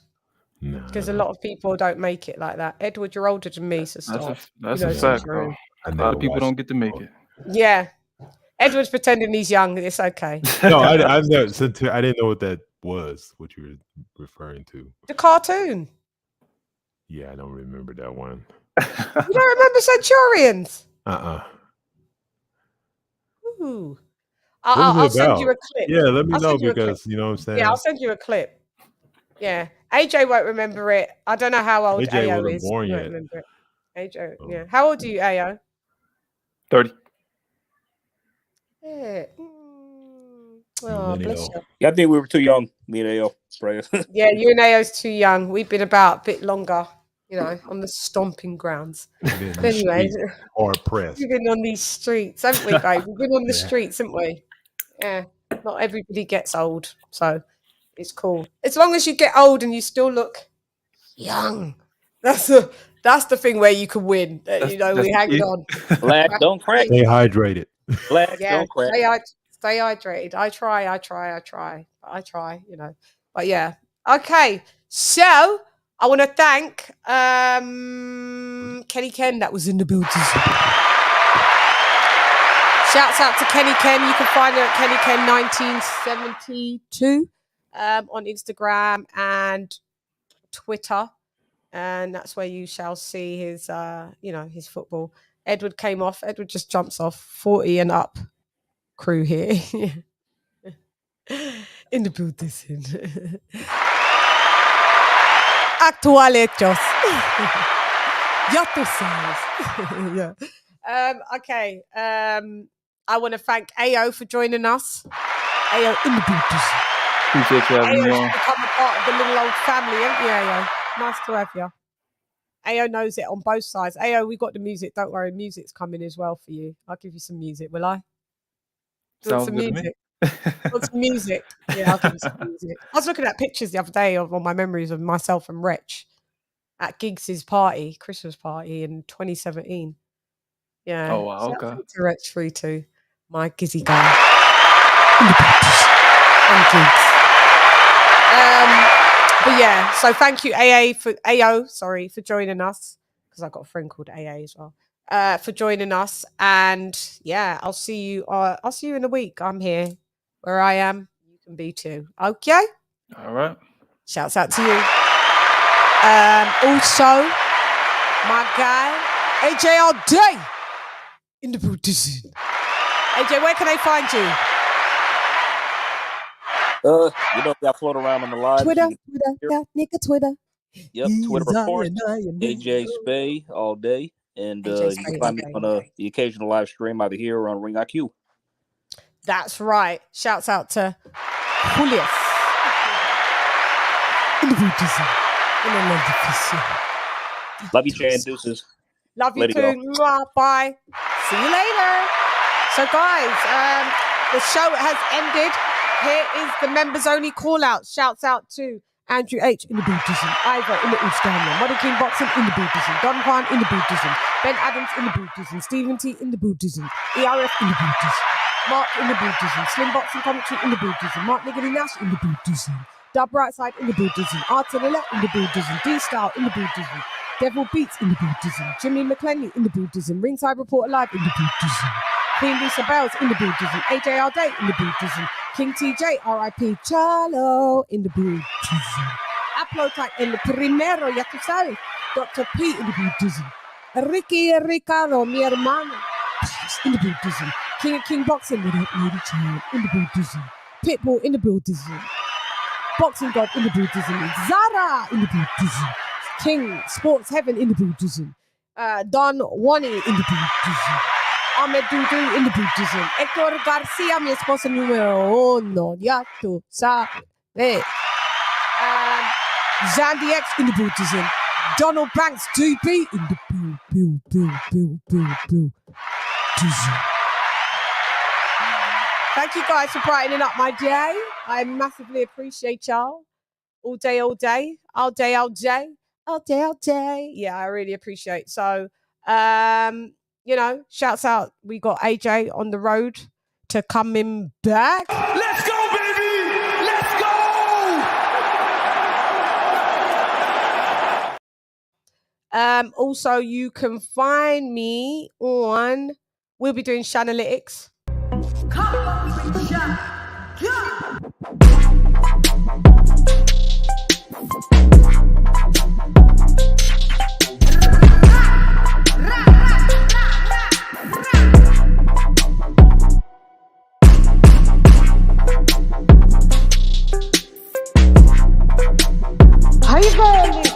Because a lot of people don't make it like that. Edward, you're older than me, so stop. That's a fact, though. A lot of people don't get to make it. Yeah. Edward's pretending he's young. It's okay. No, I didn't know what that was, what you were referring to. The cartoon. Yeah, I don't remember that one. You don't remember Centurions? Ooh. I'll send you a clip. Yeah, let me know because, you know what I'm saying? Yeah, I'll send you a clip. Yeah. AJ won't remember it. I don't know how old AJ AO wasn't is. born He yet. won't remember it. AJ, yeah. How old are you, AO? 30. Yeah. Oh, bless you. Yeah, I think we were too young, me and AO. Yeah, you and AO's too young. We've been about a bit longer, on the stomping grounds. But anyway, or press. we've been on these streets, haven't we, babe? We've been on the streets, haven't we? Yeah. Not everybody gets old, so it's cool. As long as you get old and you still look young. That's the thing where you can win. We hang on. Black, don't crack. Stay hydrated. Black, don't crack. Stay hydrated. I try. But yeah. Okay. So I want to thank Kenny Ken that was in the building. Shouts out to Kenny Ken. You can find her at Kenny Ken 1972 on Instagram and Twitter. And that's where you shall see his his football. Edward came off. Edward just jumps off. 40 and up crew here. In the building. Actual hechos. Ya tú sabes. Yeah. Okay. I want to thank AO for joining us. AO in the building. Appreciate you having me on. AO's become a part of the little old family, haven't you, AO? Nice to have you. AO knows it on both sides. AO, we got the music. Don't worry, music's coming as well for you. I'll give you some music, will I? Sounds some good music. to me. Want some music? Yeah, I'll give you some music. I was looking at pictures the other day of all my memories of myself and Wretch at Giggs's party, Christmas party in 2017. Yeah. Oh, wow. Okay. To Wretch 3-2, my Gizzy guy. And Giggs. But yeah, so thank you, AO, for joining us, because I've got a friend called AA as well. For joining us, and yeah, I'll see you in a week. I'm here where I am. You can be too. Okay. All right. Shouts out to you. Also, my guy AJ all day in the booties. AJ, where can they find you? I float around on the live. Twitter, nigga, Twitter. Yep, Twitter report. AJ Spay all day. And you can find me on the occasional live stream either here or on Ring IQ. That's right. Shouts out to Julius. Love you, Chan. Deuces. Love you too. Mwah, bye. See you later. So, guys, the show has ended. Here is the members only call out. Shouts out to Andrew H in the Buddhism, Ivor in the Ustania, Modern King Boxing in the Buddhism, Don Juan in the Buddhism, Ben Adams in the Buddhism, Stephen T in the Buddhism, ERF in the Buddhism, Mark in the Buddhism, Slim Boxing Commentary in the Buddhism, Mark Niggity Nash in the Buddhism, Dub Brightside in the Buddhism, Artilla in the Buddhism, D-Style in the Buddhism, Devil Beats in the Buddhism, Jimmy McClenny in the Buddhism, Ringside Report Live in the Buddhism, Queen Lisa Bells in the Buddhism, AJR Day in the Buddhism, King TJ, RIP Charlo in the Buddhism, Upload El Primero, ya tú sabes, Dr. P in the Buddhism, Ricky Ricardo, mi hermano, in the Buddhism, King of King Boxing with LadyChann in the Buddhism, Pitbull in the Buddhism, Boxing God in the Buddhism, Zara in the Buddhism, King Sports Heaven in the Buddhism, Don Wani in the Buddhism, Ahmed Dudu in the Buddhism, Hector Garcia, mi esposa número uno, ya tú sabes, Zandy X in the Buddhism, Donald Banks DP in the Buddhism. Thank you guys for brightening up my day. I massively appreciate y'all. All day, all day. All day, all day. All day, all day. Yeah, I really appreciate it. So, you know, shouts out. We got AJ on the road to coming back. Let's go, baby! Let's go! Also, you can find me on, we'll be doing Channelytics. Come on, big shot. Yeah. Hi, Bernie.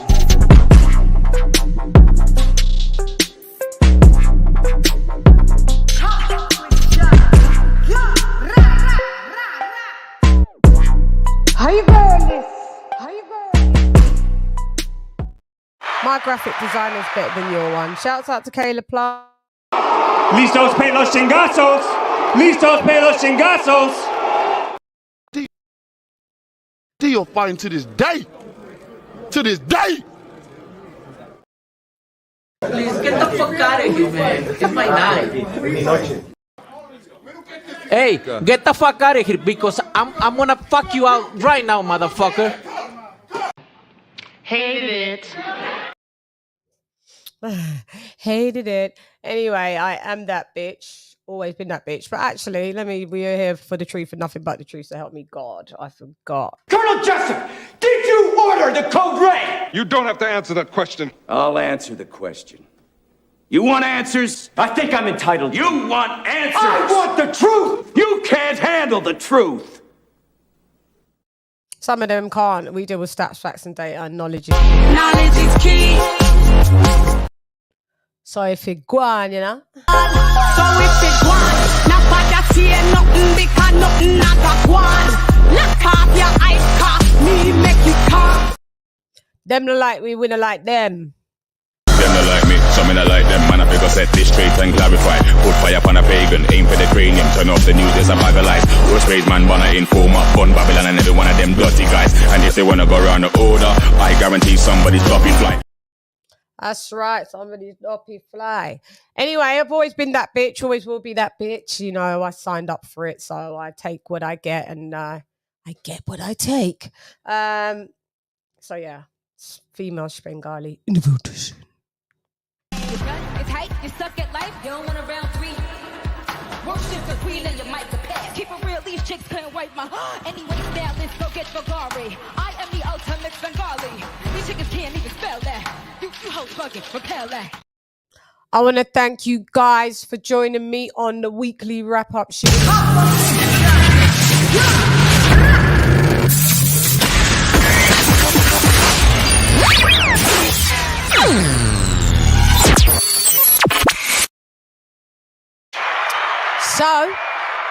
My graphic designer is better than your one. Shouts out to Kayla Plant. Listos pe los chingazos. Listos pe los chingazos. Still fighting to this day. To this day. Please get the fuck out of here, man. It's my night. Hey, get the fuck out of here because I'm gonna fuck you out right now, motherfucker. Hated it. Hated it. Anyway, I am that bitch. Always been that bitch. But actually, we're here for the truth and nothing but the truth, so help me God. I forgot. Colonel Jessup, did you order the code red? You don't have to answer that question. I'll answer the question. You want answers? I think I'm entitled to. You want answers? I want the truth. You can't handle the truth. Some of them can't. We deal with stats, facts, and data, and knowledge. Knowledge is key. So if it go on, you know. So if it go on, not bad I see nothing because nothing not a go on. Lock off your eyes, cock me, make you cock. Them no like we, we no like them. Them not like me, some not like them. Man, I figure set this straight and clarify. Put fire upon a pagan, aim for the cranium. Turn off the news, there's a bag of lies. Horse raised man, wanna inform up, fun Babylon and every one of them dirty guys. And if they wanna go around the order, I guarantee somebody's dropping fly. That's right, somebody's doppy fly. Anyway, I've always been that bitch, always will be that bitch. You know, I signed up for it, so I take what I get and I get what I take. So yeah, it's female Spengali in the Buddhist. It's hype, you suck at life, you don't want a round three. Worship the queen and your mic to pass. Keep it real, these chicks couldn't wipe my anyway, now let's go get Ferrari. I am the ultimate Bengali. These chickens can't even spell that. You hoes fucking repel that. I want to thank you guys for joining me on the weekly wrap-up show. So,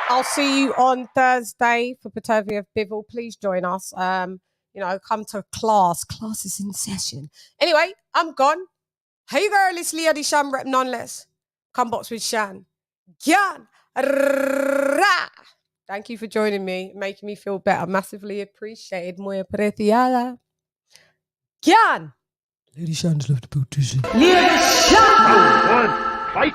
I'll see you on Thursday for Patovia of Bivol. Please join us. You know, come to class. Class is in session. Anyway, I'm gone. Hey girl, it's LadyChann rep nonetheless. Come box with Shan. Gyan. Thank you for joining me, making me feel better. Massively appreciated. Muy apreciada. CHANN. LadyChann's left the beautician. LadyChann. Fight.